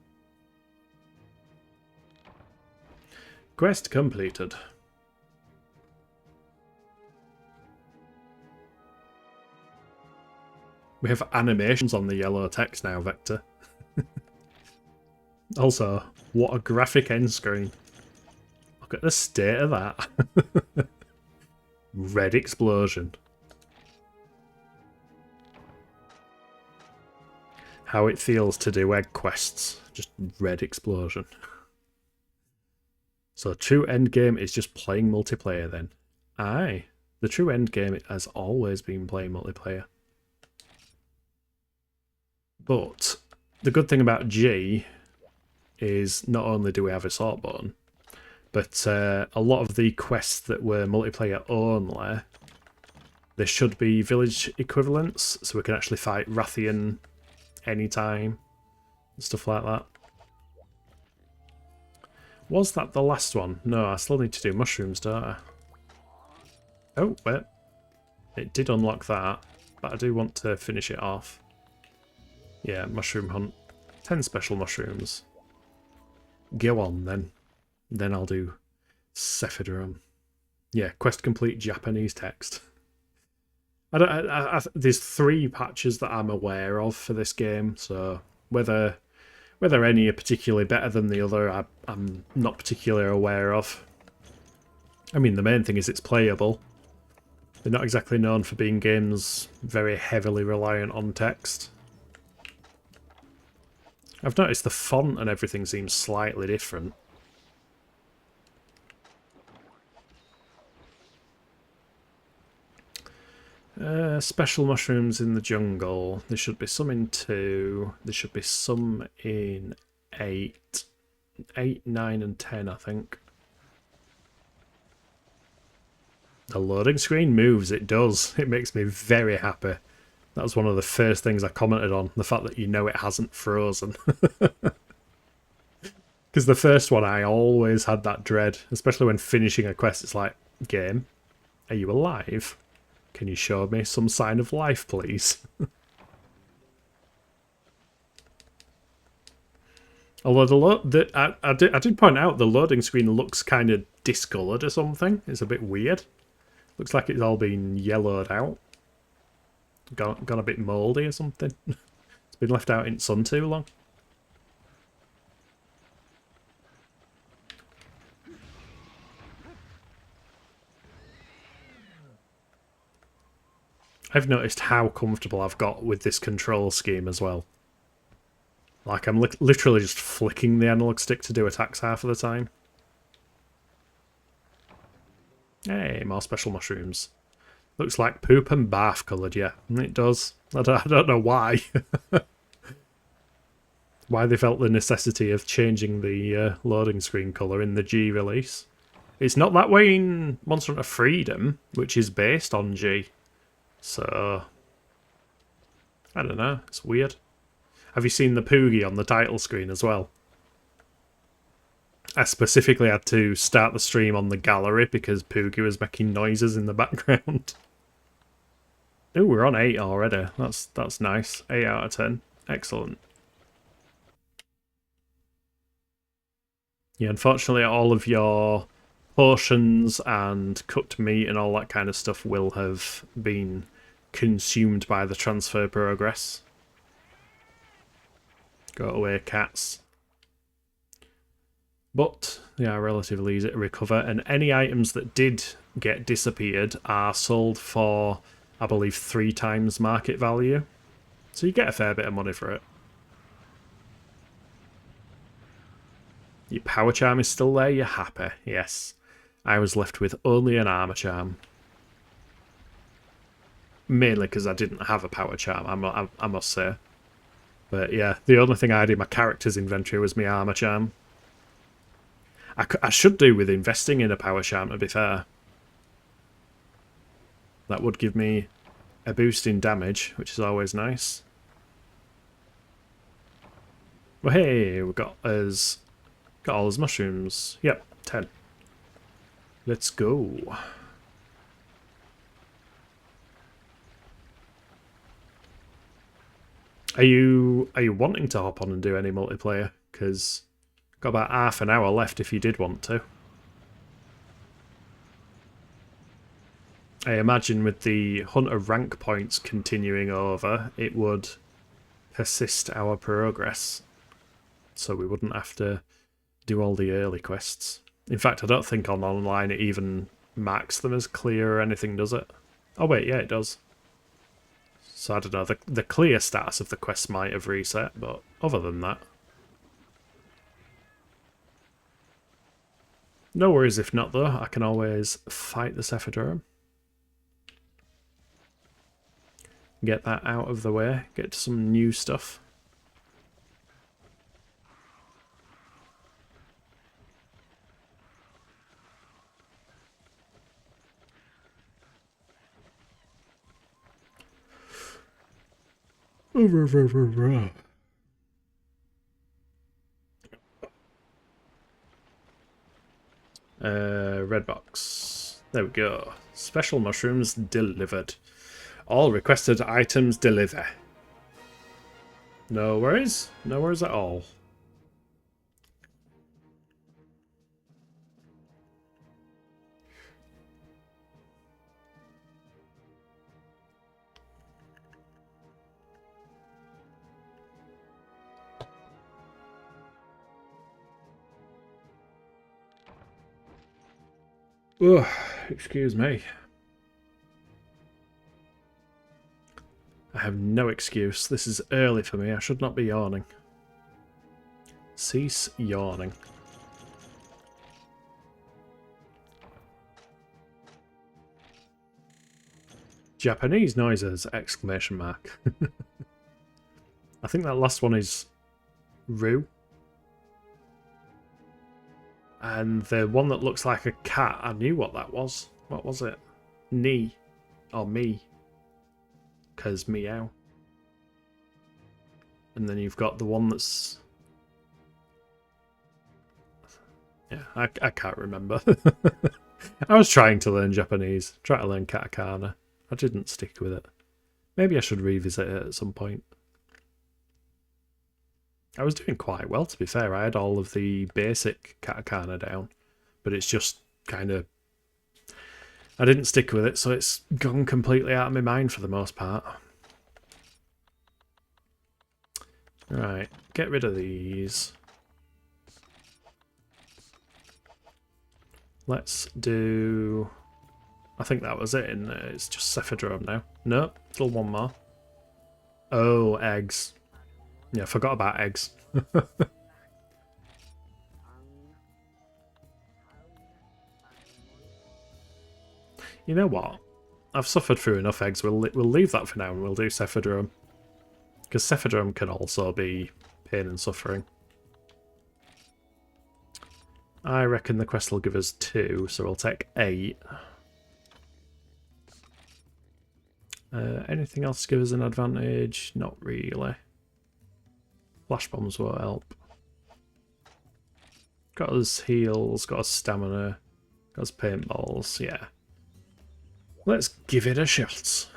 Quest completed. We have animations on the yellow text now, Vector. Also, what a graphic end screen. Look at the state of that. Red explosion. How it feels to do egg quests. Just red explosion. So true endgame is just playing multiplayer then. Aye. The true endgame has always been playing multiplayer. But the good thing about G is not only do we have a sort button, but a lot of the quests that were multiplayer only, there should be village equivalents, so we can actually fight Rathian anytime and stuff like that. Was that the last one? No, I still need to do mushrooms, don't I? Oh, wait. It did unlock that, but I do want to finish it off. Yeah, mushroom hunt. 10 special mushrooms. Go on, then. Then I'll do Sephiroth. Yeah, quest complete Japanese text. There's 3 patches that I'm aware of for this game, so whether any are particularly better than the other, I'm not particularly aware of. I mean, the main thing is it's playable. They're not exactly known for being games very heavily reliant on text. I've noticed the font and everything seems slightly different. Special mushrooms in the jungle. There should be some in 2. There should be some in 8. 8, 9 and 10, I think. The loading screen moves, it does. It makes me very happy. That was one of the first things I commented on, the fact that you know it hasn't frozen. Because the first one, I always had that dread, especially when finishing a quest. It's like, game, are you alive? Can you show me some sign of life, please? Although I did point out the loading screen looks kind of discoloured or something. It's a bit weird. Looks like it's all been yellowed out. Gone a bit mouldy or something. It's been left out in sun too long. I've noticed how comfortable I've got with this control scheme as well. Like, I'm literally just flicking the analog stick to do attacks half of the time. Hey, more special mushrooms. Looks like poop and barf coloured, yeah. It does. I don't know why. Why they felt the necessity of changing the loading screen colour in the G release. It's not that way in Monster Hunter Freedom, which is based on G. So, I don't know. It's weird. Have you seen the Poogie on the title screen as well? I specifically had to start the stream on the gallery because Poogie was making noises in the background. Oh, we're on 8 already. That's nice. 8 out of 10. Excellent. Yeah, unfortunately, all of your potions and cooked meat and all that kind of stuff will have been consumed by the transfer progress. Go away, cats. But they are relatively easy to recover, and any items that did get disappeared are sold for, I believe, 3 times market value. So you get a fair bit of money for it. Your power charm is still there, you're happy. Yes. I was left with only an armor charm. Mainly because I didn't have a power charm, I must say. But yeah, the only thing I had in my character's inventory was my armor charm. I should do with investing in a power charm, to be fair. That would give me a boost in damage, which is always nice. Well, hey, we've got all his mushrooms. Yep, 10. Let's go. Are you wanting to hop on and do any multiplayer? Because got about half an hour left if you did want to. I imagine with the Hunter rank points continuing over, it would persist our progress. So we wouldn't have to do all the early quests. In fact, I don't think on online it even marks them as clear or anything, does it? Oh wait, yeah, it does. So I don't know, the clear status of the quest might have reset, but other than that. No worries if not though, I can always fight the Cephadorm. Get that out of the way, get to some new stuff. Red box. There we go. Special mushrooms delivered. All requested items deliver. No worries. No worries at all. Ugh, excuse me. I have no excuse. This is early for me. I should not be yawning. Cease yawning. Japanese noises! Exclamation mark. I think that last one is Roo. And the one that looks like a cat, I knew what that was. What was it? Ni. Or me. Because meow. And then you've got the one that's... Yeah, I can't remember. I was trying to learn Japanese. Try to learn katakana. I didn't stick with it. Maybe I should revisit it at some point. I was doing quite well, to be fair. I had all of the basic katakana down. But it's just kind of... I didn't stick with it, so it's gone completely out of my mind for the most part. Right, get rid of these. Let's do... I think that was it, isn't it? It's just Cephadrome now. Nope, still one more. Oh, eggs. Yeah, forgot about eggs. You know what? I've suffered through enough eggs. We'll leave that for now and we'll do Cephadrome. Because Cephadrome can also be pain and suffering. I reckon the quest will give us 2, so we'll take 8. Anything else give us an advantage? Not really. Flash bombs won't help. Got us heals, got us stamina, got us paintballs, yeah. Let's give it a shot.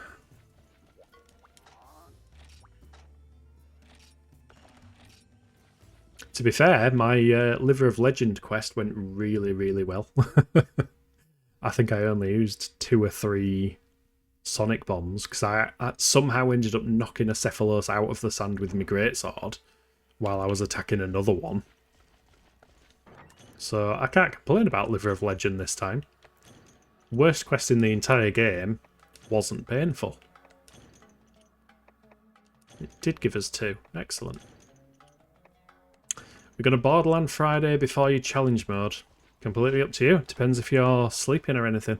To be fair, my Liver of Legend quest went really, really well. I think I only used 2 or 3 sonic bombs because I somehow ended up knocking a Cephalos out of the sand with my greatsword while I was attacking another one. So I can't complain about Liver of Legend this time. Worst quest in the entire game wasn't painful. It did give us 2. Excellent. We're going to Borderland Friday before your challenge mode. Completely up to you. Depends if you're sleeping or anything.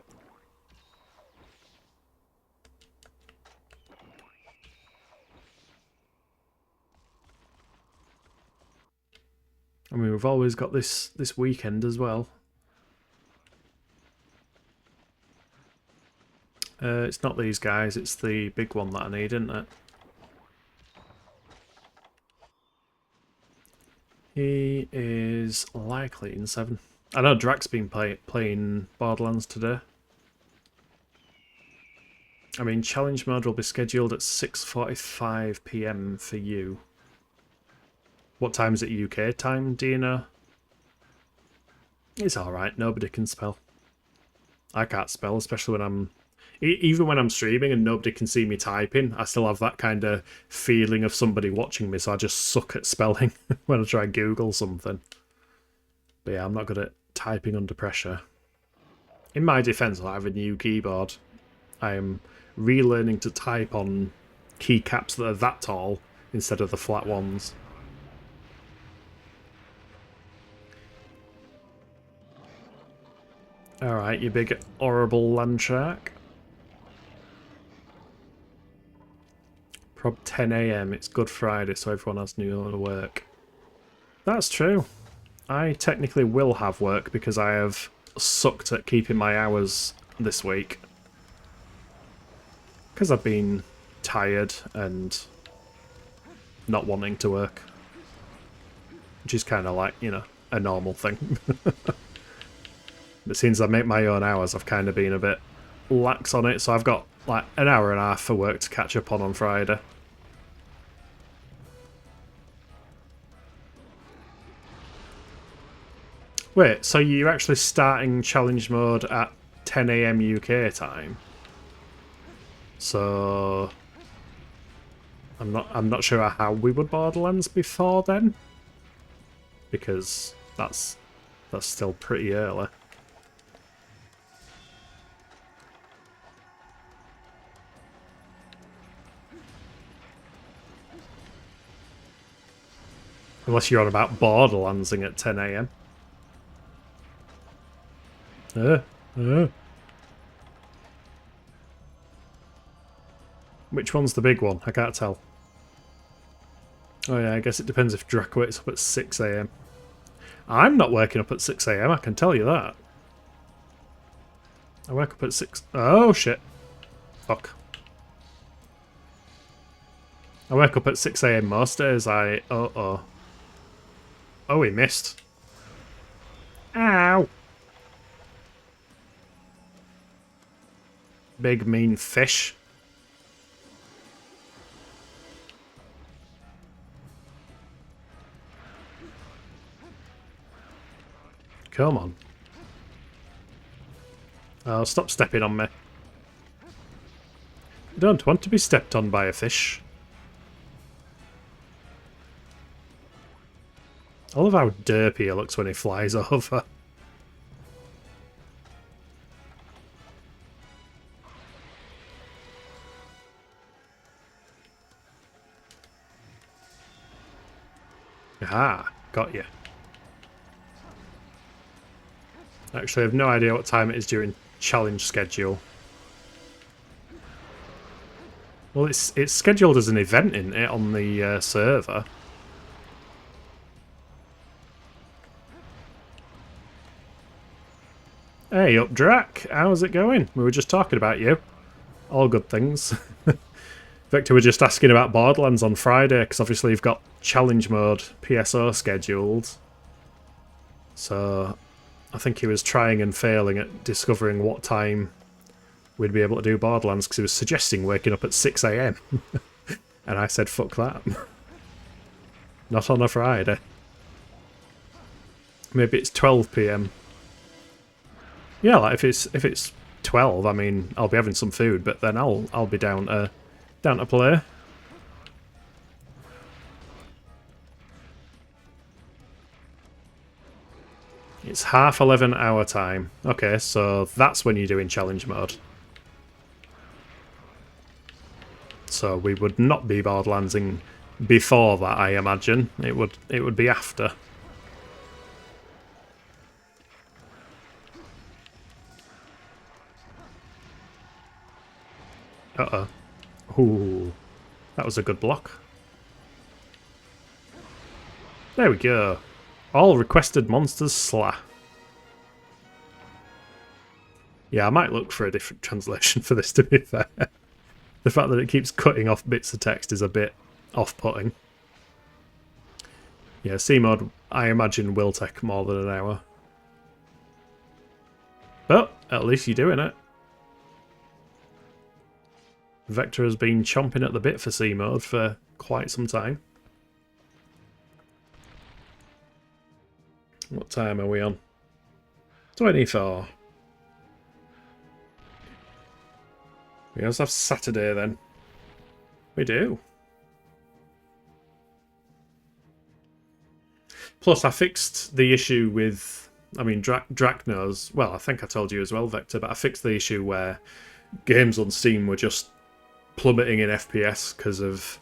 I mean, we've always got this weekend as well. It's not these guys, it's the big one that I need, isn't it? He is likely in 7. I know Drak's been playing Borderlands today. I mean, challenge mode will be scheduled at 6:45 PM for you. What time is it UK time, do you know? It's alright, nobody can spell. I can't spell, especially when I'm... Even when I'm streaming and nobody can see me typing, I still have that kind of feeling of somebody watching me, so I just suck at spelling when I try and Google something. But yeah, I'm not good at typing under pressure. In my defence, I have a new keyboard. I am relearning to type on keycaps that are that tall instead of the flat ones. Alright, you big horrible land shark. Prob 10 AM, it's Good Friday, so everyone has new work. That's true. I technically will have work because I have sucked at keeping my hours this week. Because I've been tired and not wanting to work. Which is kind of like, you know, a normal thing. But since I make my own hours, I've kind of been a bit lax on it, so I've got like an hour and a half for work to catch up on Friday. Wait, so you're actually starting challenge mode at 10 AM UK time? So I'm not sure how we would Borderlands before then, because that's still pretty early. Unless you're on about Borderlandsing at 10 AM. Which one's the big one? I can't tell. Oh yeah, I guess it depends if Drac wakes up at 6 AM. I'm not waking up at 6 AM, I can tell you that. I wake up at 6... Oh shit. Fuck. I wake up at 6 AM most days. Oh, he missed. Ow! Big mean fish. Come on. Oh, stop stepping on me. I don't want to be stepped on by a fish. I love how derpy he looks when he flies over. Ah, got you. Actually, I have no idea what time it is during challenge schedule. Well, it's scheduled as an event, isn't it, on the server? Hey, up Drac, how's it going? We were just talking about you. All good things. Victor were just asking about Borderlands on Friday, because obviously you've got challenge mode PSO scheduled. So I think he was trying and failing at discovering what time we'd be able to do Borderlands, because he was suggesting waking up at 6 AM. And I said, fuck that. Not on a Friday. Maybe it's 12 PM. Yeah, like if it's 12, I mean, I'll be having some food, but then I'll be down to play. It's 11:30 our time. Okay, so that's when you're doing challenge mode. So we would not be Borderlandsing before that, I imagine. It would be after. Uh-oh. Ooh. That was a good block. There we go. All requested monsters sla. Yeah, I might look for a different translation for this, to be fair. The fact that it keeps cutting off bits of text is a bit off-putting. Yeah, C-mode, I imagine, will take more than an hour. But at least you're doing it. Vector has been chomping at the bit for C-mode for quite some time. What time are we on? 24. We also have Saturday then. We do. Plus, I fixed the issue with... I mean, Drac knows... Well, I think I told you as well, Vector, but I fixed the issue where games on Steam were just plummeting in FPS because of...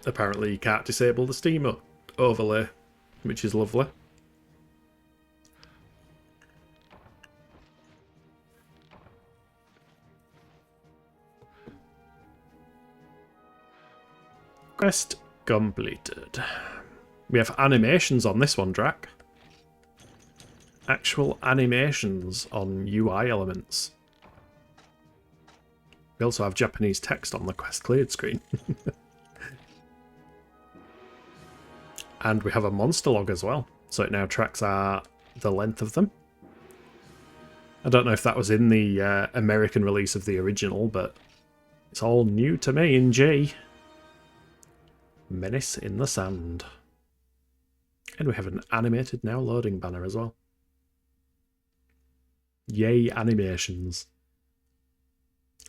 Apparently, you can't disable the Steam overlay, which is lovely. Quest completed. We have animations on this one, Drac. Actual animations on UI elements. We also have Japanese text on the quest cleared screen. And we have a monster log as well, so it now tracks the length of them. I don't know if that was in the American release of the original, but it's all new to me in G. Menace in the Sand. And we have an animated now loading banner as well. Yay, animations.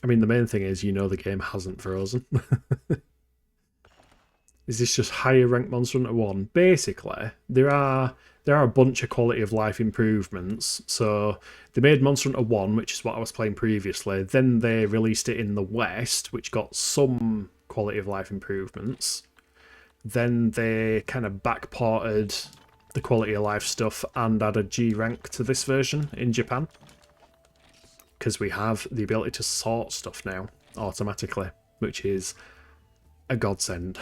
I mean, the main thing is, you know, the game hasn't frozen. Is this just higher ranked Monster Hunter 1? Basically, there are a bunch of quality of life improvements. So they made Monster Hunter 1, which is what I was playing previously. Then they released it in the West, which got some quality of life improvements. Then they kind of backported the quality of life stuff and added G rank to this version in Japan. Because we have the ability to sort stuff now automatically, which is a godsend.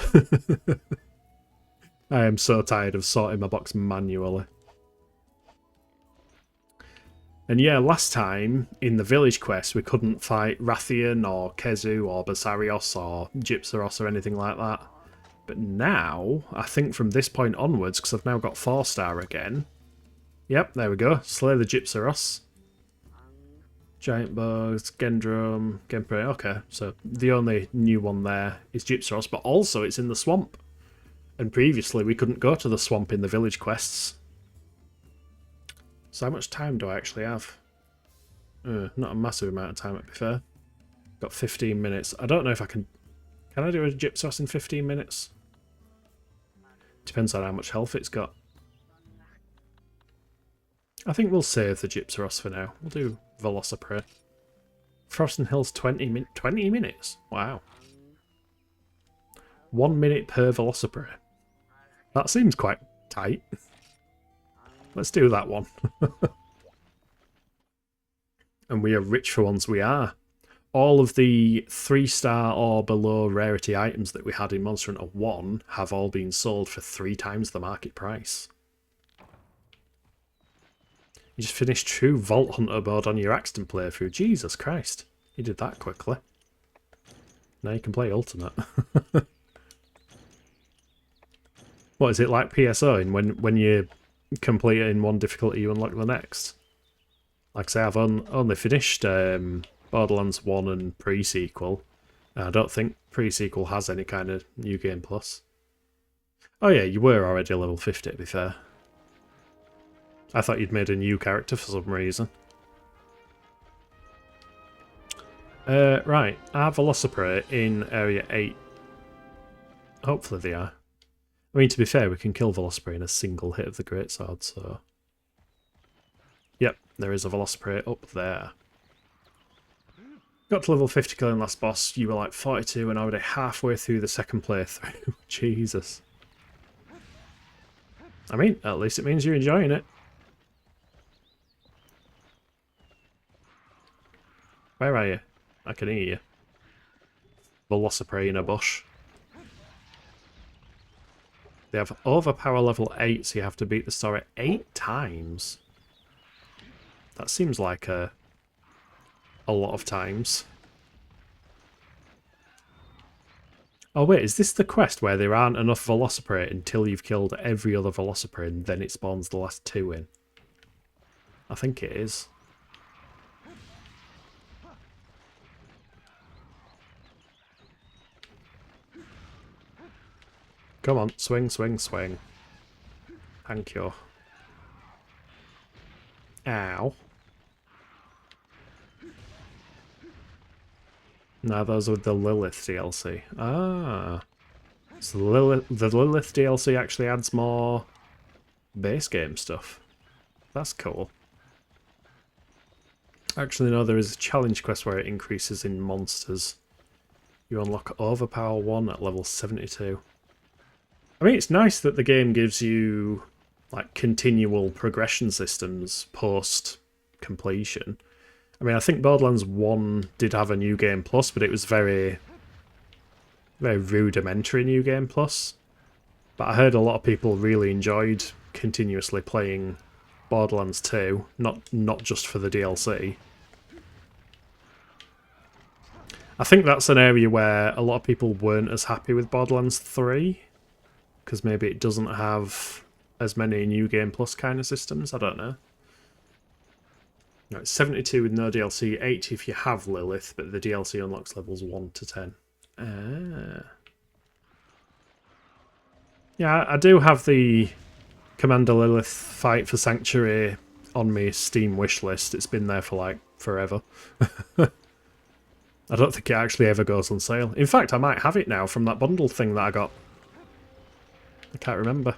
I am so tired of sorting my box manually. And yeah, last time in the village quest we couldn't fight Rathian or Kezu or Basarios or Gypsaros or anything like that. But now, I think from this point onwards, because I've now got 4-star again. Yep, there we go. Slay the Gypsaros. Giant bugs, Gendrum, Genpre. Okay, so the only new one there is Gypsaros, but also it's in the swamp. And previously we couldn't go to the swamp in the village quests. So how much time do I actually have? Not a massive amount of time, to be fair. Got 15 minutes. I don't know if I can... Can I do a Gypsaros in 15 minutes? Depends on how much health it's got. I think we'll save the Gypsaros for now. We'll do Velociprey. Frost and Hills 20 minutes? Wow. 1 minute per Velociprey. That seems quite tight. Let's do that one. And we are rich for once, we are. All of the 3-star or below rarity items that we had in Monster Hunter 1 have all been sold for 3 times the market price. You just finished True Vault Hunter mode on your Axton playthrough. Jesus Christ. You did that quickly. Now you can play Ultimate. What is it like PSO? And when you complete it in one difficulty, you unlock the next? Like I say, I've only finished Borderlands 1 and pre-sequel. I don't think pre-sequel has any kind of New Game Plus. Oh yeah, you were already level 50 to be fair. I thought you'd made a new character for some reason. Right, are Velociprey in Area 8? Hopefully they are. I mean, to be fair, we can kill Velociprey in a single hit of the Greatsword, so... Yep, there is a Velociprey up there. Got to level 50 killing last boss, you were like 42 and already halfway through the second playthrough. Jesus. I mean, at least it means you're enjoying it. Where are you? I can hear you. Velociprey in a bush. They have overpower level 8, so you have to beat the story 8 times. That seems like a lot of times. Oh wait, is this the quest where there aren't enough Velociprey until you've killed every other Velociprey and then it spawns the last 2 in? I think it is. Come on, swing, swing, swing. Thank you. Ow. Now those are the Lilith DLC. Ah. So the Lilith DLC actually adds more base game stuff. That's cool. Actually, no, there is a challenge quest where it increases in monsters. You unlock Overpower 1 at level 72. I mean, it's nice that the game gives you like continual progression systems post completion. I mean, I think Borderlands 1 did have a New Game Plus, but it was very rudimentary New Game Plus. But I heard a lot of people really enjoyed continuously playing Borderlands 2, not just for the DLC. I think that's an area where a lot of people weren't as happy with Borderlands 3. Because maybe it doesn't have as many New Game Plus kind of systems, I don't know. No, it's 72 with no DLC, 80 if you have Lilith, but the DLC unlocks levels 1 to 10. Ah. Yeah, I do have the Commander Lilith fight for Sanctuary on my Steam wishlist. It's been there for like forever. I don't think it actually ever goes on sale. In fact, I might have it now from that bundle thing that I got. I can't remember.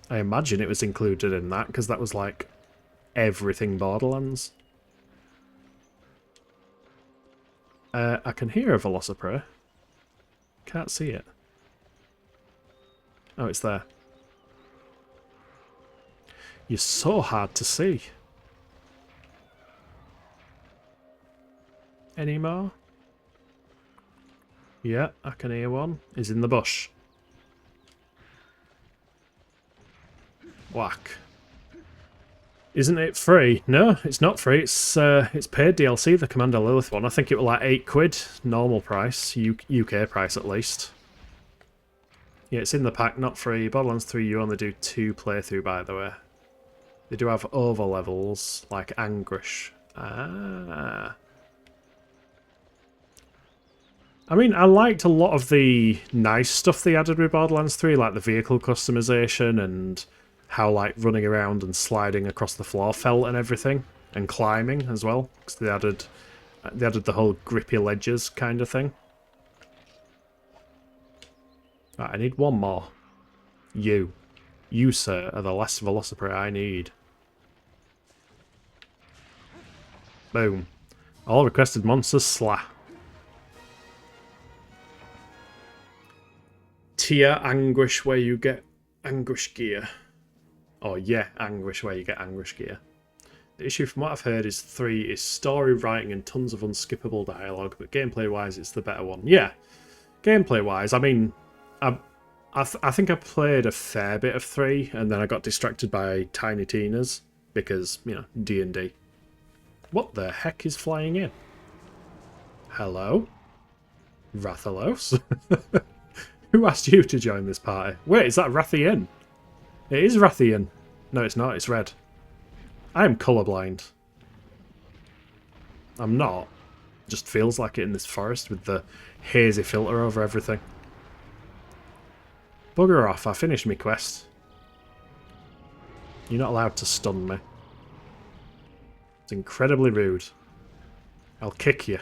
I imagine it was included in that, because that was like everything Borderlands. I can hear a Velociprey. Can't see it. Oh, it's there. You're so hard to see. Any more? Yeah, I can hear one. He's in the bush. Whack. Isn't it free? No, it's not free. It's paid DLC, the Commander Lilith one. I think it was like £8, normal price, UK price at least. Yeah, it's in the pack, not free. Borderlands 3, you only do 2 playthrough, by the way. They do have over levels, like Anguish. Ah. I mean, I liked a lot of the nice stuff they added with Borderlands 3, like the vehicle customization and how like running around and sliding across the floor felt and everything, and climbing as well, because they added the whole grippy ledges kind of thing. Right, I need one more. You, sir, are the last Velociprey I need. Boom. All requested monsters sla. Tier Anguish, where you get Anguish gear. Oh yeah, Anguish, where you get Anguish gear. The issue from what I've heard is 3 is story writing and tons of unskippable dialogue, but gameplay wise it's the better one. Yeah, gameplay wise, I mean, I think I played a fair bit of 3 and then I got distracted by Tiny Tina's because, you know, D&D. What the heck is flying in? Hello? Rathalos? Who asked you to join this party? Wait, is that Rathian? It is Rathian. No, it's not. It's red. I am colourblind. I'm not. Just feels like it in this forest with the hazy filter over everything. Bugger off. I finished my quest. You're not allowed to stun me. It's incredibly rude. I'll kick you.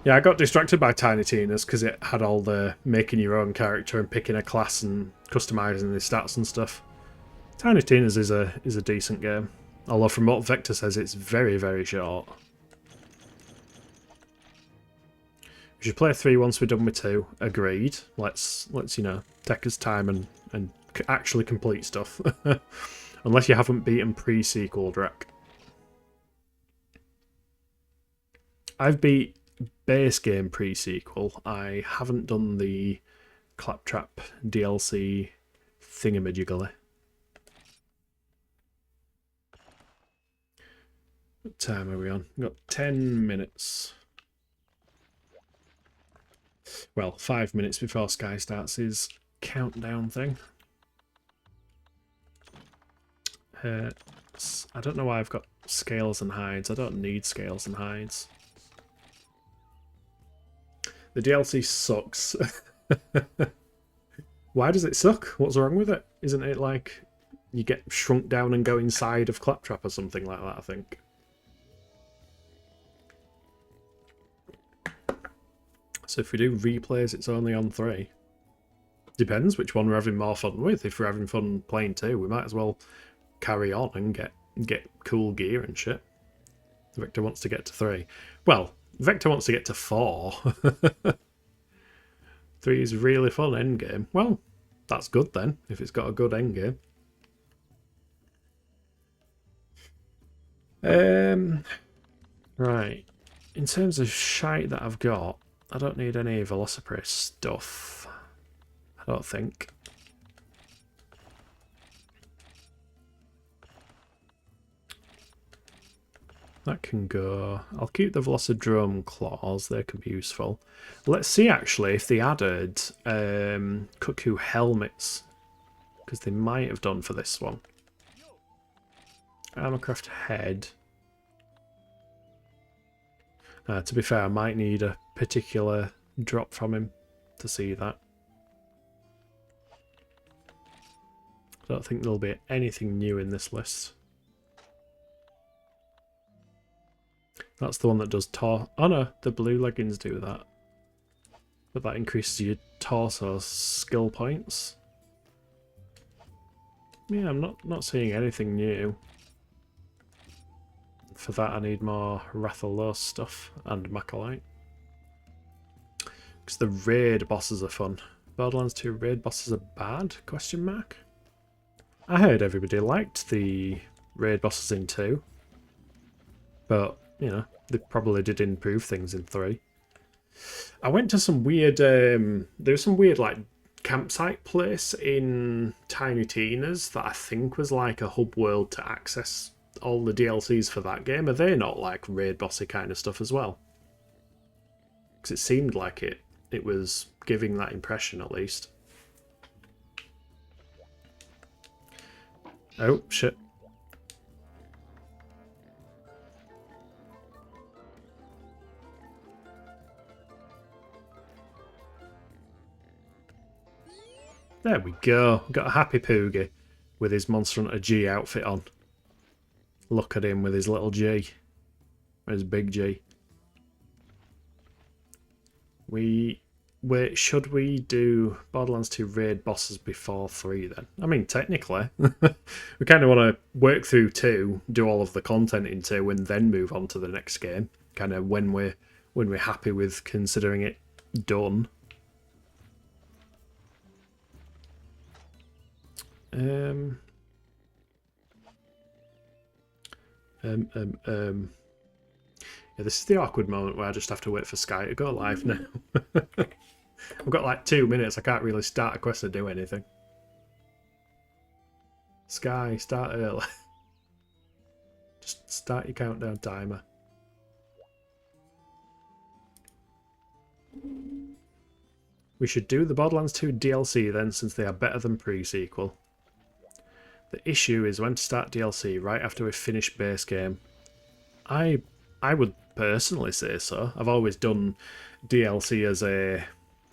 Yeah, I got distracted by Tiny Tina's because it had all the making your own character and picking a class and customising the stats and stuff. Tiny Tina's is a decent game, although from what Vector says, it's very, very short. We should play 3 once we're done with 2. Agreed. Let's you know, take us time and actually complete stuff. Unless you haven't beaten pre-sequel, Drek. I've beat base game pre-sequel. I haven't done the Claptrap DLC thingamajiggly. What time are we on? We've got 10 minutes. Well, 5 minutes before Sky starts his countdown thing. I don't know why I've got scales and hides. I don't need scales and hides. The DLC sucks. Why does it suck? What's wrong with it? Isn't it like you get shrunk down and go inside of Claptrap or something like that, I think? So if we do replays, it's only on 3. Depends which one we're having more fun with. If we're having fun playing 2, we might as well carry on and get cool gear and shit. Victor wants to get to 3. Well, Vector wants to get to 4. 3 is really fun endgame. Well, that's good then, if it's got a good endgame. Right. In terms of shite that I've got, I don't need any Velociprey stuff. I don't think. That can go. I'll keep the Velocidrome claws, they can be useful. Let's see actually if they added cuckoo helmets, because they might have done for this one. Armorcraft head. To be fair, I might need a particular drop from him to see that. I don't think there'll be anything new in this list. That's the one that does Oh no, the blue leggings do that. But that increases your torso skill points. Yeah, I'm not seeing anything new. For that I need more Rathalos stuff and Macalite. Because the raid bosses are fun. Borderlands 2 raid bosses are bad? Question mark. I heard everybody liked the raid bosses in 2. But, you know, they probably did improve things in 3. I went to some weird, there was some weird, like, campsite place in Tiny Tina's that I think was like a hub world to access all the DLCs for that game. Are they not like raid bossy kind of stuff as well? Because it seemed like it was giving that impression at least. Oh, shit. There we go. Got a happy Poogie with his Monster Hunter G outfit on. Look at him with his little G. His big G. Should we do Borderlands 2 raid bosses before 3 then? I mean, technically. We kind of want to work through 2, do all of the content in 2, and then move on to the next game. Kind of when we're happy with considering it done. Yeah, this is the awkward moment where I just have to wait for Sky to go live now. I've got like 2 minutes, I can't really start a quest to do anything. Sky, start early. Just start your countdown timer. We should do the Borderlands 2 DLC then, since they are better than pre-sequel. The issue is when to start DLC, right after we finish base game. I would personally say so. I've always done DLC as a,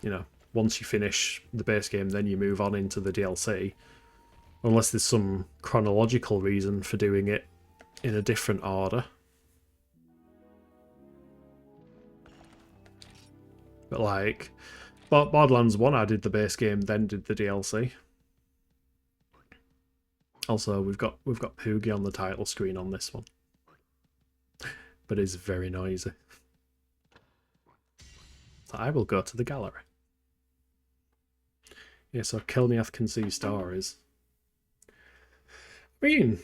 you know, once you finish the base game, then you move on into the DLC. Unless there's some chronological reason for doing it in a different order. But like, Borderlands 1 I did the base game, then did the DLC. Also, we've got Poogie on the title screen on this one. But it's very noisy. So I will go to the gallery. Yeah, so Kilniath can see stories. I mean,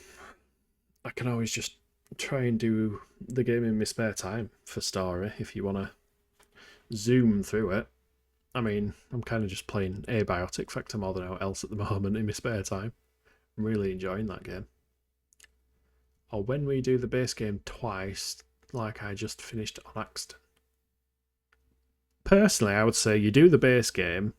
I can always just try and do the game in my spare time for story if you want to zoom through it. I mean, I'm kind of just playing Abiotic Factor more than else at the moment in my spare time. I'm really enjoying that game. Or when we do the base game twice, like I just finished on accident. Personally, I would say you do the base game,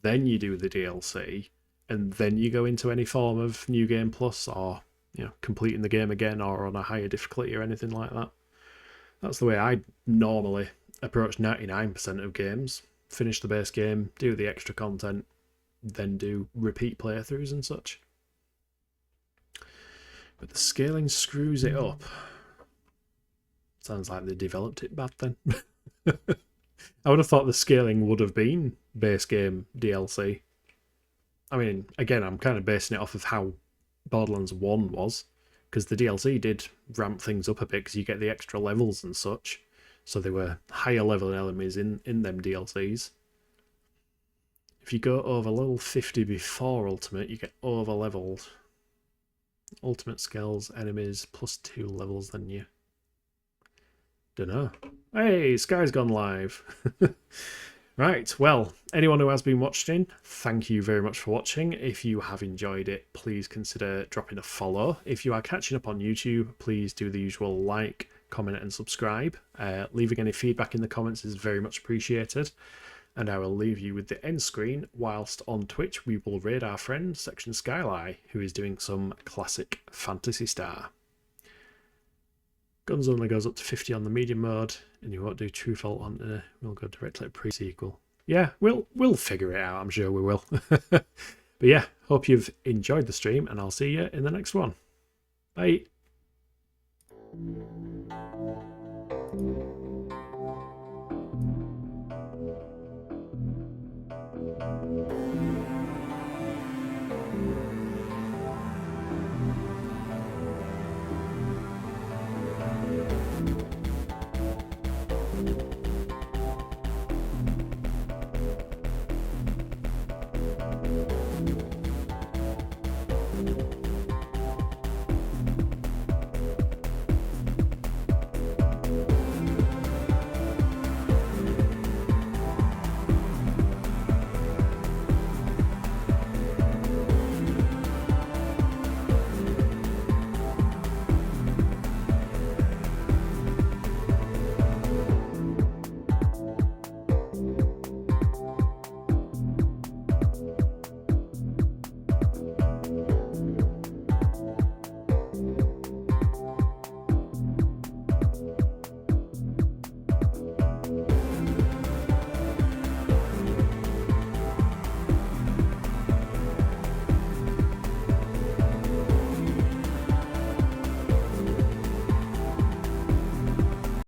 then you do the DLC, and then you go into any form of New Game Plus or, you know, completing the game again or on a higher difficulty or anything like that. That's the way I normally approach 99% of games. Finish the base game, do the extra content, then do repeat playthroughs and such. But the scaling screws it up. Sounds like they developed it bad then. I would have thought the scaling would have been base game DLC. I mean, again, I'm kind of basing it off of how Borderlands 1 was, because the DLC did ramp things up a bit because you get the extra levels and such. So there were higher level enemies in them DLCs. If you go over level 50 before Ultimate, you get over leveled. Ultimate skills, enemies, +2 levels than you. Dunno. Hey, Sky's gone live. Right, well, anyone who has been watching, thank you very much for watching. If you have enjoyed it, please consider dropping a follow. If you are catching up on YouTube, please do the usual like, comment and subscribe. Leaving any feedback in the comments is very much appreciated. And I will leave you with the end screen, whilst on Twitch we will raid our friend Section Skyline, who is doing some classic Phantasy Star. Guns only goes up to 50 on the medium mode, and you won't do True Fault on we'll go directly to pre-sequel. Yeah, we'll figure it out, I'm sure we will. But yeah, hope you've enjoyed the stream, and I'll see you in the next one. Bye.